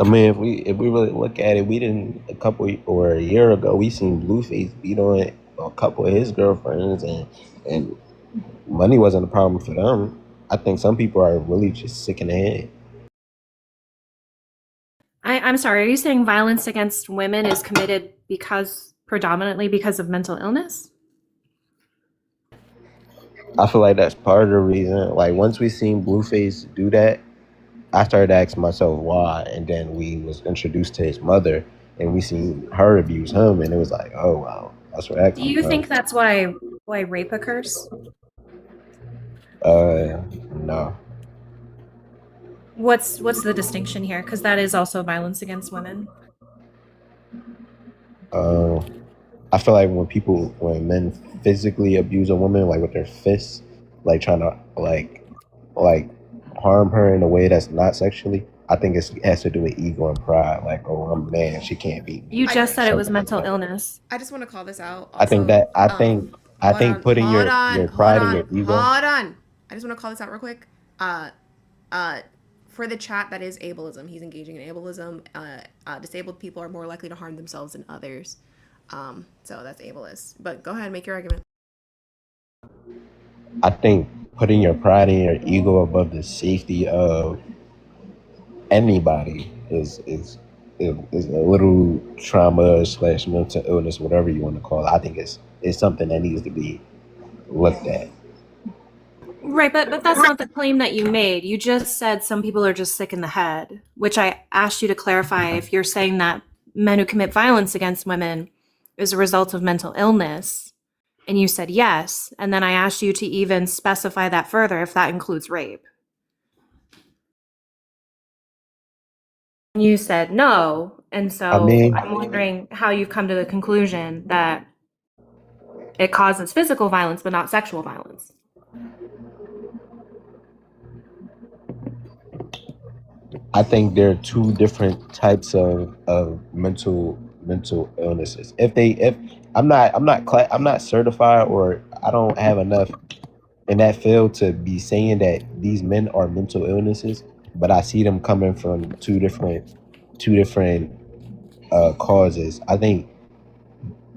I mean, if we really look at it, a year ago, we seen Blueface beat on a couple of his girlfriends, and money wasn't a problem for them. I think some people are really just sick in the head. I'm sorry, are you saying violence against women is committed predominantly because of mental illness? I feel like that's part of the reason. Like, once we seen Blueface do that, I started asking myself why, and then we was introduced to his mother, and we seen her abuse him, and it was like, oh wow, that's where that Do comes you from. think that's why rape occurs? No. What's the distinction here? Because that is also violence against women. I feel like when men physically abuse a woman, like with their fists, like trying to like harm her in a way that's not sexually, I think it has to do with ego and pride. Like, oh, I'm a man, she can't beat me. You just said it was Something mental like that. illness. I just want to call this out. I think also. that I think putting your pride and your ego. Hold on. I just want to call this out real quick. For the chat, that is ableism. He's engaging in ableism. Disabled people are more likely to harm themselves than others. So that's ableist. But go ahead, make your argument. I think putting your pride and your ego above the safety of anybody is is a little trauma slash mental illness, whatever you want to call it. I think it's something that needs to be looked at. Right, but that's not the claim that you made. You just said some people are just sick in the head, which I asked you to clarify if you're saying that men who commit violence against women is a result of mental illness. And you said yes. And then I asked you to even specify that further if that includes rape. And you said no. And so I mean, I'm wondering how you've come to the conclusion that it causes physical violence, but not sexual violence. I think there are two different types of mental illnesses. If I'm not certified, or I don't have enough in that field to be saying that these men are mental illnesses, but I see them coming from two different causes. I think,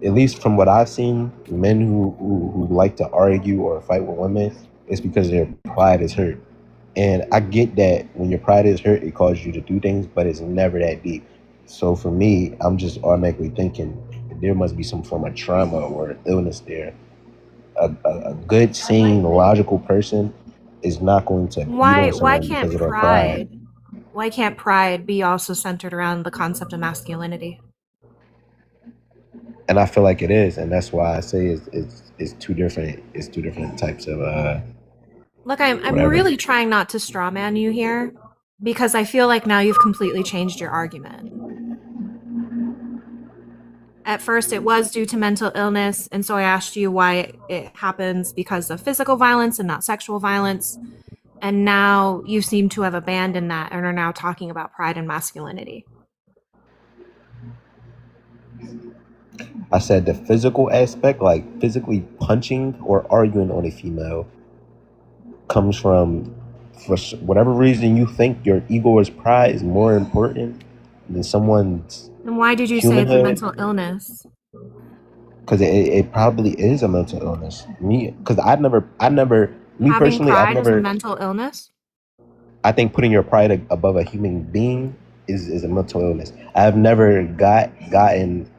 at least from what I've seen, men who like to argue or fight with women, it's because their pride is hurt. And I get that when your pride is hurt, it causes you to do things, but it's never that deep. So for me, I'm just automatically thinking there must be some form of trauma or illness there. A good, sane, logical person is not going to beat on someone because of their pride. Why can't pride be also centered around the concept of masculinity? And I feel like it is, and that's why I say it's two different types of Look, I'm whatever. really trying not to strawman you here because I feel like now you've completely changed your argument. At first, it was due to mental illness, and so I asked you why it happens because of physical violence and not sexual violence. And now you seem to have abandoned that and are now talking about pride and masculinity. I said the physical aspect, like physically punching or arguing on a female, comes from, for whatever reason, you think your ego or pride is more important than someone's. Then why did you say it's a mental illness? Because it probably is a mental illness. Because I never, me Having personally, pride I've never. is a mental illness? I think putting your pride above a human being is a mental illness. I've never gotten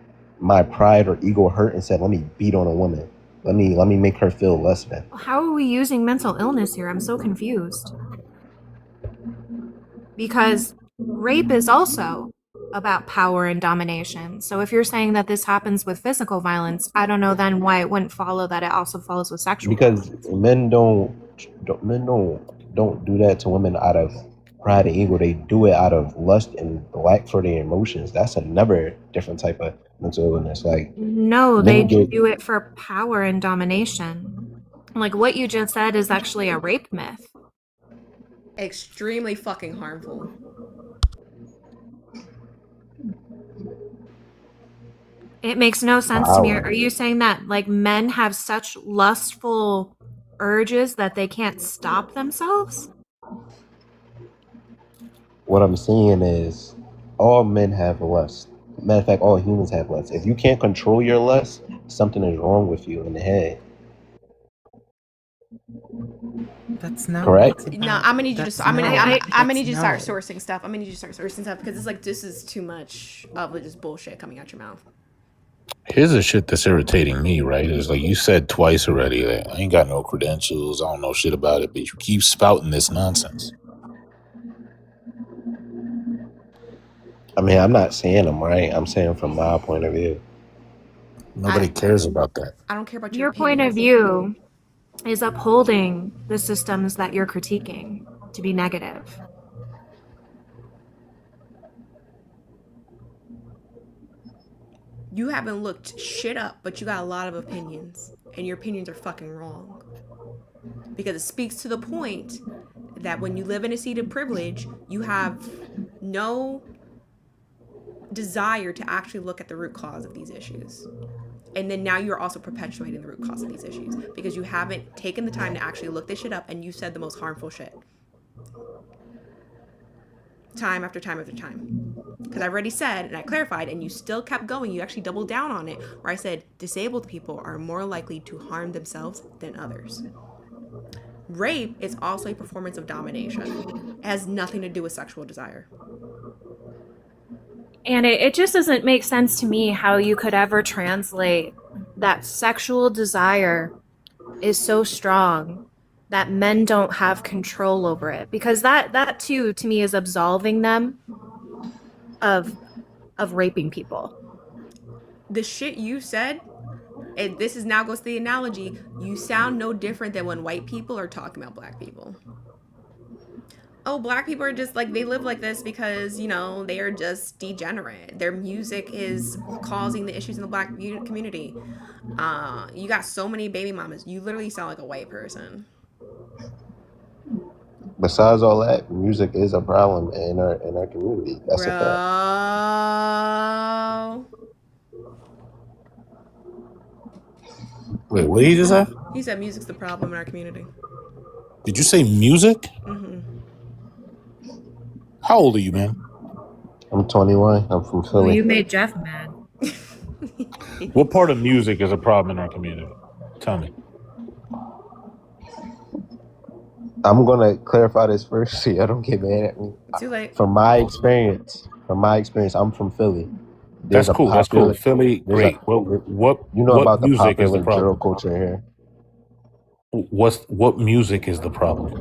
my pride or ego hurt and said, "Let me beat on a woman. Let me make her feel less than." How are we using mental illness here? I'm so confused. Because rape is also about power and domination. So if you're saying that this happens with physical violence, I don't know then why it wouldn't follow that it also follows with sexual Because violence. men don't do that to women out of pride and ego. They do it out of lust and lack for their emotions. That's another different type of mental illness. Like, No, they men get do it for power and domination. Like what you just said is actually a rape myth. Extremely fucking harmful. It makes no sense to me. power. Are you saying that like men have such lustful urges that they can't stop themselves? What I'm saying is, all men have lust. Matter of fact, all humans have lust. If you can't control your lust, something is wrong with you in the head. That's not Correct? what it's No, about. I'm gonna need you That's to. I'm gonna. not- I'm gonna need you to that's start not. sourcing stuff. I'm gonna need you to start sourcing stuff because it's like this is too much of just bullshit coming out your mouth. Here's the shit that's irritating me, right? Is like you said twice already that I ain't got no credentials, I don't know shit about it, but you keep spouting this nonsense. I mean, I'm not saying I'm right. I'm saying from my point of view. Nobody cares about that. I don't care about Your point of view is upholding the systems that you're critiquing to be negative. You haven't looked shit up, but you got a lot of opinions, and your opinions are fucking wrong. Because it speaks to the point that when you live in a seat of privilege, you have no desire to actually look at the root cause of these issues. And then now you're also perpetuating the root cause of these issues because you haven't taken the time to actually look this shit up, and you said the most harmful shit. Time after time after time. Because I already said, and I clarified, and you still kept going. You actually doubled down on it, where I said disabled people are more likely to harm themselves than others. Rape is also a performance of domination. It has nothing to do with sexual desire. And it just doesn't make sense to me how you could ever translate that sexual desire is so strong that men don't have control over it, because that too to me is absolving them of raping people. The shit you said, and this is now goes to the analogy, you sound no different than when white people are talking about black people. Oh, black people are just like, they live like this because, you know, they are just degenerate. Their music is causing the issues in the black community. You got so many baby mamas. You literally sound like a white person. Besides all that, music is a problem in our community. That's a fact. Bro. Wait, what did you just say? He said music's the problem in our community. Did you say music? Mm-hmm. How old are you, man? I'm 21. I'm from Oh, Philly. you made Jeff mad. What part of music is a problem in our community? Tell me. I'm gonna clarify this first so y'all don't get mad at me. Too late. From my experience, I'm from Philly. That's cool. That's cool. Philly, great. What you know what about the music is the popular problem? drill culture here? What music is the problem?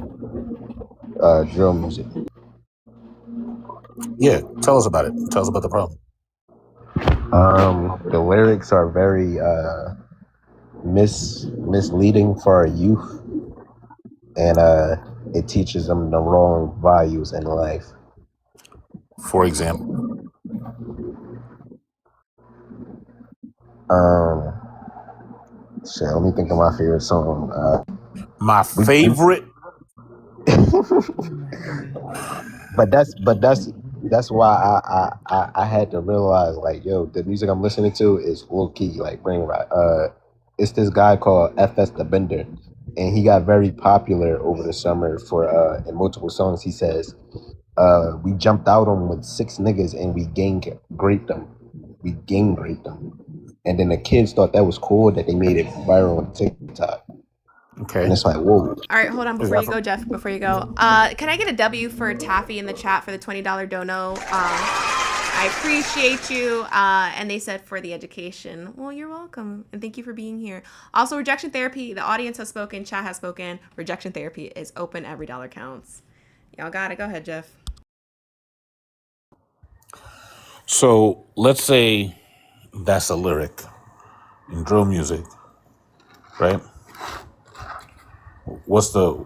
Drill music. Yeah, tell us about it. Tell us about the problem. The lyrics are very misleading for our youth, and it teaches them the wrong values in life. For example, shit. Let me think of my favorite song. my favorite. But that's why I had to realize, like, yo, the music I'm listening to is low key, like, brain rot. It's this guy called FS the Bender, and he got very popular over the summer for in multiple songs. He says, we jumped out on with 6 niggas and we gang raped them. And then the kids thought that was cool that they made it viral on TikTok. Okay. And it's like, whoa. All right, hold on before you go, Jeff. Before you go, can I get a W for Taffy in the chat for the $20 dono? I appreciate you. And they said for the education. Well, you're welcome, and thank you for being here. Also, rejection therapy. The audience has spoken. Chat has spoken. Rejection therapy is open. Every dollar counts. Y'all got it. Go ahead, Jeff. So let's say that's a lyric in drill music, right? What's the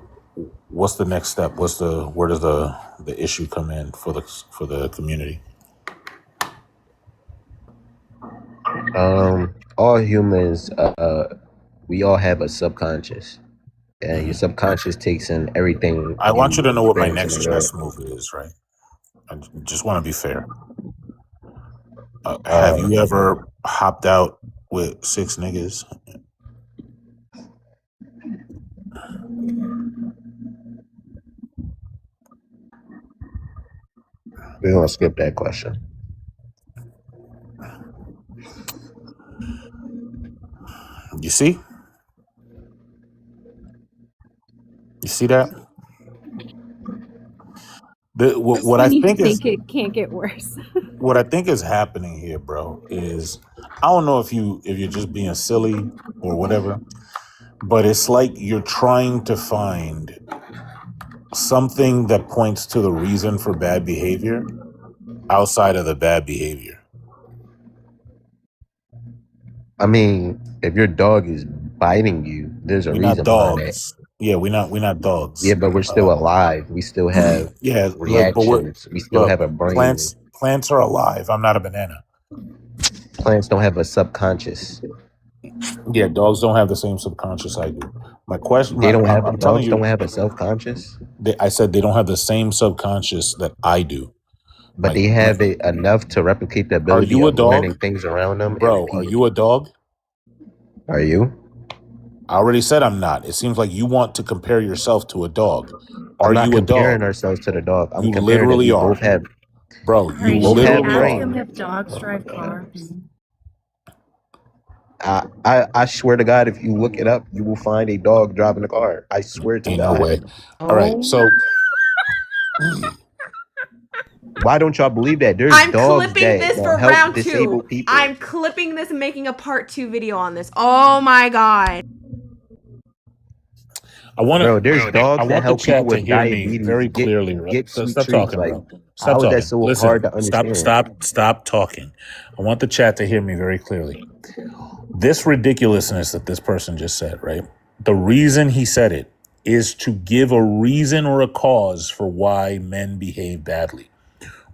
next step? Where does the issue come in for the community? All humans, we all have a subconscious, and your subconscious takes in everything. I want you to know what my experience next in the chess move is, right? I just want to be fair. Have you ever hopped out with 6 niggas? We're gonna skip that question. You see? You see that? What I think is it can't get worse. what I think is happening here, bro, is I don't know if you're just being silly or whatever, but it's like you're trying to find something that points to the reason for bad behavior outside of the bad behavior. I mean, if your dog is biting you, there's a We're reason not behind it. dogs. Yeah, we're not dogs. Yeah, but we're still alive. We still have Yeah, look, reactions. We still have a brain. Plants are alive. I'm not a banana. Plants don't have a subconscious. Yeah, dogs don't have the same subconscious I do. My question, They don't have. I'm telling Dogs you, don't have a self-conscious, I said they don't have the same subconscious that I do. but they have it enough to replicate the Are ability you a of dog? learning things around them. Bro, are you a dog? Are you? I already said I'm not. It seems like you want to compare yourself to a dog. I'm Are not you a comparing dog? ourselves to the dog. I'm You comparing literally that we are. both have. Bro, Are you you both have literally brain. ask them are. if dogs drive cars? I swear to God, if you look it up, you will find a dog driving a car. I swear to Ain't God. no way. All right, so Why don't y'all believe that? There's I'm dogs clipping this that for help round disabled 2. people. I'm clipping this and making a part 2 video on this. Oh my god. Bro, there's I dogs that want the help people chat to with hear me diabetes very clearly. get sweet Stop treats. talking, Like, bro. Stop how is that talking. so Listen, hard to understand? stop talking. I want the chat to hear me very clearly. This ridiculousness that this person just said, right? The reason he said it is to give a reason or a cause for why men behave badly.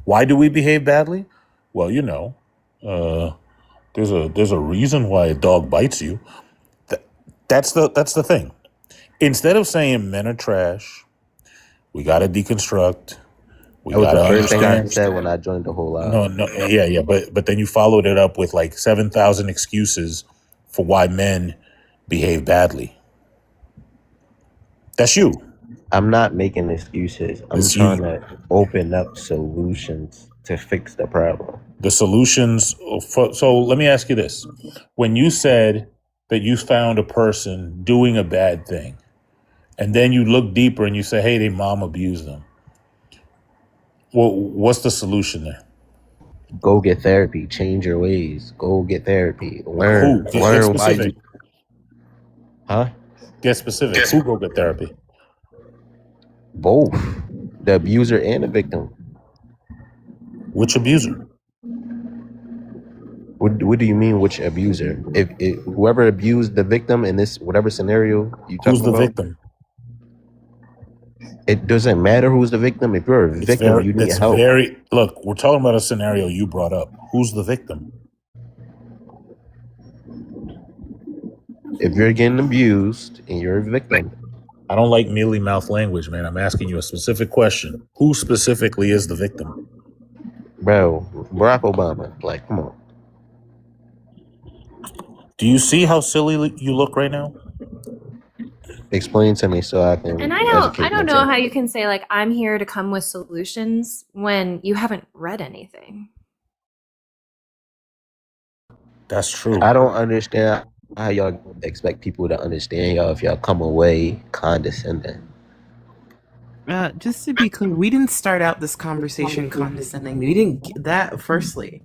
Why do we behave badly? Well, there's a reason why a dog bites you. That's the thing. Instead of saying men are trash, we got to deconstruct. We That was got the to first thing I understand. said when I joined the whole lot. No, yeah, but then you followed it up with like 7,000 excuses for why men behave badly. That's you. I'm not making excuses. I'm It's trying you. to open up solutions to fix the problem. The solutions. So let me ask you this: when you said that you found a person doing a bad thing, and then you look deeper and you say, "Hey, their mom abused them." Well, what's the solution there? Go get therapy. Change your ways. Go get therapy. Who? Learn Get why specific. you. Huh? Get specific. Who go get therapy? Both the abuser and the victim. Which abuser? What do you mean, which abuser? If whoever abused the victim in this whatever scenario you talking Who's the about, victim? it doesn't matter who's the victim. If you're a victim, you need help. Look, we're talking about a scenario you brought up. Who's the victim? If you're getting abused and you're a victim, I don't like mealy mouth language, man. I'm asking you a specific question. Who specifically is the victim? bro, Barack Obama. Like, come on. Do you see how silly you look right now? Explain to me so I can. And I don't know how you can say like I'm here to come with solutions when you haven't read anything. That's true. I don't understand how y'all expect people to understand y'all if y'all come away condescending. Just to be clear, we didn't start out this conversation condescending. We didn't that. Firstly,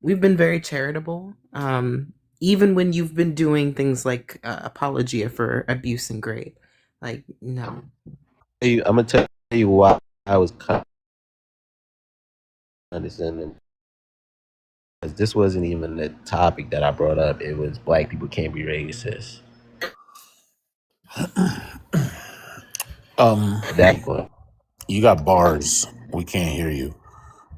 we've been very charitable. Even when you've been doing things like apologia for abuse and grade, like no. I'm gonna tell you why I was condescending. Because this wasn't even the topic that I brought up. It was black people can't be racist. That point. You got bars. We can't hear you.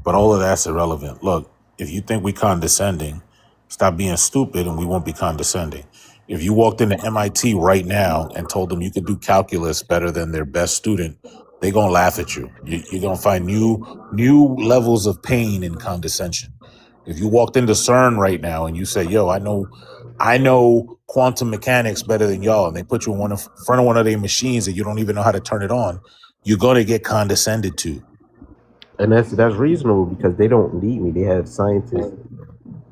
But all of that's irrelevant. Look, if you think we condescending, stop being stupid and we won't be condescending. If you walked into MIT right now and told them you could do calculus better than their best student, they're going to laugh at you. You're going to find new levels of pain and condescension. If you walked into CERN right now and you say, yo, I know quantum mechanics better than y'all, and they put you in front of one of their machines that you don't even know how to turn it on, you're going to get condescended to. And that's reasonable because they don't need me. They have scientists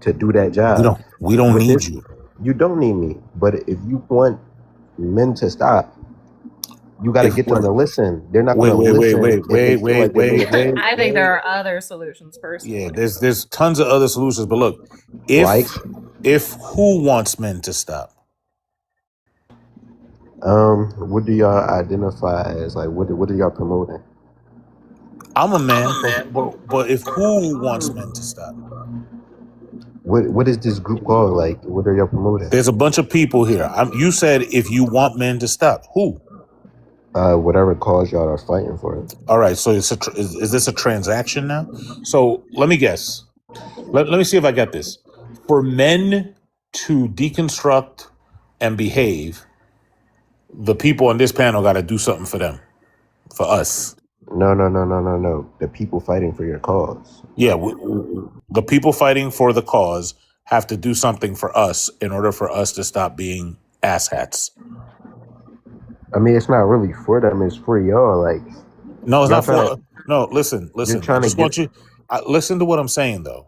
to do that job. We don't need you. You don't need me. But if you want men to stop, you got to get them to listen. They're not going to listen. Wait. I think there are other solutions personally. Yeah, there's tons of other solutions. But look, if who wants men to stop? What do y'all identify as? Like, what are y'all promoting? I'm a man, but if who wants men to stop? What is this group called? Like, what are y'all promoting? There's a bunch of people here. You said if you want men to stop. Who? Whatever cause y'all are fighting for it. All right. So is this a transaction now? So let me guess. Let me see if I get this. For men to deconstruct and behave, the people on this panel got to do something for them, for us. No. The people fighting for your cause. Yeah, the people fighting for the cause have to do something for us in order for us to stop being asshats. I mean, it's not really for them; it's for y'all. Like, no, it's not for. No, listen. You're trying I just want you. Listen to what I'm saying though,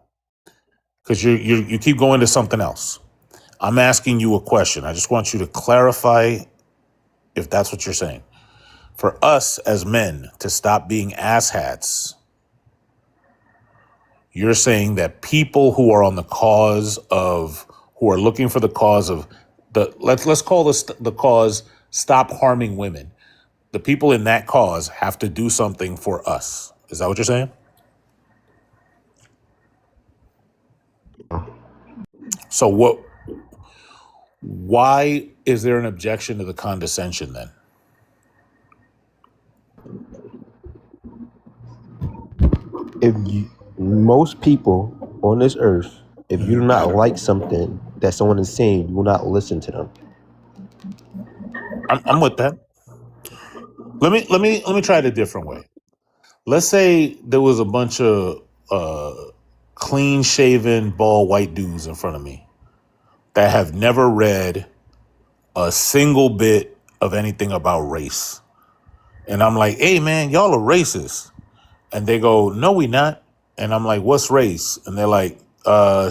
because you keep going to something else. I'm asking you a question. I just want you to clarify if that's what you're saying. For us as men to stop being asshats, you're saying that people who are on the cause of, who are looking for the cause of let's call this the cause, stop harming women. The people in that cause have to do something for us. Is that what you're saying? So why is there an objection to the condescension then? Most people on this earth, if you do not like something that someone is saying, you will not listen to them. I'm with that. Let me try it a different way. Let's say there was a bunch of clean shaven, bald white dudes in front of me that have never read a single bit of anything about race. And I'm like, hey man, y'all are racist. And they go, no, we not. And I'm like, what's race? And they're like,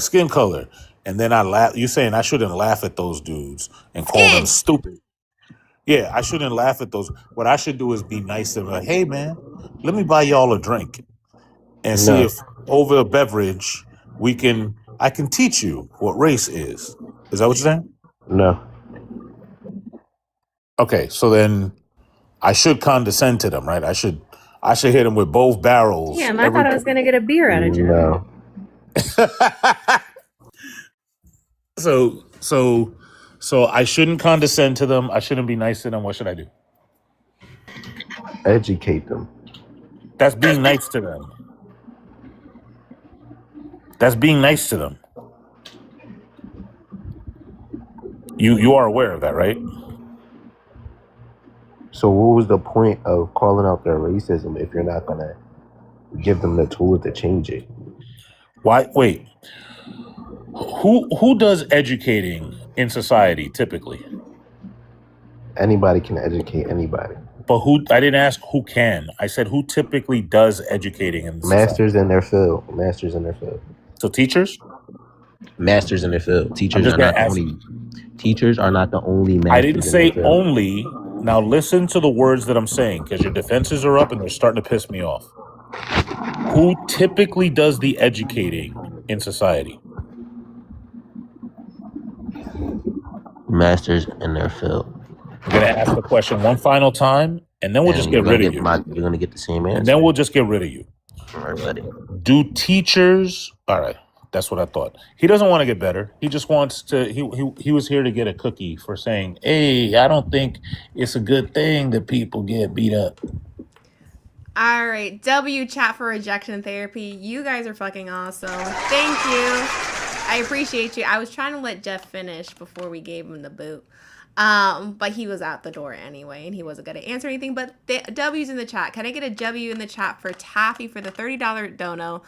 skin color. And then I laugh. You saying I shouldn't laugh at those dudes and call them stupid. Yeah, I shouldn't laugh at those. What I should do is be nice to them. Like, hey man, let me buy y'all a drink and see No, if over a beverage I can teach you what race is. Is that what you're saying? no. Okay, so then I should condescend to them, right? I should hit them with both barrels. Damn, I thought I was gonna get a beer out of Jeff. No. So I shouldn't condescend to them. I shouldn't be nice to them. What should I do? Educate them. That's being nice to them. That's being nice to them. You are aware of that, right? So what was the point of calling out their racism if you're not gonna give them the tools to change it? Why? Wait. Who does educating in society typically? Anybody can educate anybody. But who? I didn't ask who can. I said who typically does educating in society. Masters in their field. Masters in their field. So teachers? Masters in their field. Teachers just are not gonna the only. Teachers are not the only masters. I didn't in say their field. only. Now listen to the words that I'm saying because your defenses are up and they're starting to piss me off. Who typically does the educating in society? Masters in their field. I'm gonna ask the question one final time, and then we'll just get rid of you. You're gonna get the same answer. And then we'll just get rid of you. All right, buddy. Do teachers? All right, that's what I thought. He doesn't want to get better. He just wants to. He was here to get a cookie for saying, "Hey, I don't think it's a good thing that people get beat up." All right, W chat for rejection therapy. You guys are fucking awesome. Thank you. I appreciate you. I was trying to let Jeff finish before we gave him the boot. But he was out the door anyway, and he wasn't going to answer anything. But the W's in the chat. Can I get a W in the chat for Taffy for the $30 dono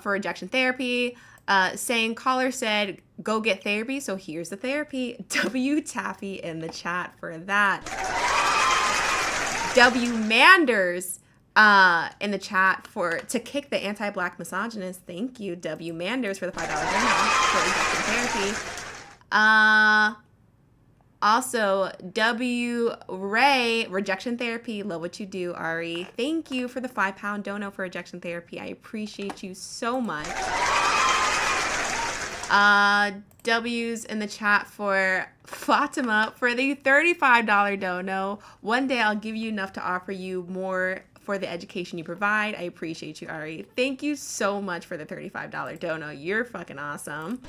for rejection therapy? Saying caller said, go get therapy. So here's the therapy. W Taffy in the chat for that. W Manders in the chat to kick the anti-black misogynist. Thank you, W Manders, for the $5 dono for rejection therapy. Also, W Ray, rejection therapy. Love what you do, Ari. Thank you for the £5 dono for rejection therapy. I appreciate you so much. W's in the chat for Fatima for the $35 dono. One day I'll give you enough to offer you more for the education you provide. I appreciate you, Ari. Thank you so much for the $35 dono. You're fucking awesome.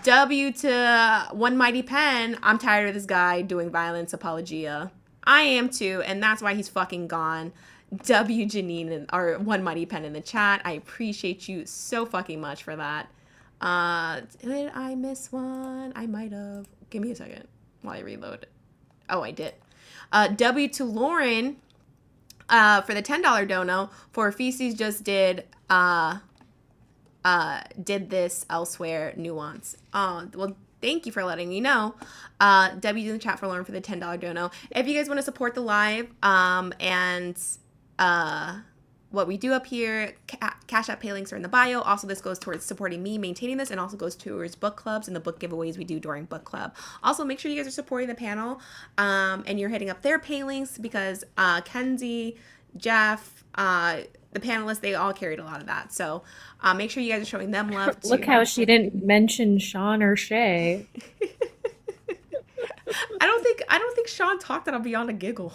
W to One Mighty Pen. I'm tired of this guy doing violence apologia. I am too, and that's why he's fucking gone. W Janine or One Mighty Pen in the chat. I appreciate you so fucking much for that. Did I miss one? I might have. Give me a second while I reload. Oh, I did. W to Lauren for the $10 dono for Feces just did this elsewhere nuance. Well, thank you for letting me know. W in the chat for Lauren for the $10 dono. If you guys want to support the live and what we do up here. Cash App, Pay links are in the bio. Also, this goes towards supporting me maintaining this, and also goes towards book clubs and the book giveaways we do during book club. Also, make sure you guys are supporting the panel, and you're hitting up their pay links, because Kenzie, Jeff, the panelists, they all carried a lot of that. So make sure you guys are showing them love too. Look how she didn't mention Sean or Shay. I don't think Sean talked on Beyond a Giggle.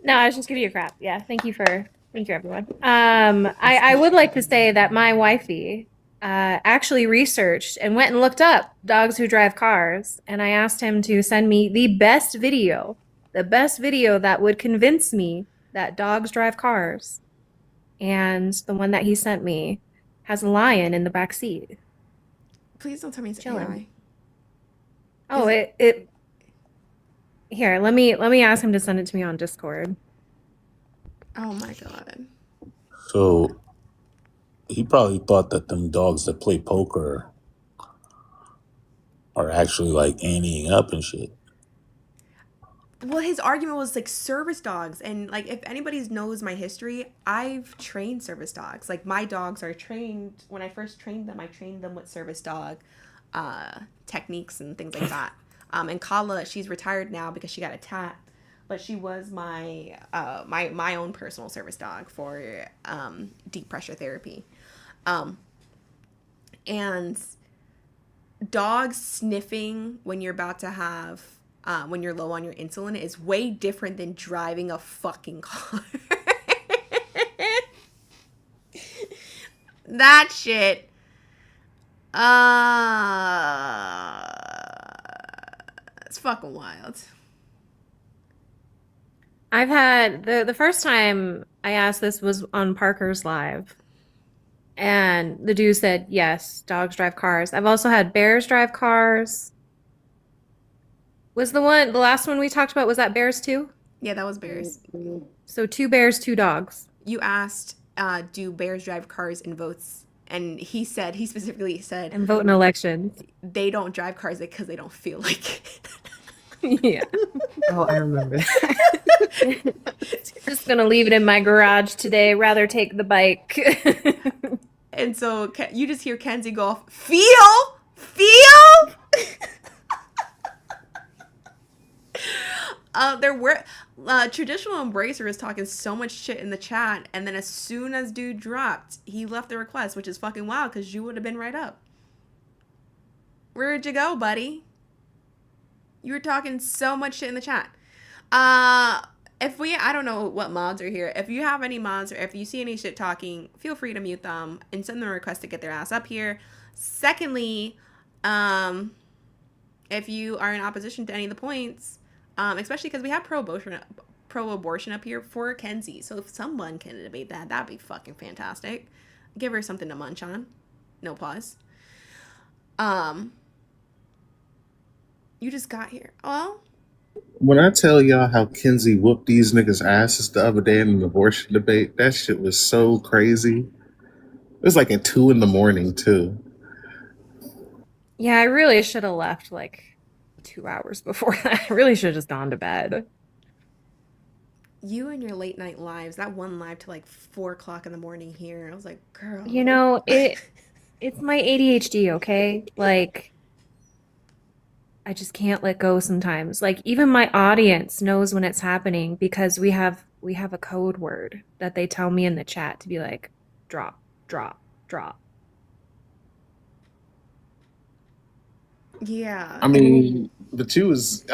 No, I was just giving you crap. Yeah, thank you everyone. I would like to say that my wifey actually researched and went and looked up dogs who drive cars, and I asked him to send me the best video that would convince me that dogs drive cars. And the one that he sent me has a lion in the back seat. Please don't tell me it's Chilling. AI. Oh, it. Here, let me ask him to send it to me on Discord. Oh my god. So he probably thought that them dogs that play poker are actually like anteing up and shit. Well, his argument was like service dogs, and like if anybody knows my history, I've trained service dogs. Like my dogs are trained. When I first trained them, I trained them with service dog techniques and things like that. And Kala, she's retired now because she got a tat, but she was my my own personal service dog for deep pressure therapy. And dogs sniffing when you're about to have when you're low on your insulin is way different than driving a fucking car. That shit. It's fucking wild. I've had the first time I asked this was on Parker's Live, and the dude said, yes, dogs drive cars. I've also had bears drive cars. Was the last one we talked about, was that bears too? Yeah, that was bears. So 2 bears, 2 dogs. You asked, do bears drive cars in votes? And he specifically said, And vote in elections. they don't drive cars because they don't feel like it. Yeah. Oh, I remember that. Just gonna leave it in my garage today. Rather take the bike. And so you just hear Kenzie go off, feel? There were traditional embracer is talking so much shit in the chat, and then as soon as dude dropped, he left the request, which is fucking wild because you would have been right up. Where'd you go, buddy? You were talking so much shit in the chat. I don't know what mods are here. If you have any mods or if you see any shit talking, feel free to mute them and send them a request to get their ass up here. Secondly, if you are in opposition to any of the points, especially because we have pro-abortion up here for Kenzie. So if someone can debate that, that'd be fucking fantastic. Give her something to munch on. No pause. You just got here. Well, When I tell y'all how Kenzie whooped these niggas' asses the other day in an abortion debate, that shit was so crazy. It was like at 2 a.m. too. Yeah, I really should have left like 2 hours before that. I really should have just gone to bed. you and your late night lives, that one live to like 4 o'clock in the morning here. I was like, girl. You know, it's my ADHD, okay? Like, I just can't let go sometimes. Like, even my audience knows when it's happening because we have a code word that they tell me in the chat to be like, drop, drop, drop. Yeah. I mean, but you was,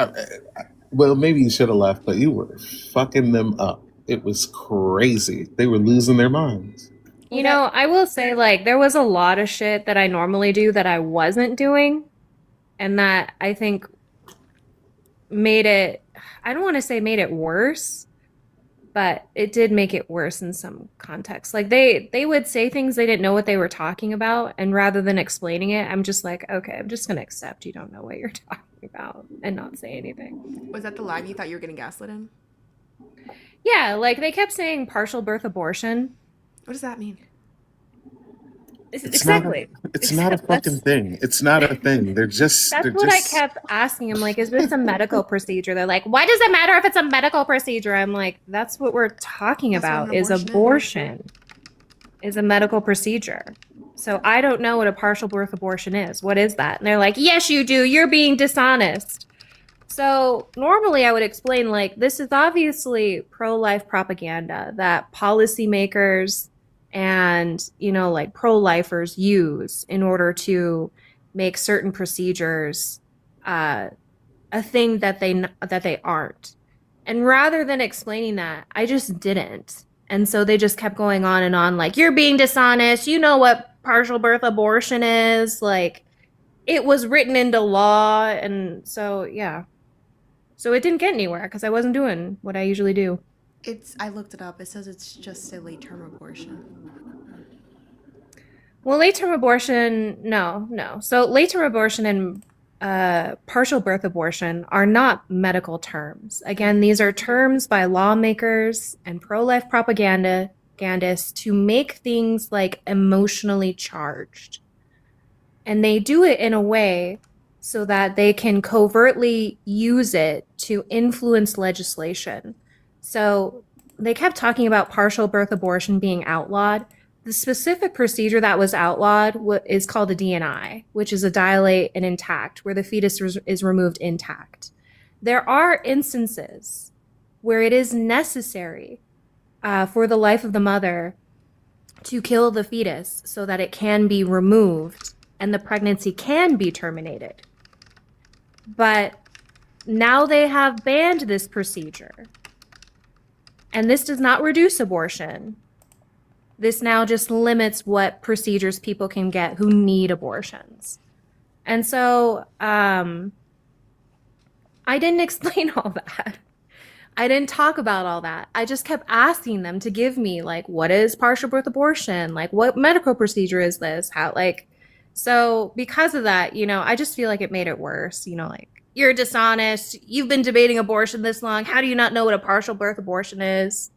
well, maybe you should have left, but you were fucking them up. It was crazy. They were losing their minds. You know, I will say, like, there was a lot of shit that I normally do that I wasn't doing, and that I think made it, I don't want to say made it worse, but it did make it worse in some contexts. Like, they would say things they didn't know what they were talking about, and rather than explaining it, I'm just like, okay, I'm just going to accept you don't know what you're talking about and not say anything. Was that the live you thought you were getting gaslit in? Yeah, like, they kept saying partial birth abortion. What does that mean? It's not. Exactly. It's not a fucking thing. It's not a thing. They're just. That's They're what I just. kept asking. I'm like, is this a medical procedure? They're like, why does it matter if it's a medical procedure? I'm like, that's what we're talking That's what about an is abortion is a medical procedure. So I don't know what a partial birth abortion is. What is that? And they're like, yes, you do. You're being dishonest. So normally I would explain, like, this is obviously pro-life propaganda that policymakers and, you know, like pro-lifers use in order to make certain procedures a thing that they aren't. And rather than explaining that, I just didn't. And so they just kept going on and on, like, you're being dishonest. You know what partial birth abortion is. Like, it was written into law. And so, yeah. So it didn't get anywhere because I wasn't doing what I usually do. I looked it up. It says it's just a late term abortion. Well, late term abortion, no. So late term abortion and partial birth abortion are not medical terms. Again, these are terms by lawmakers and pro-life propagandists to make things like emotionally charged. And they do it in a way so that they can covertly use it to influence legislation. So they kept talking about partial birth abortion being outlawed. The specific procedure that was outlawed is called a DNI, which is a dilate and intact, where the fetus is removed intact. There are instances where it is necessary for the life of the mother to kill the fetus so that it can be removed and the pregnancy can be terminated. But now they have banned this procedure. And this does not reduce abortion. This now just limits what procedures people can get who need abortions. And so I didn't explain all that. I didn't talk about all that. I just kept asking them to give me, like, what is partial birth abortion? Like, what medical procedure is this? How, like, so because of that, you know, I just feel like it made it worse. You know, like, you're dishonest. You've been debating abortion this long. How do you not know what a partial birth abortion is?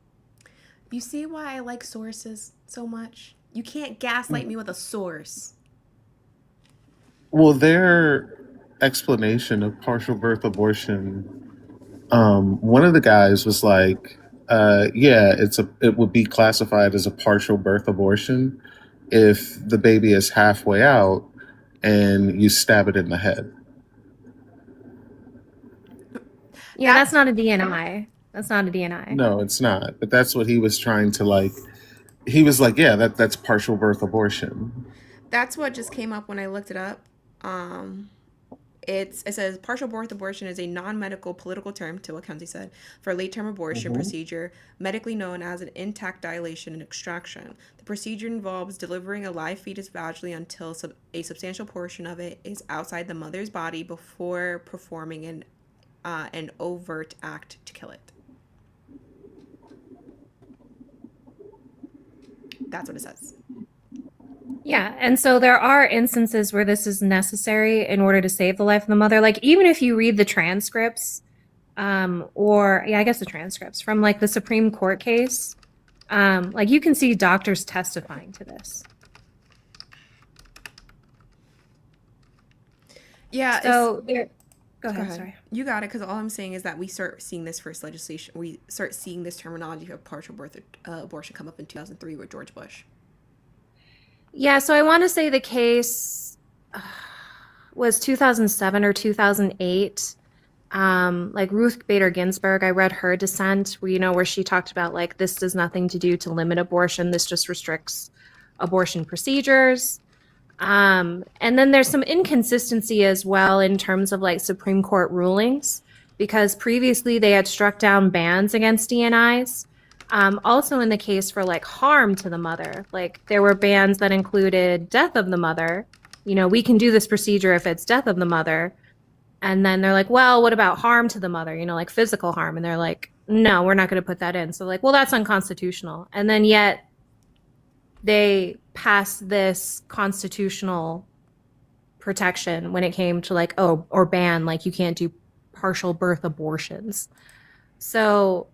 You see why I like sources so much? You can't gaslight me with a source. Well, their explanation of partial birth abortion, one of the guys was like, "Yeah, it would be classified as a partial birth abortion if the baby is halfway out and you stab it in the head." Yeah, that's not a DNI. That's not a DNI. No, it's not. But that's what he was trying to like. He was like, "Yeah, that's partial birth abortion." That's what just came up when I looked it up. It says partial birth abortion is a non-medical political term, to what Kenzie said, for late-term abortion procedure, medically known as an intact dilation and extraction. The procedure involves delivering a live fetus vaginally until a substantial portion of it is outside the mother's body before performing an overt act to kill it. That's what it says. Yeah, and so there are instances where this is necessary in order to save the life of the mother. Like, even if you read the transcripts, the transcripts from, like, the Supreme Court case, like, you can see doctors testifying to this. Yeah. So, go ahead, sorry. You got it, because all I'm saying is that we start seeing this first legislation. We start seeing this terminology of partial birth abortion come up in 2003 with George Bush. Yeah, so I want to say the case was 2007 or 2008. Like Ruth Bader Ginsburg, I read her dissent where she talked about, like, this does nothing to do to limit abortion. This just restricts abortion procedures. And then there's some inconsistency as well in terms of, like, Supreme Court rulings, because previously they had struck down bans against DNIs. Also in the case for, like, harm to the mother, like, there were bans that included death of the mother. We can do this procedure if it's death of the mother. And then they're like, well, what about harm to the mother, like physical harm? And they're like, no, we're not going to put that in. So, like, well, that's unconstitutional. And then yet they passed this constitutional protection when it came to, like, or ban, like, you can't do partial birth abortions. So,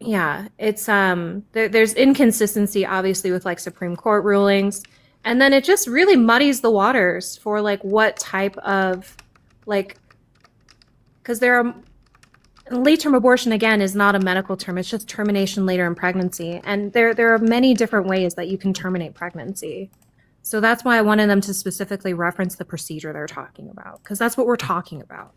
Yeah, it's there's inconsistency obviously with like Supreme Court rulings, and then it just really muddies the waters for like what type of like because there are late term abortion again is not a medical term, it's just termination later in pregnancy, and there are many different ways that you can terminate pregnancy. So that's why I wanted them to specifically reference the procedure they're talking about, because that's what we're talking about.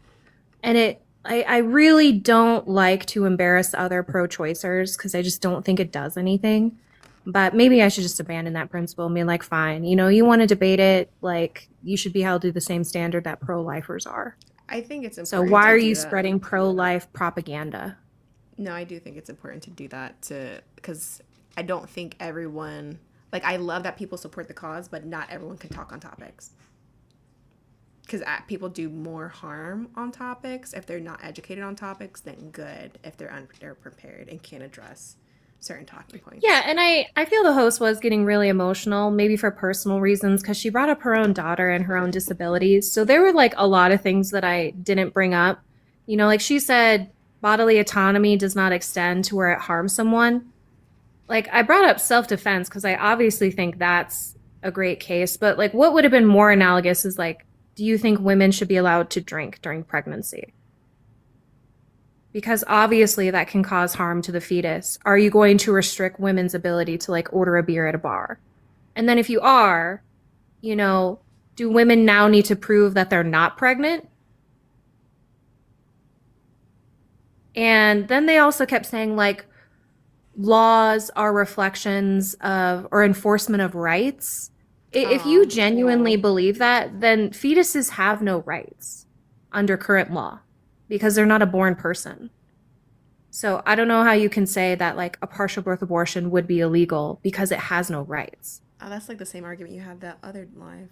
And I really don't like to embarrass other pro-choicers because I just don't think it does anything. But maybe I should just abandon that principle and be like, fine, you want to debate it, like you should be held to the same standard that pro-lifers are. I think it's important. So why to are do you that. spreading pro-life propaganda? No, I do think it's important to do that because I don't think everyone, like, I love that people support the cause, but not everyone can talk on topics. Because people do more harm on topics if they're not educated on topics than good if they're prepared and can't address certain talking points. Yeah, and I feel the host was getting really emotional, maybe for personal reasons, because she brought up her own daughter and her own disabilities. So there were like a lot of things that I didn't bring up. Like she said, bodily autonomy does not extend to where it harms someone. Like I brought up self-defense because I obviously think that's a great case. But like what would have been more analogous is like, do you think women should be allowed to drink during pregnancy? Because obviously that can cause harm to the fetus. Are you going to restrict women's ability to like order a beer at a bar? And then if you are, do women now need to prove that they're not pregnant? And then they also kept saying like laws are reflections of or enforcement of rights. If you genuinely believe that, then fetuses have no rights under current law because they're not a born person. So I don't know how you can say that like a partial birth abortion would be illegal because it has no rights. Oh, that's like the same argument you had that other live.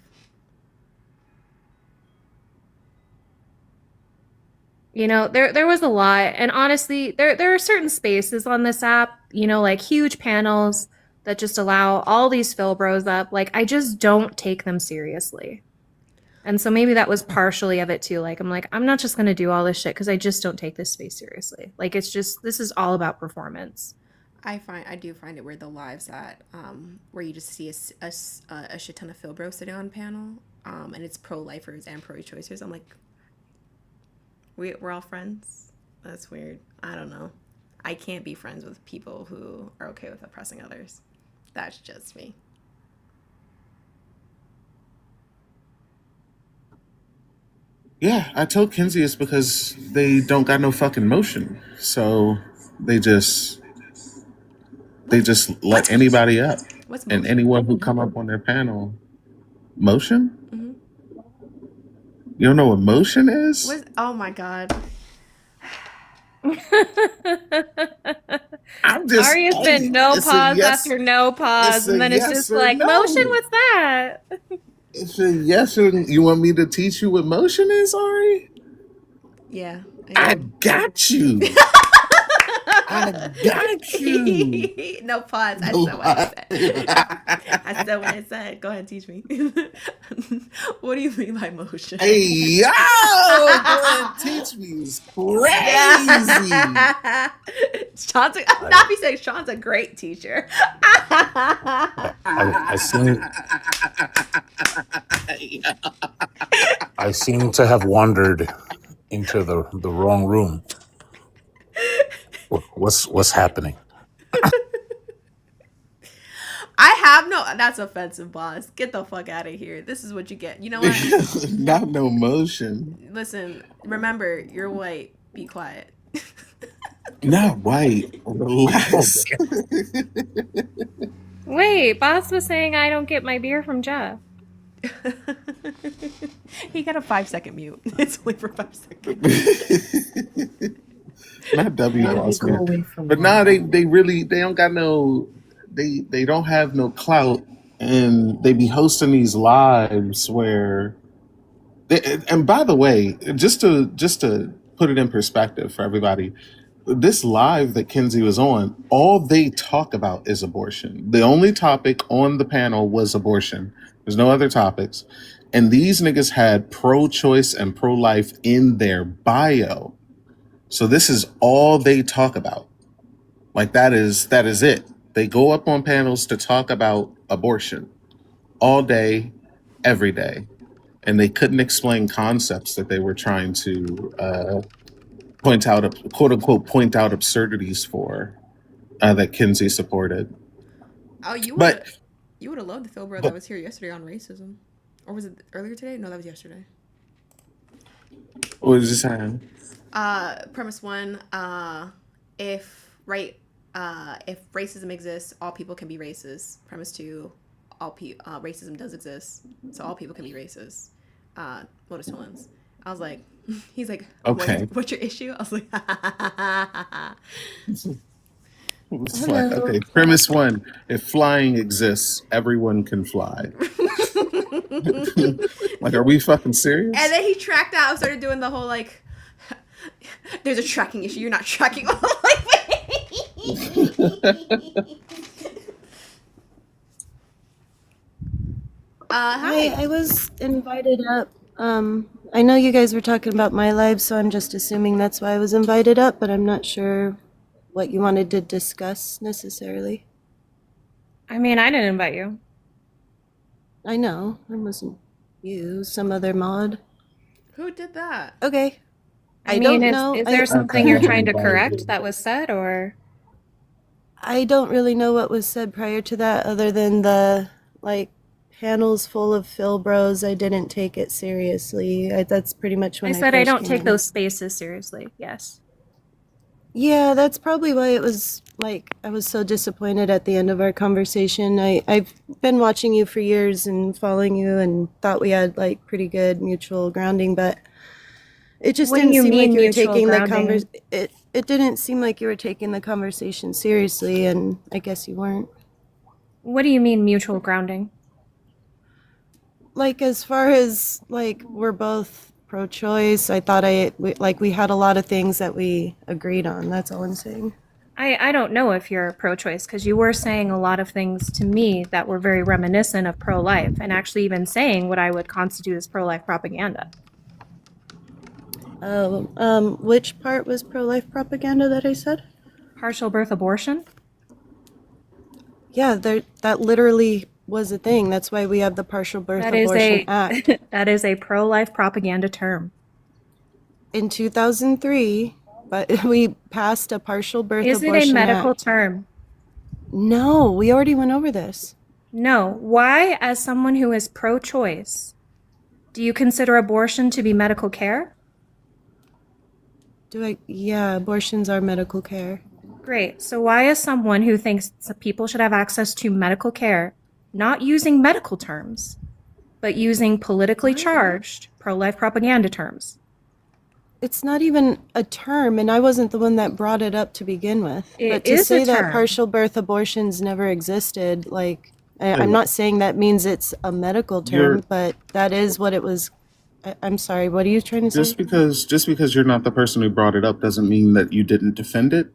There was a lot, and honestly, there are certain spaces on this app, like huge panels that just allow all these Phil bros up. Like, I just don't take them seriously. And so maybe that was partially of it too. Like, I'm not just going to do all this shit because I just don't take this space seriously. Like, this is all about performance. I do find it weird the lives that, where you just see a shit ton of Phil bros sitting on panel, and it's pro-lifers and pro-choicers. I'm like, we're all friends? That's weird. I don't know. I can't be friends with people who are okay with oppressing others. That's just me. Yeah, I told Kinsey it's because they don't got no fucking motion. So they just let anybody up. What's motion? And anyone who come up on their panel. Motion? Mm-hmm. You don't know what motion is? Oh my god. Aria's been no pause after no pause, and then it's just like, no. motion, what's that? It's a yes or you want me to teach you what motion is, Ari? Yeah. I got you. I got you. No pause. I said what I said. I said what I said. Go ahead, teach me. What do you mean by motion? Hey, yo! Go ahead, teach me. It's crazy. Nappy says Sean's a great teacher. I seem to have wandered into the wrong room. What's happening? I have no. That's offensive, boss. Get the fuck out of here. This is what you get. You know what? Not no motion. Listen, remember, you're white. Be quiet. Not white. Relax. Wait, boss was saying I don't get my beer from Jeff. He got a 5-second mute. It's only for 5 seconds. Not W boss, man. But nah, they don't got no. They don't have no clout, and they be hosting these lives where. And by the way, just to put it in perspective for everybody, this live that Kinsey was on, all they talk about is abortion. The only topic on the panel was abortion. There's no other topics. And these niggas had pro-choice and pro-life in their bio. So this is all they talk about. Like that is it. They go up on panels to talk about abortion all day, every day, and they couldn't explain concepts that they were trying to point out, quote unquote, point out absurdities for that Kinsey supported. Oh, you But would have loved the Phil bro that but was here yesterday on racism, or was it earlier today? No, that was yesterday. what is this saying? Premise one. If racism exists, all people can be racist. Premise two. Racism does exist, so all people can be racist. Modus Tollens. I was like, he's like, Okay. what's your issue? I was like, It's like, okay, premise one: if flying exists, everyone can fly. Like, are we fucking serious? and then he tracked out and started doing the whole like, there's a tracking issue. You're not tracking. Hi. I was invited up. I know you guys were talking about my live, so I'm just assuming that's why I was invited up, but I'm not sure what you wanted to discuss necessarily. I mean, I didn't invite you. I know. It wasn't you, some other mod. Who did that? Okay. I don't mean, know. is there something you're trying to correct that was said, or? I don't really know what was said prior to that other than the, like, panels full of Phil bros. I didn't take it seriously. That's pretty much when I said I first don't came take in. those spaces seriously. Yes. Yeah, that's probably why it was like I was so disappointed at the end of our conversation. I've been watching you for years and following you and thought we had like pretty good mutual grounding, but it just What do didn't you seem like mean you were mutual taking the grounding? it didn't seem like you were taking the conversation seriously, and I guess you weren't. What do you mean mutual grounding? Like as far as like we're both pro-choice, I thought we had a lot of things that we agreed on. That's all I'm saying. I don't know if you're pro-choice because you were saying a lot of things to me that were very reminiscent of pro-life and actually even saying what I would constitute as pro-life propaganda. Oh, which part was pro-life propaganda that I said? Partial birth abortion? Yeah, that literally was a thing. That's why we have the Partial Birth That is Abortion Act. that is a pro-life propaganda term. In 2003, but we passed a Partial Birth Is it Abortion a medical Act. term? No, we already went over this. No. Why, as someone who is pro-choice, do you consider abortion to be medical care? Yeah, abortions are medical care. Great. So why, as someone who thinks that people should have access to medical care, not using medical terms, but using politically charged pro-life propaganda terms? It's not even a term, and I wasn't the one that brought it up to begin with. It But to is a say that term. partial birth abortions never existed, like, I'm Hey. not saying that means it's a medical term, You're- but that is what it was. I'm sorry, what are you trying to say? Just because you're not the person who brought it up doesn't mean that you didn't defend it.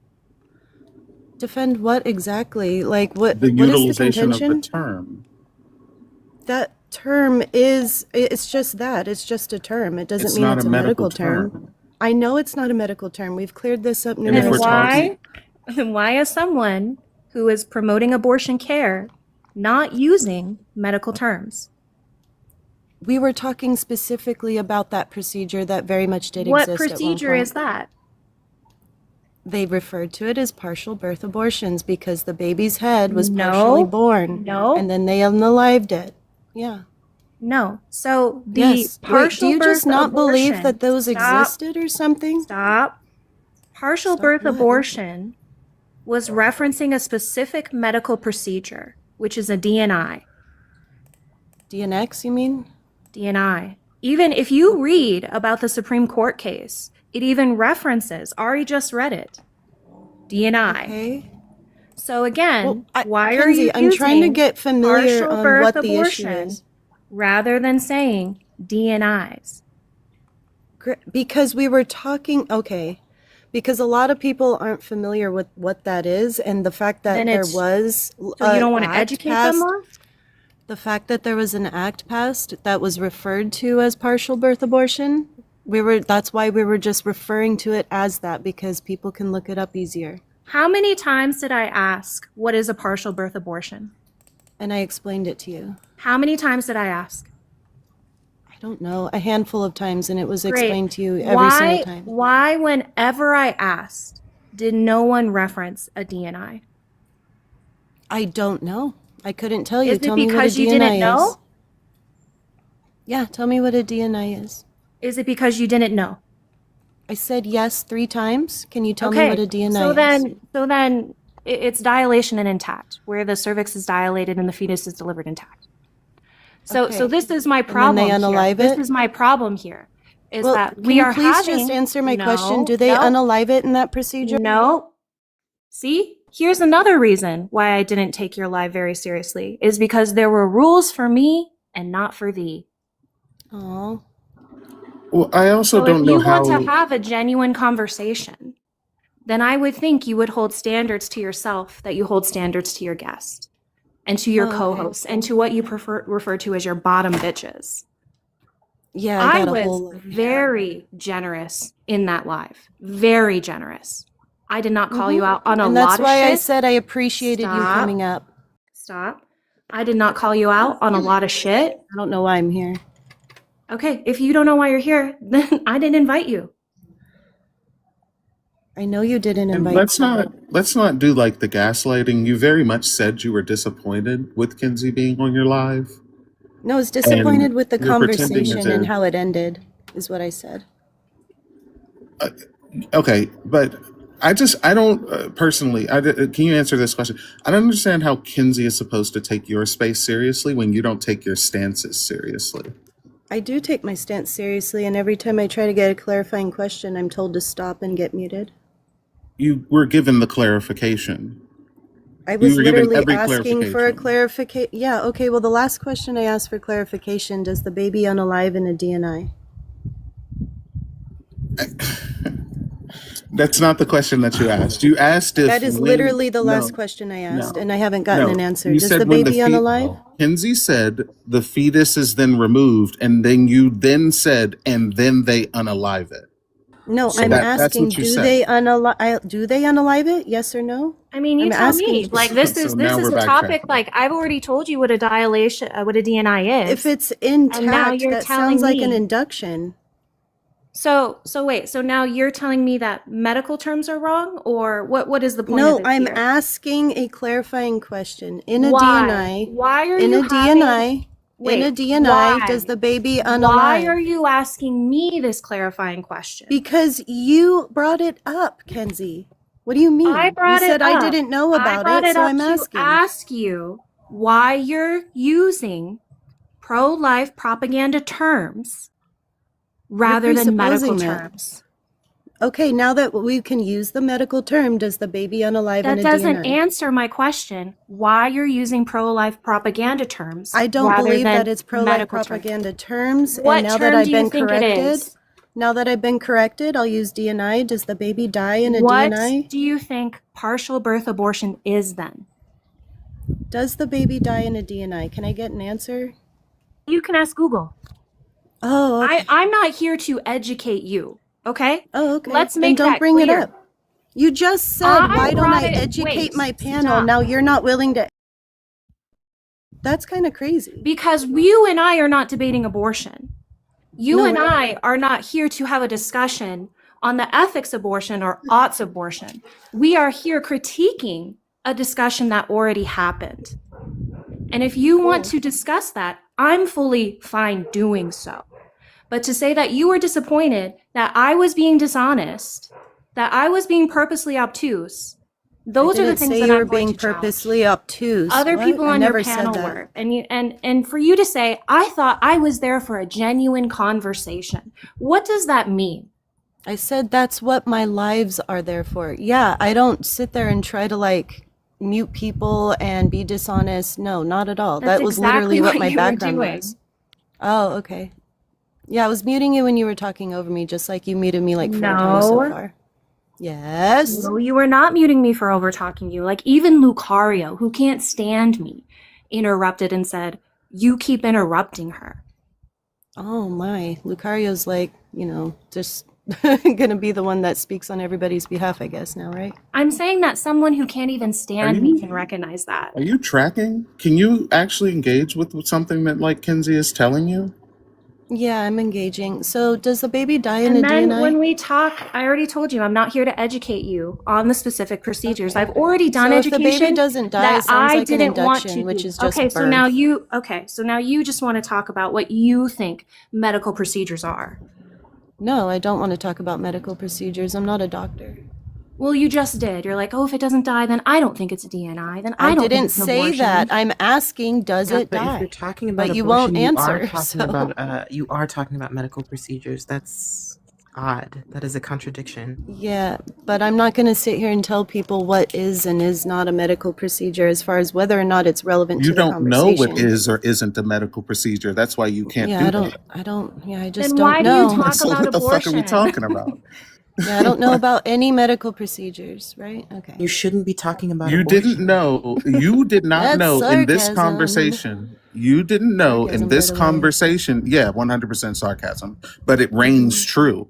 Defend what exactly? Like, what The is the utilization of contention? the term. That term is, it's just that. It's just a term. It doesn't It's mean not it's a a medical medical term. term. I know it's not a medical term. We've cleared this up if And numerous we're times. why, as someone who is promoting abortion care, not using medical terms? We were talking specifically about that procedure that very much did What exist at one procedure point. is that? They referred to it as partial birth abortions because the baby's head was partially No. born. No. And then they unalived it. Yeah. No. So the Yes. Wait, partial do you just birth not believe abortion- that those Stop. existed or something? Stop. Partial Stop birth what? abortion was referencing a specific medical procedure, which is a DNI. DNX, you mean? DNI. Even if you read about the Supreme Court case, it even references, Ari just read it, DNI. Okay. So again, Well, why are Kenzie, you I'm trying to using get familiar partial on birth what the issue abortion is. rather than saying DNIs? Because we were talking, okay, because a lot of people aren't familiar with what that is, and the fact that Then there it's- was So you don't want to act educate passed, them more? the fact that there was an act passed that was referred to as partial birth abortion, that's why we were just referring to it as that, because people can look it up easier. How many times did I ask, what is a partial birth abortion? And I explained it to you. How many times did I ask? I don't know, a handful of times, and it was Great. explained to you every single time. Why, whenever I asked, did no one reference a DNI? I don't know. I couldn't tell you. Is it Tell me what a because you DNI didn't is. know? Yeah, tell me what a DNI is. Is it because you didn't know? I said yes 3 times. Can you tell me what a DNI so is? then it's dilation and intact, where the cervix is dilated and the fetus is delivered intact. So Okay. this is my And then problem they here. unalive This it? is my problem here. Is Well, that can we you are please having just answer my question? No, Do they no, unalive it in that procedure? No. See, here's another reason why I didn't take your live very seriously, is because there were rules for me and not for thee. Oh. Well, I also So don't if know you how. want to have a genuine conversation, then I would think you would hold standards to yourself that you hold standards to your guest and to your Oh, okay. co-hosts and to what you refer to as your bottom bitches. Yeah, I got a was whole. very generous in that live. Very generous. I did not call you out on a And lot that's of why I shit. said I appreciated you Stop. coming up. Stop. I did not call you out on a lot of shit. I don't know why I'm here. Okay, if you don't know why you're here, then I didn't invite you. I know you didn't And invite let's not do like the gaslighting. You very much said you were disappointed with Kinsey being on your live. No, I was disappointed And with the you're pretending conversation as and if- how it ended, is what I said. Okay, but I don't personally. Can you answer this question? I don't understand how Kinsey is supposed to take your space seriously when you don't take your stances seriously. I do take my stance seriously, and every time I try to get a clarifying question, I'm told to stop and get muted. You were given the clarification. I was were given literally every asking for a clarification. clarification. Yeah, okay, well, the last question I asked for clarification, does the baby unalive in a DNI? That's not the question that you asked. You asked if That is when- literally the No, last question I asked, no, and I haven't gotten no. an answer. You Does said the when baby unalive? Kinsey said the fetus is then removed, and then you then said, and then they unalive it. No, So I'm that's asking, what you do said. they unalive it? Yes or no? I mean, you I'm tell asking me. you. Like this So is now this is we're a topic. backtracking. Like I've already told you what a dilation, what a DNI is. If it's intact, you're that telling sounds like an me- induction. So wait. So now you're telling me that medical terms are wrong, or what is the point? No, of it I'm here? asking a clarifying question. In a Why? DNI, Why are in you a DNI, Wait, in a DNI, why? does the baby Why unalive? are you asking me this clarifying question? Because you brought it up, Kenzie. What do you mean? I brought you said it I up. didn't know I about brought it, so up I'm to asking. ask you why you're using pro-life propaganda terms rather than medical presupposing that. terms. Okay, now that we can use the medical term, does the baby unalive That in a doesn't DNI? answer my question. Why you're using pro-life propaganda terms? I don't rather believe than that it's pro-life medical terms? propaganda terms. What and now term that I've do you been think it corrected, is? now that I've been corrected, I'll use DNI. Does the baby die in a What DNI? do you think partial birth abortion is then? Does the baby die in a DNI? Can I get an answer? You can ask Google. Oh, okay. I'm not here to educate you, okay? Oh, okay. Let's Then make don't that bring clear. it up. You just said, I why don't brought I it- educate wait, my panel? stop. Now you're not willing to. That's kind of crazy. Because you and I are not debating abortion. You No, and we're not. I are not here to have a discussion on the ethics abortion or aughts abortion. We are here critiquing a discussion that already happened. And if you want to discuss that, I'm fully fine doing so. But to say that you were disappointed, that I was being dishonest, that I was being purposely obtuse, those I are the didn't things say that you I'm were going being to challenge. purposely obtuse. Other What? people I on your never said panel that. were, and for you to say, I thought I was there for a genuine conversation. What does that mean? I said that's what my lives are there for. Yeah, I don't sit there and try to like mute people and be dishonest. No, not at all. That's that was exactly literally what what my you were background doing. was. Oh, okay. Yeah, I was muting you when you were talking over me, just like you muted me like 4 times so No. far. Yes. No, you were not muting me for over talking you. Like even Lucario, who can't stand me, interrupted and said, "You keep interrupting her." Oh my. Lucario's like, just going to be the one that speaks on everybody's behalf, I guess, now, right? I'm saying that someone who can't even Are stand me you can recognize that. are you tracking? Can you actually engage with something that like Kinsey is telling you? Yeah, I'm engaging. So does the baby die in And a then DNI? when we talk, I already told you I'm not here to educate you on the specific procedures. I've already done So if the education baby doesn't die, that it sounds I like an didn't want to induction, which do. is just Okay, so now birth. you just want to talk about what you think medical procedures are. No, I don't want to talk about medical procedures. I'm not a doctor. Well, you just did. You're like, oh, if it doesn't die, then I don't think it's a DNI. Then I I don't think didn't it's an say abortion. that. I'm asking, does Yeah, it but if die? you're talking about But you abortion, won't you are answer. talking So about you are talking about medical procedures. That's odd. That is a contradiction. yeah, but I'm not going to sit here and tell people what is and is not a medical procedure as far as whether or not it's relevant You to the don't know what conversation. is or isn't a medical procedure. That's why you can't Yeah, do I that. don't, yeah, I just Then don't why do you know. talk So about what the fuck are we abortion? talking about? Yeah, I don't know about any medical procedures, right? Okay. You shouldn't be talking about You didn't abortion. know. You did not That's know in this sarcasm. conversation. You didn't know in Sarcasm, by this the way. conversation. Yeah, 100% sarcasm, but it reigns true.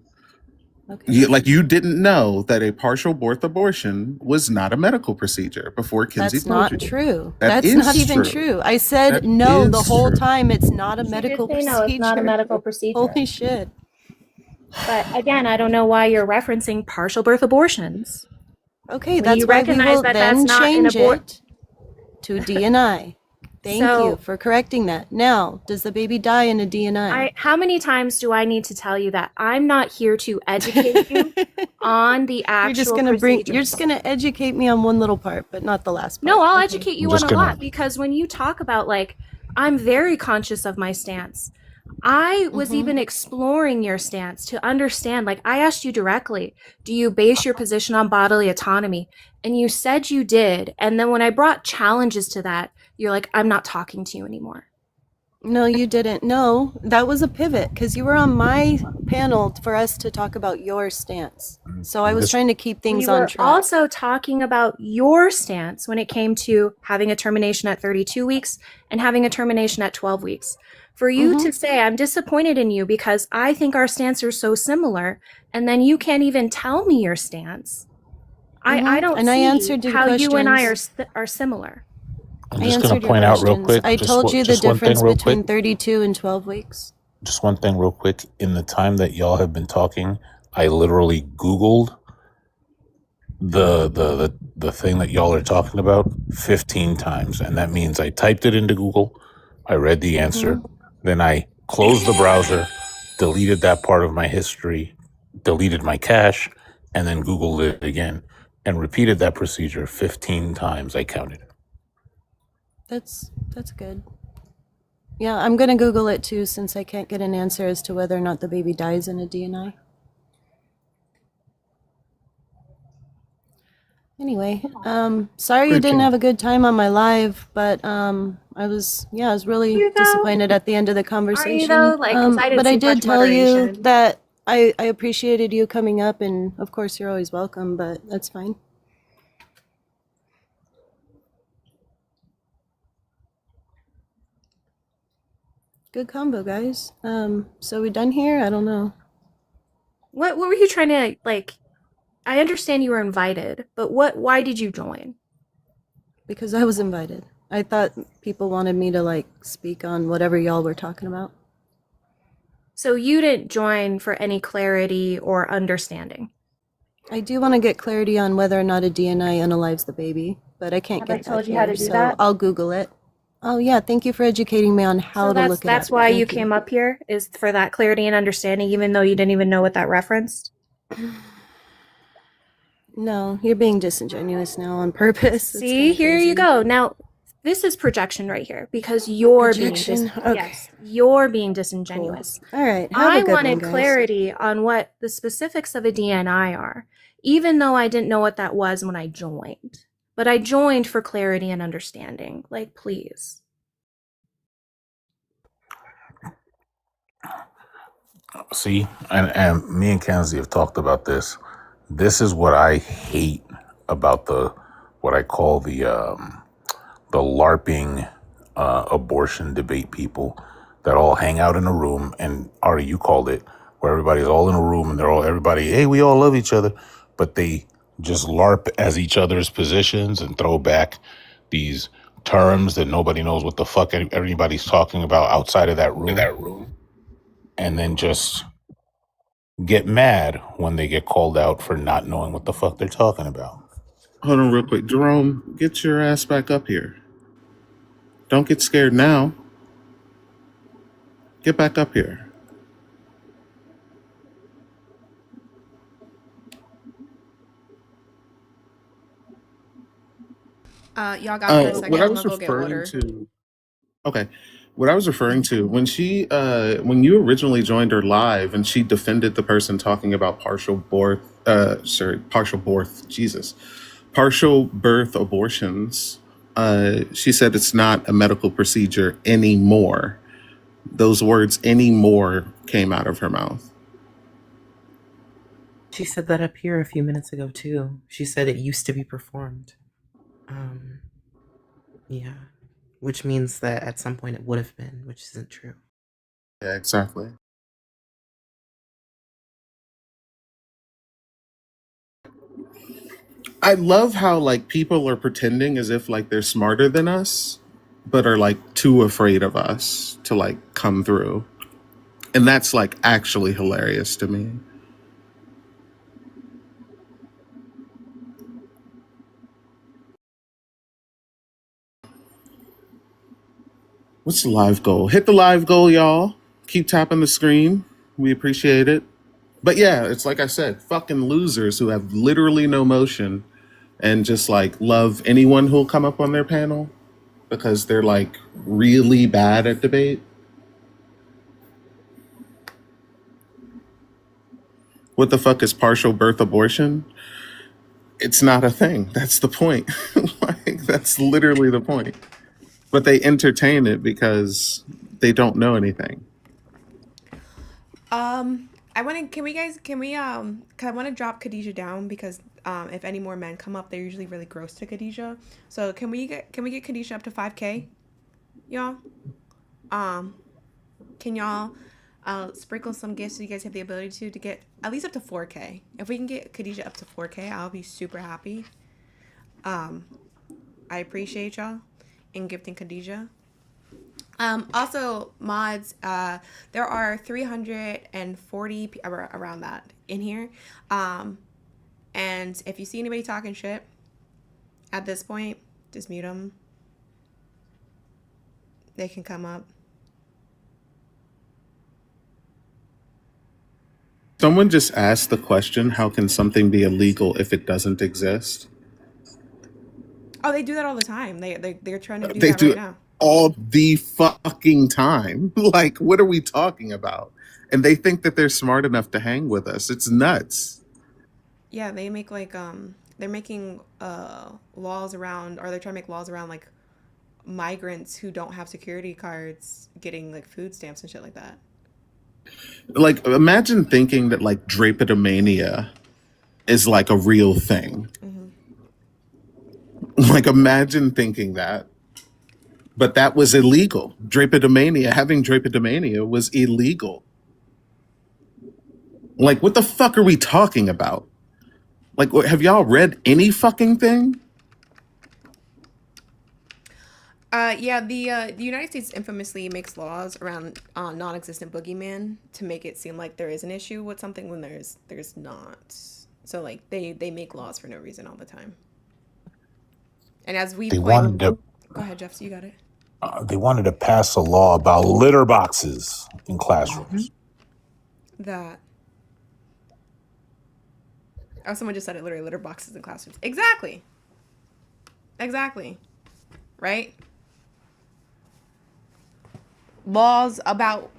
Okay. You didn't know that a partial birth abortion was not a medical procedure before Kinsey That's told not you. true. That That's is not even true. true. I said That no the is whole true. time. It's not a She did medical say no, it's not a procedure. medical procedure. Holy shit. But again, I don't know why you're referencing partial birth abortions. Okay, When that's you why we recognize will that then that's not an change abort. it to DNI. Thank So you for correcting that. Now, does the baby die in a DNI? how many times do I need to tell you that I'm not here to educate you on the You're just actual gonna procedures? you're just gonna educate me on one little part, but not the last part. No, I'll Okay. educate I'm you on just a gonna lot because when you talk about like, I'm very conscious of my stance. I was even exploring your stance to understand. Like, I asked you directly, do you base your position on bodily autonomy? And you said you did. And then when I brought challenges to that, you're like, I'm not talking to you anymore. No, you didn't. No, that was a pivot because you were on my panel for us to talk about your stance. So I was This trying to keep things We on were track. also talking about your stance when it came to having a termination at 32 weeks and having a termination at 12 weeks. For you to say, I'm disappointed in you because I think our stances are so similar, and then you can't even tell me your stance. I don't And I see answered your how you and I questions. are similar. I'm I just gonna answered your point out real questions. quick. I told you the Just one thing difference real between quick. 32 and 12 weeks. Just one thing real quick. In the time that y'all have been talking, I literally Googled the thing that y'all are talking about 15 times, and that means I typed it into Google, I read the answer, then I closed the browser, deleted that part of my history, deleted my cache, and then Googled it again and repeated that procedure 15 times. I counted. That's good. Yeah, I'm gonna Google it too since I can't get an answer as to whether or not the baby dies in a DNI. Anyway, sorry you Great didn't job. have a good time on my live, but I was really You though? disappointed at the end of the Are you conversation. though? Like, 'cause I didn't But see I did much tell you moderation. that I appreciated you coming up, and of course you're always welcome, but that's fine. Good combo, guys. So we done here? I don't know. What were you trying to like? I understand you were invited, but why did you join? Because I was invited. I thought people wanted me to like speak on whatever y'all were talking about. So you didn't join for any clarity or understanding. I do want to get clarity on whether or not a DNI unalives the baby, but I can't Have I get that told you how here, to do so that? I'll Google it. Oh yeah, thank you for educating me on how So to look it that's up. why you Thank came up here, is for that clarity and understanding, even though you didn't even know what that referenced. No, you're being disingenuous now on purpose. It's See, kinda here you crazy. go. Now, this is projection right here because you're Projection? being Okay. yes, you're being disingenuous. All right, have a I good one, wanted guys. clarity on what the specifics of a DNI are, even though I didn't know what that was when I joined. But I joined for clarity and understanding. Like, please. See, and me and Kenzie have talked about this. This is what I hate about what I call the LARPing abortion debate people that all hang out in a room and Ari, you called it where everybody's all in a room and everybody, hey, we all love each other, but they just LARP as each other's positions and throw back these terms that nobody knows what the fuck everybody's talking about outside of that room. And then just get mad when they get called out for not knowing what the fuck they're talking about. Hold on real quick. Jerome, get your ass back up here. Don't get scared now. Get back up here. Y'all got me for a second. What I I'm was gonna go get referring water. to, okay, what I was referring to when when you originally joined her live and she defended the person talking about partial birth abortions. She said it's not a medical procedure anymore. Those words "anymore" came out of her mouth. She said that up here a few minutes ago too. She said it used to be performed. Yeah. Which means that at some point it would have been, which isn't true. Yeah, exactly. I love how like people are pretending as if like they're smarter than us, but are like too afraid of us to like come through. And that's like actually hilarious to me. What's the live goal? Hit the live goal, y'all. Keep tapping the screen. We appreciate it. But yeah, it's like I said, fucking losers who have literally no motion and just like love anyone who'll come up on their panel because they're like really bad at debate. What the fuck is partial birth abortion? It's not a thing. That's the point. Like, that's literally the point. But they entertain it because they don't know anything. I want to. Can we guys? Can we? 'Cause I want to drop Khadijah down because if any more men come up, they're usually really gross to Khadijah. So can we get Khadijah up to 5K, y'all? Can y'all sprinkle some gifts so you guys have the ability to get at least up to 4K? If we can get Khadijah up to 4K, I'll be super happy. I appreciate y'all in gifting Khadijah. Also, mods, there are 340 around that in here. And if you see anybody talking shit at this point, just mute them. They can come up. Someone just asked the question, how can something be illegal if it doesn't exist? Oh, they do that all the time. They're trying to do They that do right it now. all the fucking time. Like, what are we talking about? And they think that they're smart enough to hang with us. It's nuts. Yeah, they make like they're making laws around, or they're trying to make laws around like migrants who don't have security cards getting like food stamps and shit like that. Like, imagine thinking that like drapetomania is like a real thing. Like, imagine thinking that. But that was illegal. Having drapetomania was illegal. Like, what the fuck are we talking about? Like, have y'all read any fucking thing? Yeah, the United States infamously makes laws around non-existent boogeyman to make it seem like there is an issue with something when there's not. So like they make laws for no reason all the time. And as we They wanted to. Go ahead, Jeff. So you got it. They wanted to pass a law about litter boxes in classrooms. That. Oh, someone just said it. Literally, litter boxes in classrooms. Exactly. Right. Laws about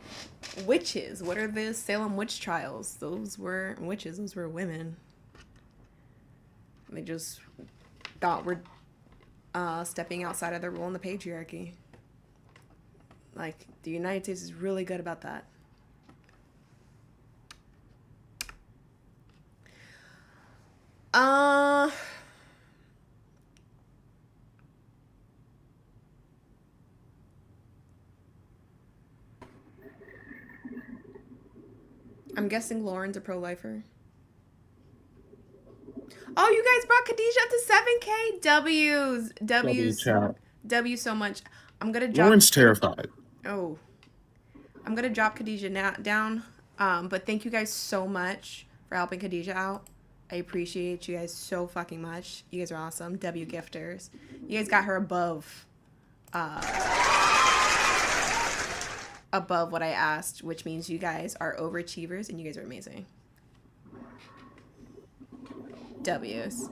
witches. What are the Salem witch trials? Those were witches. Those were women. They just thought we're stepping outside of the rule in the patriarchy. Like, the United States is really good about that. I'm I'm guessing Lauren's a pro-lifer. Oh, you guys brought Khadijah up to 7K. W's. chat. W so much. I'm gonna drop. Lauren's terrified. Oh, I'm gonna drop Khadijah down. But thank you guys so much for helping Khadijah out. I appreciate you guys so fucking much. You guys are awesome. W gifters. You guys got her above what I asked, which means you guys are overachievers and you guys are amazing. W's.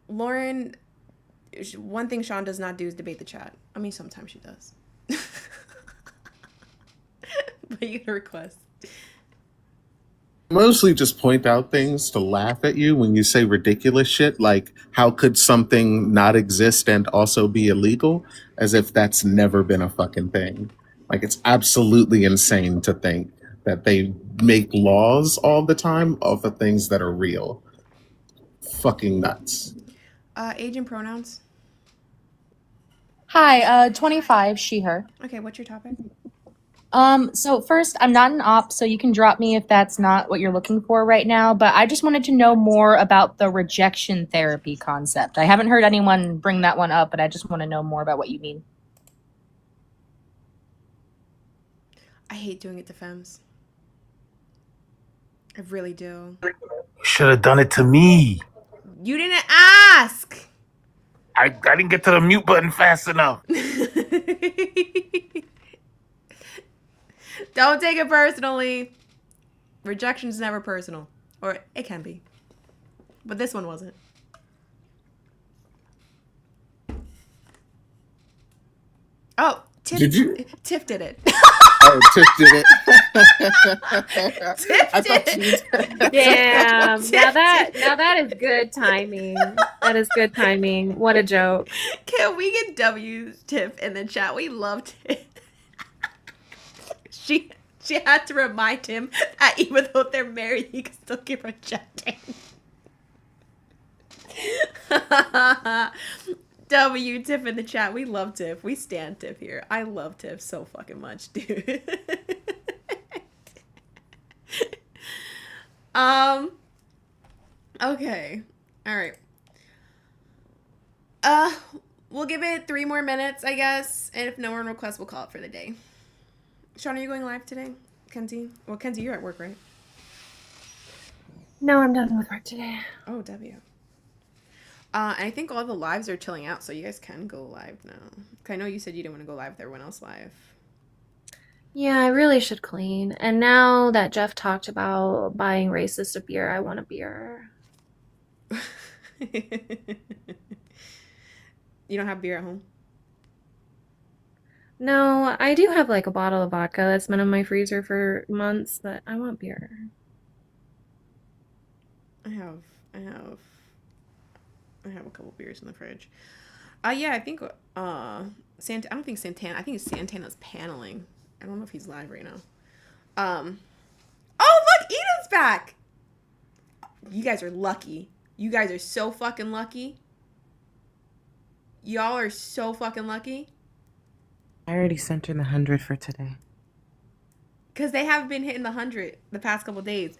Lauren, one thing Sean does not do is debate the chat. I mean, sometimes she does. But you can request. Mostly just point out things to laugh at you when you say ridiculous shit like how could something not exist and also be illegal, as if that's never been a fucking thing. Like, it's absolutely insane to think that they make laws all the time off of things that are real. Fucking nuts. Age and pronouns. Hi, 25, she, her. Okay, what's your topic? So first, I'm not an op, so you can drop me if that's not what you're looking for right now, but I just wanted to know more about the rejection therapy concept. I haven't heard anyone bring that one up, but I just want to know more about what you mean. I hate doing it to femmes. I really do. You should have done it to me. You didn't ask! I didn't get to the mute button fast enough. Don't take it personally. Rejection's never personal. Or it can be. But this one wasn't. Oh, Tiff Did you? Tiff did it. Oh, Tiff did it. Tiff I did thought it. Damn. Tiff Now did that is good timing. That is good timing. What a joke. Can we get W Tiff in the chat? We love Tiff. She had to remind him that even though they're married, he can still keep rejecting. W Tiff in the chat. We love Tiff. We stand Tiff here. I love Tiff so fucking much, dude. Okay. All right. We'll give it 3 more minutes, I guess, and if no one requests, we'll call it for the day. Sean, are you going live today? Kenzie? Well, Kenzie, you're at work, right? No, I'm done with work today. Oh, W. And I think all the lives are chilling out, so you guys can go live now. 'Cause I know you said you didn't want to go live with everyone else live. Yeah, I really should clean. And now that Jeff talked about buying racist a beer, I want a beer. You don't have beer at home? No, I do have like a bottle of vodka that's been in my freezer for months, but I want beer. I have a couple beers in the fridge. Yeah, I think I don't think Santana. I think it's Santana's paneling. I don't know if he's live right now. Oh, look, Edith's back. You guys are lucky. You guys are so fucking lucky. Y'all are so fucking lucky. I already sent her the 100 for today. Because they haven't been hitting the 100 the past couple days.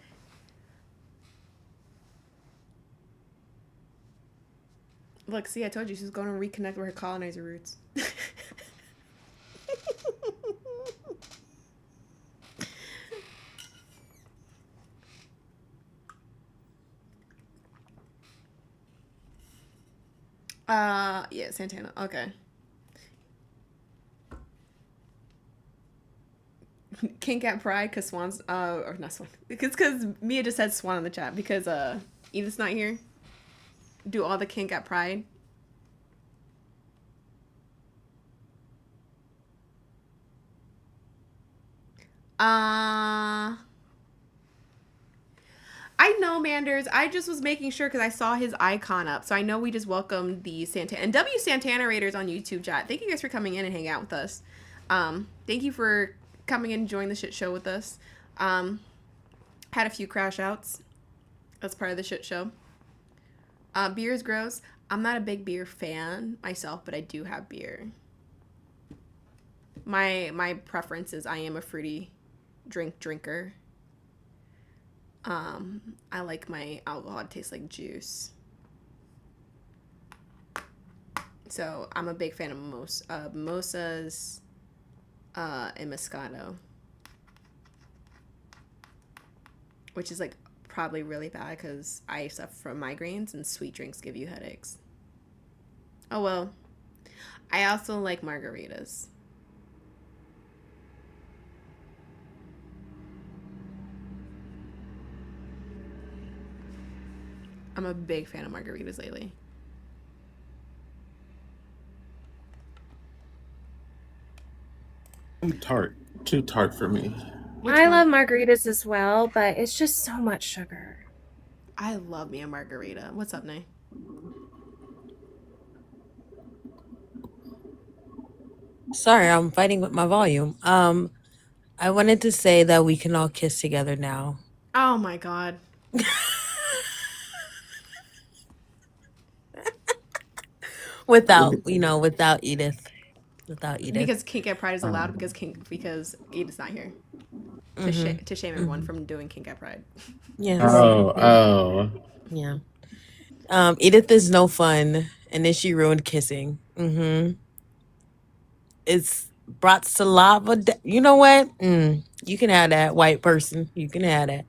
Look, see, I told you she's going to reconnect with her colonizer roots. Yeah, Santana. Okay. King Cat Pride, because Swan's, or not Swan. Because Mia just said Swan in the chat, because, Edith's not here. Do all the King Cat Pride. I know, Manders. I just was making sure because I saw his icon up. So I know we just welcomed the Santana and W Santana Raiders on YouTube chat. Thank you guys for coming in and hanging out with us. Thank you for coming in and joining the shit show with us. Had a few crash outs. That's part of the shit show. Beer is gross. I'm not a big beer fan myself, but I do have beer. My preference is I am a fruity drinker. I like my alcohol to taste like juice. So I'm a big fan of mimosas, and Moscato, which is like probably really bad because I suffer from migraines and sweet drinks give you headaches. Oh well. I also like margaritas. I'm a big fan of margaritas lately. Too tart for me. I love margaritas as well, but it's just so much sugar. I love me a margarita. What's up, Nay? Sorry, I'm fighting with my volume. I wanted to say that we can all kiss together now. Oh my god. Without Edith. Without Edith. Because Kink at Pride is allowed because Edith's not here. To shame everyone from doing Kink at Pride. Yes. Oh. Yeah. Edith is no fun, and then she ruined kissing. It's brought saliva. You know what? You can have that, white person. You can have that.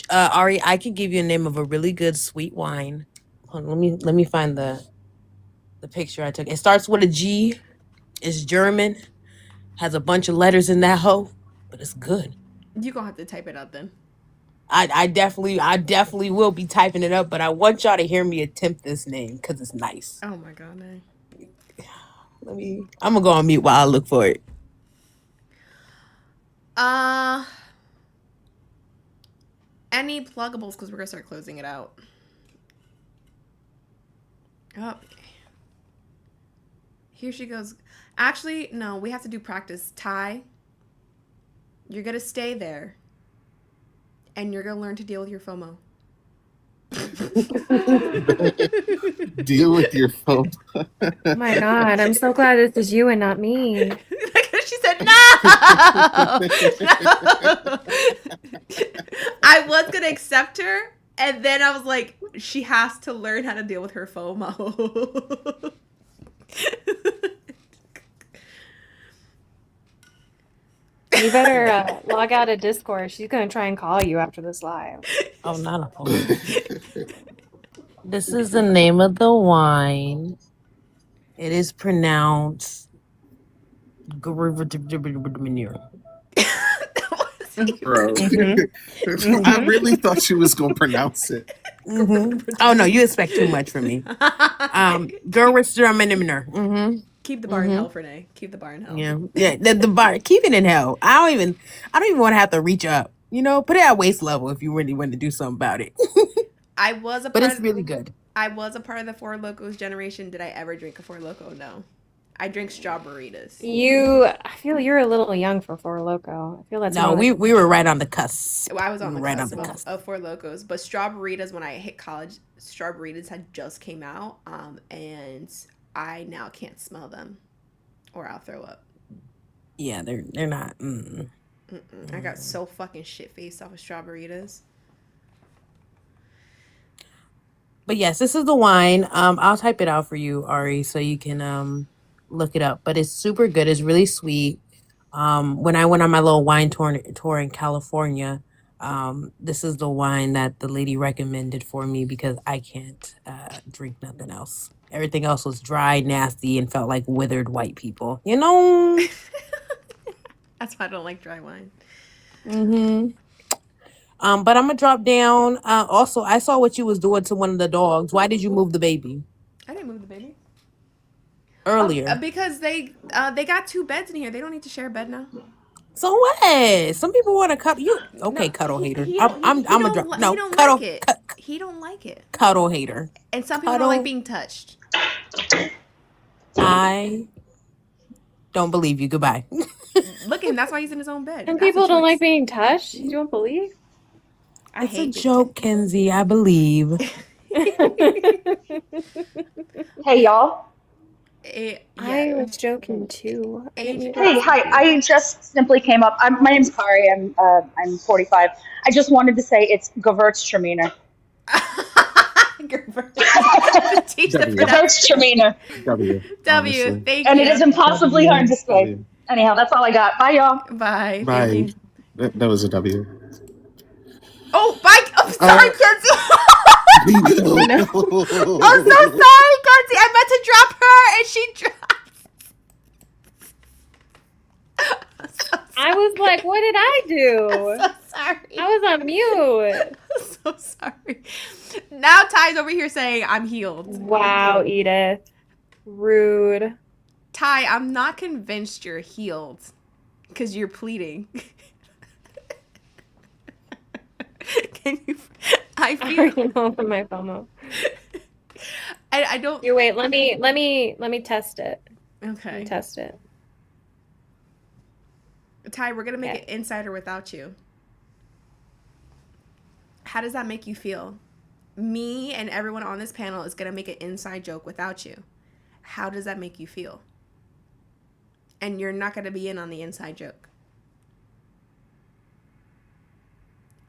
Ari, I could give you a name of a really good sweet wine. Hold on, let me find the picture I took. It starts with a G. It's German. Has a bunch of letters in that hoe, but it's good. You're gonna have to type it out then. I definitely will be typing it up, but I want y'all to hear me attempt this name because it's nice. Oh my god, Nay. I'm gonna go on mute while I look for it. Any pluggables because we're gonna start closing it out. Oh, here she goes. Actually, no, we have to do practice. Ty, you're gonna stay there, and you're gonna learn to deal with your FOMO. Deal with your phone. Oh my god, I'm so glad this is you and not me. She said no. I was gonna accept her, and then I was like, she has to learn how to deal with her FOMO. You better log out of Discord. She's gonna try and call you after this live. Oh, not a phone. This is the name of the wine. It is pronounced. Bro. Mhm. I really thought she was gonna pronounce it. Oh no, you expect too much from me. Gerwitzer. Keep the bar in hell for Nay. Keep the bar in hell. Yeah. The bar. Keep it in hell. I don't even want to have to reach up. Put it at waist level if you really want to do something about it. I was a part But it's of, really good. I was a part of the Four Locos generation. Did I ever drink a Four Loco? No. I drink strawberries. I feel you're a little young for Four Loco. I feel that's No, more we were right on the cusp. I was on the right cusp on the cusp. of Four Locos, but strawberries when I hit college, strawberries had just came out, and I now can't smell them, or I'll throw up. Yeah, they're not. I got so fucking shit faced off of strawberries. But yes, this is the wine. I'll type it out for you, Ari, so you can look it up. But it's super good. It's really sweet. When I went on my little wine tour in California, this is the wine that the lady recommended for me because I can't drink nothing else. Everything else was dry, nasty, and felt like withered white people. That's why I don't like dry wine. But I'm gonna drop down. Also, I saw what you was doing to one of the dogs. Why did you move the baby I didn't move the baby earlier? because they got 2 beds in here. They don't need to share a bed now. So what? Some people want to cut you. Okay, cuddle hater. I'm gonna drop. No, he don't cuddle. like it. He don't like it. Cuddle hater. And some people Cuddle. don't like being touched. I don't believe you. Goodbye. Look at him. That's why he's in his own bed. And That's people a don't choice. like being touched. You don't believe? I It's a hate being joke, Kenzie. I believe. Hey y'all. I was joking too. I didn't mean to Hey, hi. I just simply came up. My name's Kari. I'm 45. I just wanted to say it's Gewürztraminer. Gewürztraminer. W. W. Thank And you. it is impossibly hard to say. Anyhow, that's all I got. Bye, y'all. Bye. Thank Bye. you. That was a W. Oh, bye. I'm sorry, Kenzie. No. I'm so sorry, Kenzie. I meant to drop her, and she dropped. I was like, what did I do? So sorry. I was on mute. So sorry. Now Ty's over here saying I'm healed. Wow, Edith. Rude. Ty, I'm not convinced you're healed because you're pleading. Can you? I feel. Already know from my FOMO. I don't. Here, wait. Let me test it. Okay. Let me test it. Ty, we're gonna make Okay. it insider without you. How does that make you feel? Me and everyone on this panel is gonna make an inside joke without you. How does that make you feel? And you're not gonna be in on the inside joke.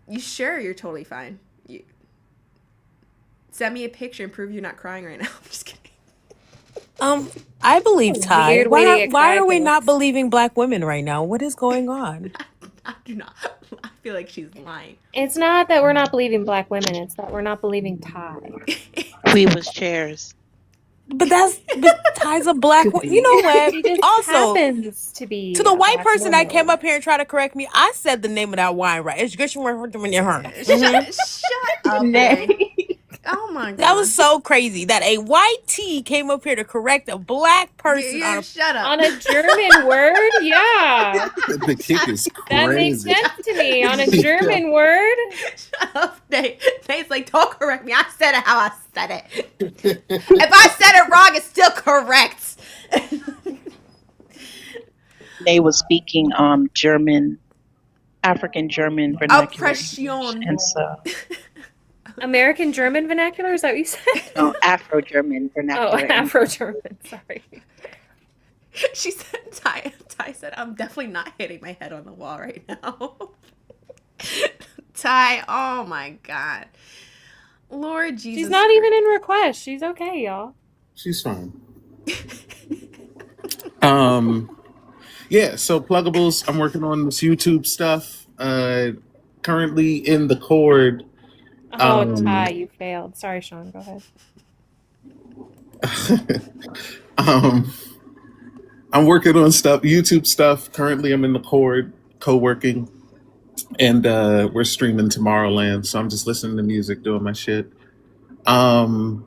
You sure you're totally fine? You send me a picture and prove you're not crying right now. I'm just kidding. I believe Ty. Weird way to Why, get why are we crackers. not believing black women right now? What is going on? I do not. I feel like she's lying. It's not that we're not believing black women. It's that we're not believing Ty. We was chairs. But Ty's a black woman. You know what? She just Also, happens to be to the a white black person that woman. came up here and tried to correct me, I said the name of that wine right. It's good. Shut up, Nay. Oh my god. That was so crazy that a white tea came up here to correct a black person on a Shut up. On a German word? Yeah. The kick is That makes crazy. sense to me. On a German word? Shut up, Nate. Nate's like, don't correct me. I said it how I said it. If I said it wrong, it's still correct. They was speaking German, African German vernacular. Oppression. And so American German vernacular? Is that what you said? no, Afro German Oh, vernacular. Afro German. Sorry. She said, Ty said, I'm definitely not hitting my head on the wall right now. Ty, oh my god. Lord Jesus. She's not even in request. She's okay, y'all. She's fine. Yeah, so pluggables, I'm working on this YouTube stuff. Currently in the chord. Oh, Ty, you failed. Sorry, Sean. Go ahead. I'm working on stuff, YouTube stuff. Currently I'm in the chord, co-working. And we're streaming Tomorrowland, so I'm just listening to music, doing my shit. Yeah.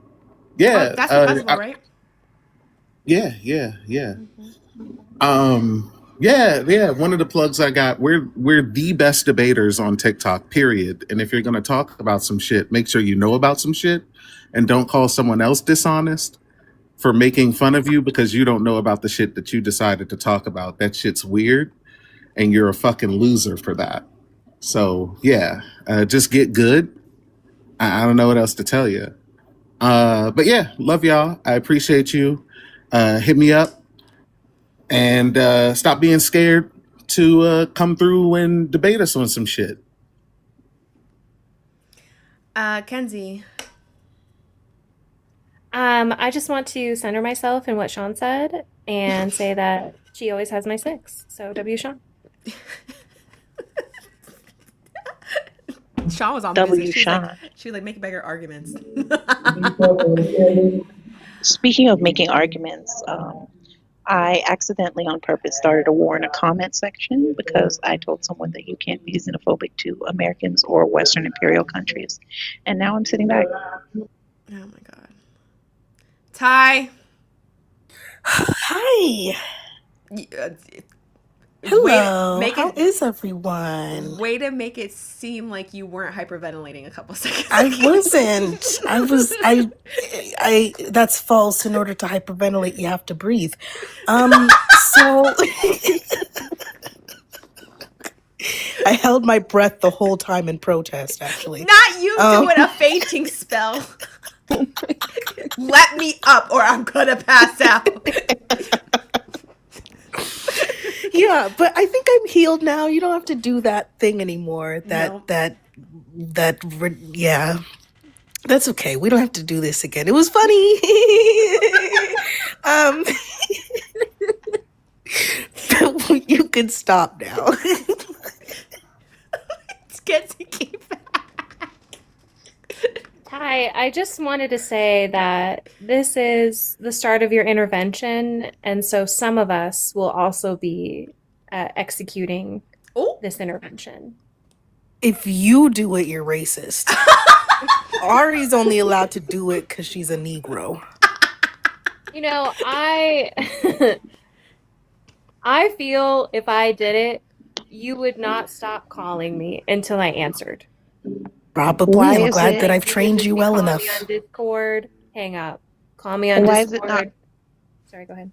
That's the festival, right? Yeah. Yeah. One of the plugs I got, we're the best debaters on TikTok, period. And if you're gonna talk about some shit, make sure you know about some shit and don't call someone else dishonest for making fun of you because you don't know about the shit that you decided to talk about. That shit's weird and you're a fucking loser for that. So yeah, just get good. I don't know what else to tell you. But yeah, love y'all. I appreciate you. Hit me up. And stop being scared to come through and debate us on some shit. Kenzie. I just want to center myself in what Sean said and say that she always has my 6. So W Sean. Sean was on W. busy. Sean. She was like making bigger arguments. Speaking of making arguments, I accidentally on purpose started a war in a comment section because I told someone that you can't be xenophobic to Americans or Western imperial countries. And now I'm sitting back. Oh my god. Ty. Hi. Hello. How is everyone? Way to make it seem like you weren't hyperventilating a couple seconds I ago. wasn't. I that's false. In order to hyperventilate, you have to breathe. So I held my breath the whole time in protest, actually. Not you doing a fainting spell. Let me up or I'm gonna pass out. Yeah, but I think I'm healed now. You don't have to do that thing anymore. No. Yeah. That's okay. We don't have to do this again. It was funny. You can stop now. It's good to keep Ty, I just wanted to say that this is the start of your intervention, and so some of us will also be executing this intervention. If you do it, you're racist. Ari's only allowed to do it because she's a Negro. You know, I feel if I did it, you would not stop calling me until I answered. Probably. Why I'm is glad it- that I've trained you well Call enough. me on Discord, hang up. Call me on Why is Discord. it not? Sorry, go ahead.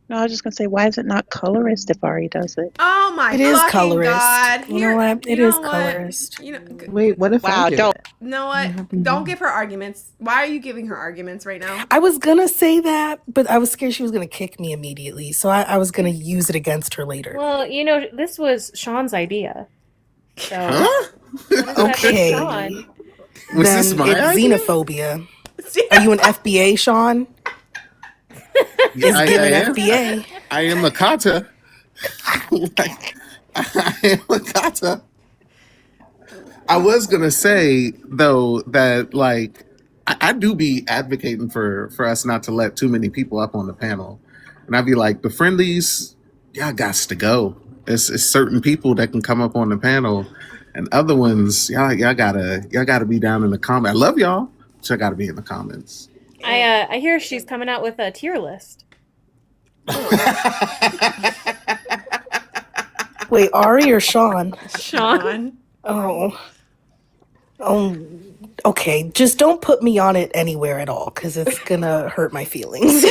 No, I was just gonna say, why is it not colorist if Ari does it? Oh my It is fucking colorist. God. You know what? It you is know what? colorist. You know, Wait, what if Wow, I do don't. it? you know what? Don't give her arguments. Why are you giving her arguments right now? I was gonna say that, but I was scared she was gonna kick me immediately. So I was gonna use it against her later. Well, you know, this was Sean's idea. So Okay. Sean. Was Then this my it's idea? xenophobia. Are you an FBA, Sean? It's I giving am. FBA. I am a kata. Like, I am a kata. I was gonna say though that like I do be advocating for us not to let too many people up on the panel, and I'd be like, the friendlies, y'all gots to go. It's certain people that can come up on the panel, and other ones, y'all gotta be down in the comments. I love y'all, but y'all gotta be in the comments. I hear she's coming out with a tier list. Wait, Ari or Sean? Sean. Oh. Okay. Just don't put me on it anywhere at all, because it's gonna hurt my feelings.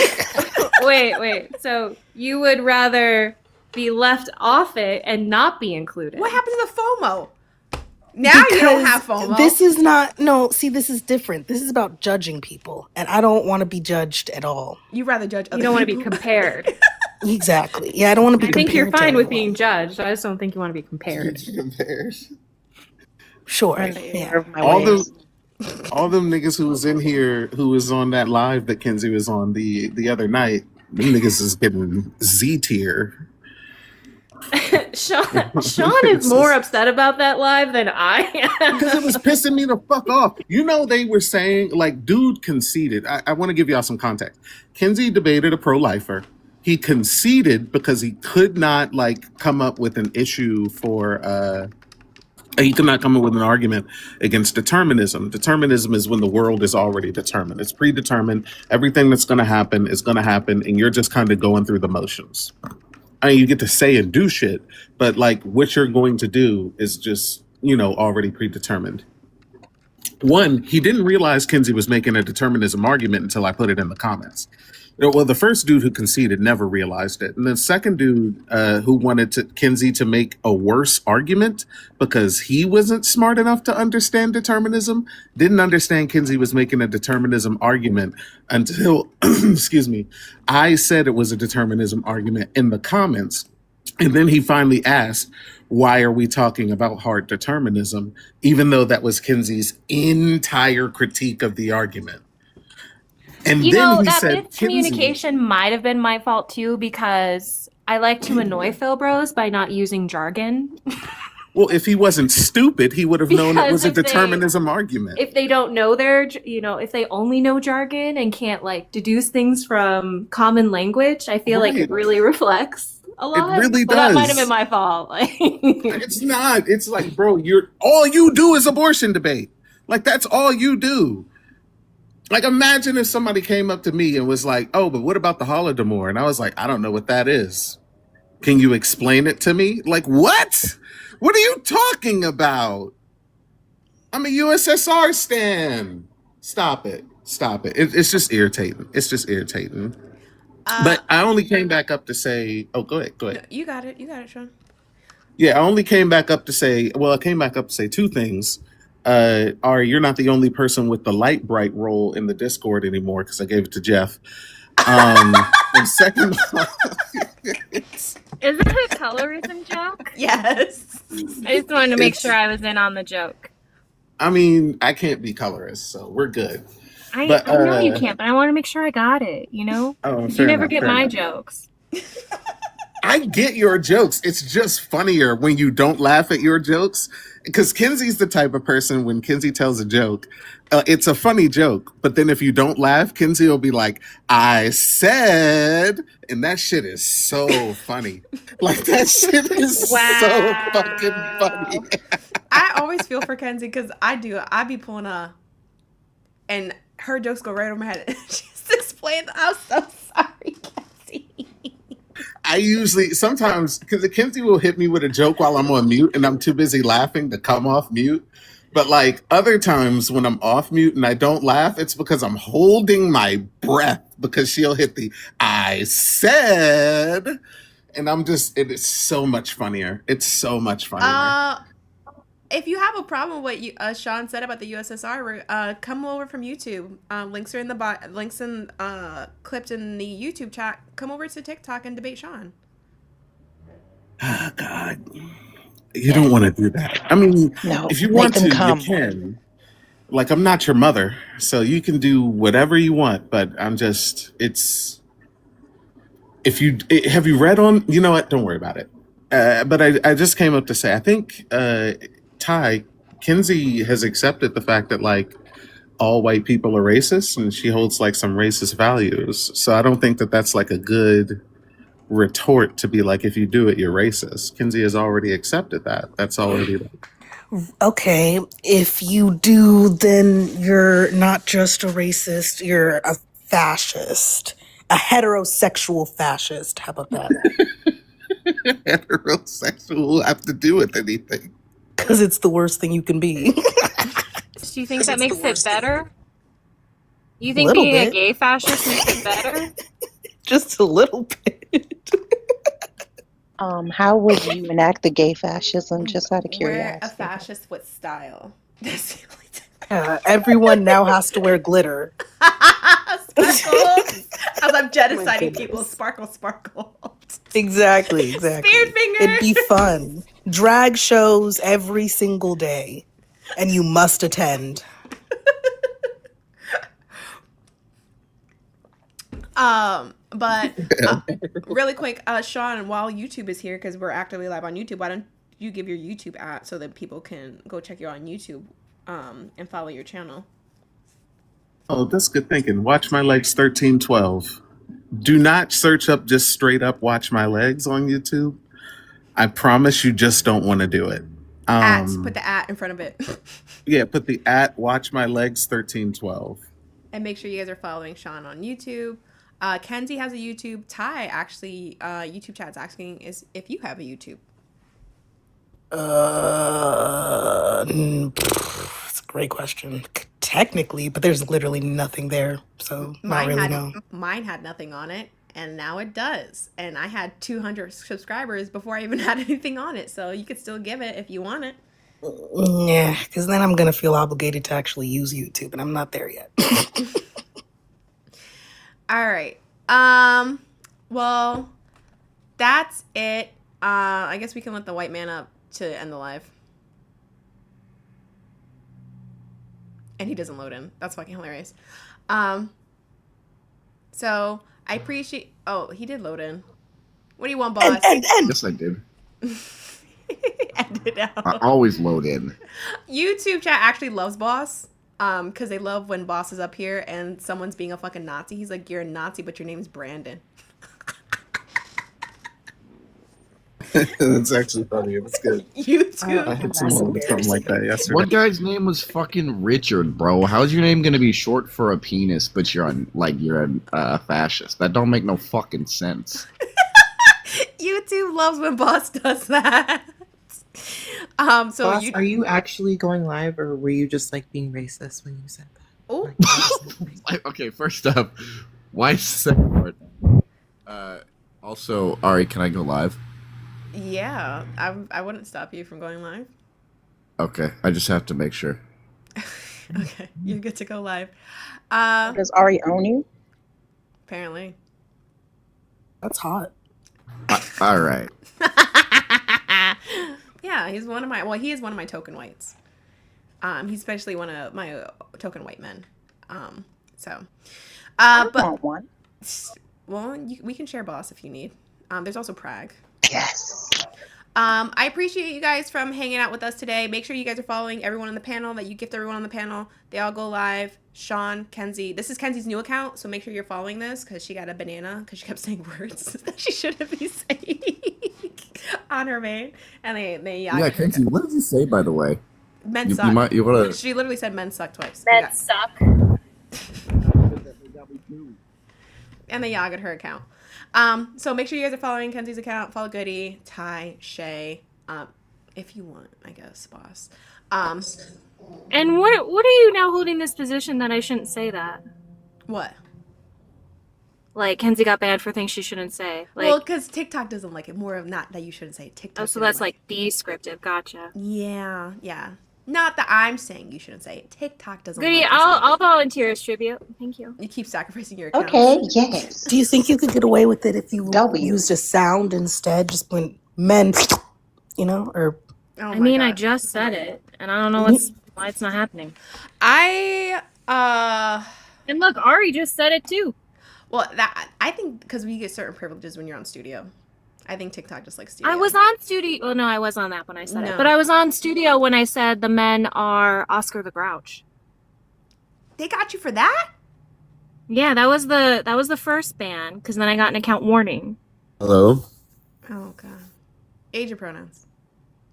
Wait. So you would rather be left off it and not be included? What happened to the FOMO? Now you don't have FOMO. This is not. No, see, this is different. This is about judging people, and I don't want to be judged at all. You rather judge other You don't want to be people. compared. Exactly. Yeah, I don't want to be I think you're compared to fine with anyone. being judged. I just don't think you want to be compared. Sure. I'm Yeah. aware of my all ways. all them niggas who was in here, who was on that live that Kenzie was on the other night, them niggas is getting Z tier. Sean is more upset about that live than I am. Because it was pissing me the fuck off. You know, they were saying, like, dude conceded. I want to give y'all some context. Kenzie debated a pro-lifer. He conceded because he could not, like, come up with an issue for, he could not come up with an argument against determinism. Determinism is when the world is already determined. It's predetermined. Everything that's going to happen is going to happen, and you're just kind of going through the motions. I mean, you get to say and do shit, but like what you're going to do is just, you know, already predetermined. One, he didn't realize Kenzie was making a determinism argument until I put it in the comments. Well, the first dude who conceded never realized it. And the second dude who wanted Kenzie to make a worse argument because he wasn't smart enough to understand determinism, didn't understand Kenzie was making a determinism argument until, excuse me, I said it was a determinism argument in the comments. And then he finally asked, why are we talking about hard determinism? Even though that was Kenzie's entire critique of the argument. And You then know, he that said, Kenzie, miscommunication might have been my fault too, because I like to annoy Phil Bros by not using jargon. well, if he wasn't stupid, he would have known it Because was a if they- determinism argument. If they don't know if they only know jargon and can't like deduce things from common language, I feel like it Right. really reflects a lot. really But that might does. have been my fault. Like, It's not. It's like, bro, all you do is abortion debate. Like, that's all you do. Like, imagine if somebody came up to me and was like, oh, but what about the Holodomor? And I was like, I don't know what that is. Can you explain it to me? Like, what? What are you talking about? I'm a USSR stan. Stop it. Stop it. It's just irritating. It's just irritating. But I only came back up to say, oh, go ahead. Go ahead. You got it, Sean. Yeah, I only came back up to say, well, I came back up to say two things. Ari, you're not the only person with the light bright role in the Discord anymore because I gave it to Jeff. And second, Is it a colorism joke? Yes. I just wanted to make sure I was in on the joke. I mean, I can't be colorist, so we're good. I But know you can't, but I want to make sure I got it, you know? oh, You fair never enough, get fair my enough. jokes. I get your jokes. It's just funnier when you don't laugh at your jokes. Because Kenzie's the type of person when Kenzie tells a joke, it's a funny joke. But then if you don't laugh, Kenzie will be like, I said, and that shit is so funny. Like that shit is so fucking funny. I always feel for Kenzie because I be pulling and her jokes go right over my head. She's explained. I'm so sorry, Kenzie. I usually sometimes because Kenzie will hit me with a joke while I'm on mute and I'm too busy laughing to come off mute. But like other times when I'm off mute and I don't laugh, it's because I'm holding my breath because she'll hit the I said, and I'm just it is so much funnier. It's so much funnier. If you have a problem with what Sean said about the USSR, come over from YouTube. Links are in the links in clipped in the YouTube chat. Come over to TikTok and debate Sean. Oh, God, you don't want to do that. I mean, No, if you make want them to, come. you can. Like I'm not your mother, so you can do whatever you want. But I'm just it's if you have you read on you know what? Don't worry about it. But I just came up to say I think Ty Kinsey has accepted the fact that like all white people are racist, and she holds like some racist values. So I don't think that that's like a good retort to be like if you do it you're racist. Kinsey has already accepted that. That's already like, Okay, if you do, then you're not just a racist, you're a fascist. A heterosexual fascist. How about that? heterosexual have to do with anything. Because it's the worst thing you can be. Do you think that makes it better? You A think little being a bit. gay fascist makes it better? Just a little bit. How would you enact the gay fascism? Just out of We're curiosity. a fascist with style. That's the only Everyone now has to wear glitter. Sparkles. As I'm genociding people, sparkle, sparkle. Exactly. Spear finger. It'd be fun. Drag shows every single day, and you must attend. But really quick, Sean, while YouTube is here, because we're actively live on YouTube, why don't you give your YouTube at so that people can go check you out on YouTube, and follow your channel. oh, that's good thinking. Watch My Legs 1312. Do not search up just straight up Watch My Legs on YouTube. I promise you just don't want to do it. Put the at in front of it. Yeah, put the at Watch My Legs 1312. And make sure you guys are following Sean on YouTube. Kenzie has a YouTube. Ty actually, YouTube chat's asking is if you have a YouTube. It's a great question. Technically, but there's literally nothing there, so not really no. Mine had nothing on it, and now it does. And I had 200 subscribers before I even had anything on it, so you could still give it if you want it. Yeah, because then I'm gonna feel obligated to actually use YouTube, and I'm not there yet. All right. Well, that's it. I guess we can let the white man up to end the live. And he doesn't load in. That's fucking hilarious. So I appreciate. Oh, he did load in. What do you want, boss? Yes, I did. End it out. I always load in. YouTube chat actually loves boss. Because they love when boss is up here and someone's being a fucking Nazi. He's like, you're a Nazi, but your name's Brandon. That's actually funny. It's good. YouTube. I had someone with something like that yesterday. One guy's name was fucking Richard, bro. How's your name gonna be short for a penis, but you're a fascist? That don't make no fucking sense. YouTube loves when boss does that. So Boss, are you actually going live, or were you just like being racist when you said that? Oh. Okay, first up, why second part? Also, Ari, can I go live? Yeah, I wouldn't stop you from going live. Okay, I just have to make sure. Okay, you're good to go live. Does Ari own you? Apparently. That's hot. All right. Yeah, he's one of my. Well, he is one of my token whites. He's especially one of my token white men. So, I but want one. well, we can share boss if you need. There's also Prague. Yes. I appreciate you guys from hanging out with us today. Make sure you guys are following everyone on the panel, that you gift everyone on the panel. They all go live. Sean, Kenzie. This is Kenzie's new account, so make sure you're following this because she got a banana because she kept saying words that she shouldn't be saying on her main. And they Yeah, Kenzie, what did you say, by the way? Men You suck. wanna... She literally said men suck twice. Men suck. And they yagged her account. So make sure you guys are following Kenzie's account. Follow Goody, Ty, Shay, if you want, I guess, boss. And what are you now holding this position that I shouldn't say that? What? Like Kenzie got banned for things she shouldn't say. Like, Well, because TikTok doesn't like it. More of not that you shouldn't say it. TikTok. oh, so doesn't that's like like descriptive. Gotcha. Yeah, yeah. Not that I'm saying you shouldn't say it. TikTok doesn't. Goody, like I'll volunteer as tribute. Thank you. You keep sacrificing your account. Okay, yes. Do you think you could get away with it if you used a sound instead? Just when men, you know, or. Oh I my mean, I God. just said it, and I don't know why it's not happening. And look, Ari just said it too. Well, that I think because we get certain privileges when you're on studio. I think TikTok just likes studio. I was on studio. Well, no, I was on that when I said No. it, but I was on studio when I said the men are Oscar the Grouch. They got you for that? Yeah, that was the first ban because then I got an account warning. Hello? Oh God. Age or pronouns?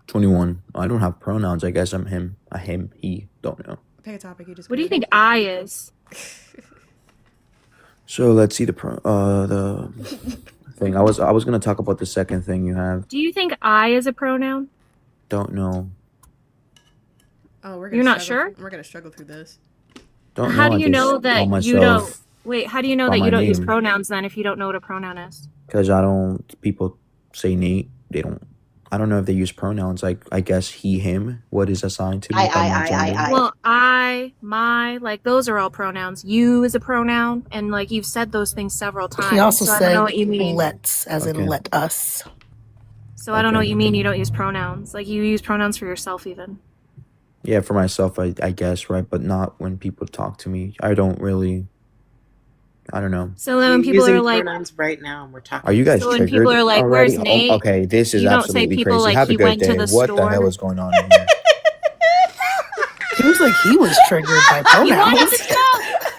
21. I don't have pronouns. I guess I'm him. A him, he, don't know. Pick a topic you just. What do you think I is? So let's see the thing. I was gonna talk about the second thing you have. Do you think I is a pronoun? Don't know. Oh, we're gonna. You're not struggle- sure? We're gonna struggle through this. Don't How know. do you know that you don't? Wait, how do you know by that my you don't use name. pronouns then if you don't know what a pronoun is? Because I don't. People say Nate. They don't. I don't know if they use pronouns. Like I guess he, him. What is assigned to me? by my gender. Well, I, my, like those are all pronouns. You is a pronoun, and like you've said those things several times. He also so I said don't know what you mean. let's, as in Okay. let us. So I don't know what you mean. You don't use pronouns. Like you use pronouns for yourself, even. Yeah, for myself, I guess, right? But not when people talk to me. I don't really. I don't know. So then when You're people using are like, pronouns right now, and we're talking. Are you guys So when triggered people are like, already? "Where's Nate?" Okay, this is You don't say absolutely people crazy. like Have he a good went to day. the What the store. hell is going on in here? Seems like he was triggered by you wanted pronouns. the smoke.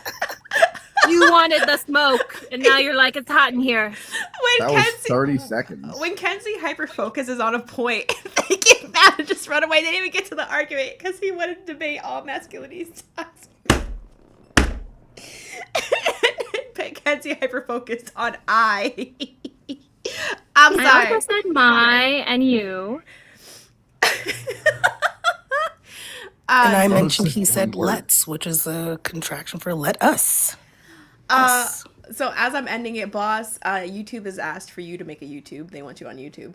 You wanted the smoke, and now you're like, it's hot in here. That was 30 seconds. When Kenzie hyper focuses on a point, they get mad and just run away. They didn't even get to the argument because he wanted to debate all masculinity sucks. But Kenzie hyper focused on I. I'm I sorry. also said my and you. And I Um, mentioned he said let's, which is a contraction for let us. So as I'm ending it, boss, YouTube has asked for you to make a YouTube. They want you on YouTube.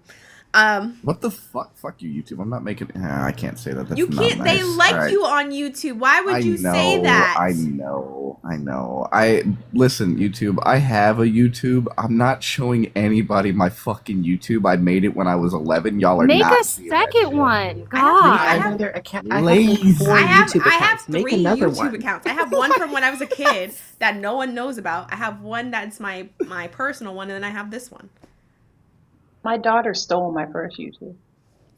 What the fuck? Fuck you, YouTube. I'm not making. I can't say that. That's You not can't. nice. They like All right. you on YouTube. Why would I you know, say that? I know. I listen, YouTube. I have a YouTube. I'm not showing anybody my fucking YouTube. I made it when I was 11. Y'all are Make not a seeing that second shit. one. I God. have another account. I have Lazy. four I have YouTube accounts. Make 3 another YouTube one. accounts. I have one from when I was a kid that no one knows about. I have one that's my personal one, and then I have this one. My daughter stole my first YouTube.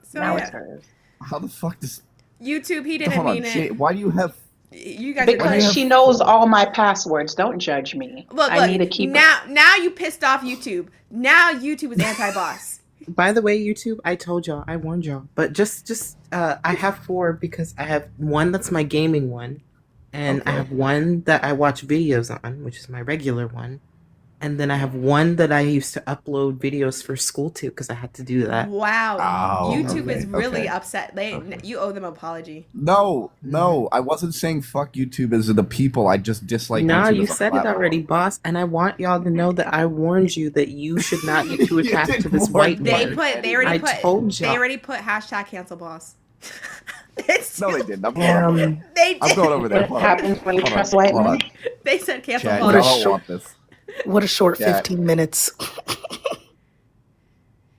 So Now yeah. it's hers. How the fuck does? YouTube, he didn't Hold on, mean Jay, it. why do you have? You guys Because are she knows all my passwords. Don't judge me. Look, I need to keep it. now you pissed off YouTube. Now YouTube is anti-boss. By the way, YouTube, I told y'all, I warned y'all. But just I have 4 because I have one that's my gaming one, and I have one that I watch videos on, which is my regular one, and then I have one that I used to upload videos for school to because I had to do that. Wow, Oh, YouTube okay, is really okay. upset. You owe them an apology. No, I wasn't saying fuck YouTube as the people. I just dislike. No, YouTube you as a said it platform. already, boss, and I want y'all to know that I warned you that you should not get too attached to this white They one. put. They I already put. told They y'all. already put hashtag cancel boss. No, they didn't. I'm They I'm did. going over there. What Hold happens on. when you Hold on. trust white Hold on. men? They said cancel Chat, What y'all a don't short, want this. what a short Chat. 15 minutes. Oh.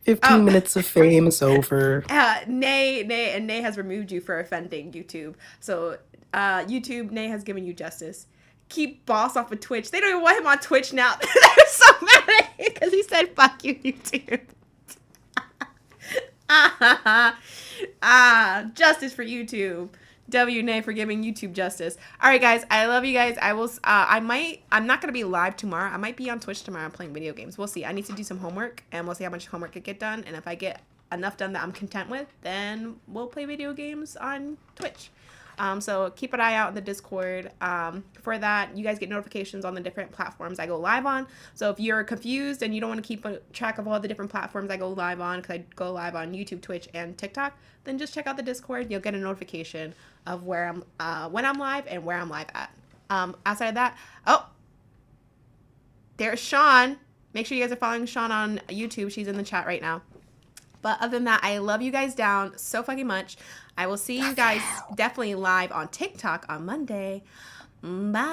15 minutes of fame is over. Nay has removed you for offending YouTube. So, YouTube, Nay has given you justice. Keep Boss off of Twitch. They don't even want him on Twitch now. They're so mad at him because he said, fuck you, YouTube. Justice for YouTube. W Nay for giving YouTube justice. All right, guys. I love you guys. I'm not going to be live tomorrow. I might be on Twitch tomorrow playing video games. We'll see. I need to do some homework and we'll see how much homework I get done. And if I get enough done that I'm content with, then we'll play video games on Twitch. So keep an eye out in the Discord for that. You guys get notifications on the different platforms I go live on. So if you're confused and you don't want to keep track of all the different platforms I go live on, because I go live on YouTube, Twitch, and TikTok, then just check out the Discord. You'll get a notification of where I'm, when I'm live and where I'm live at. Outside of that, oh, there's Sean. Make sure you guys are following Sean on YouTube. She's in the chat right now. But other than that, I love you guys down so fucking much. I will see you guys definitely live on TikTok on Monday. Bye.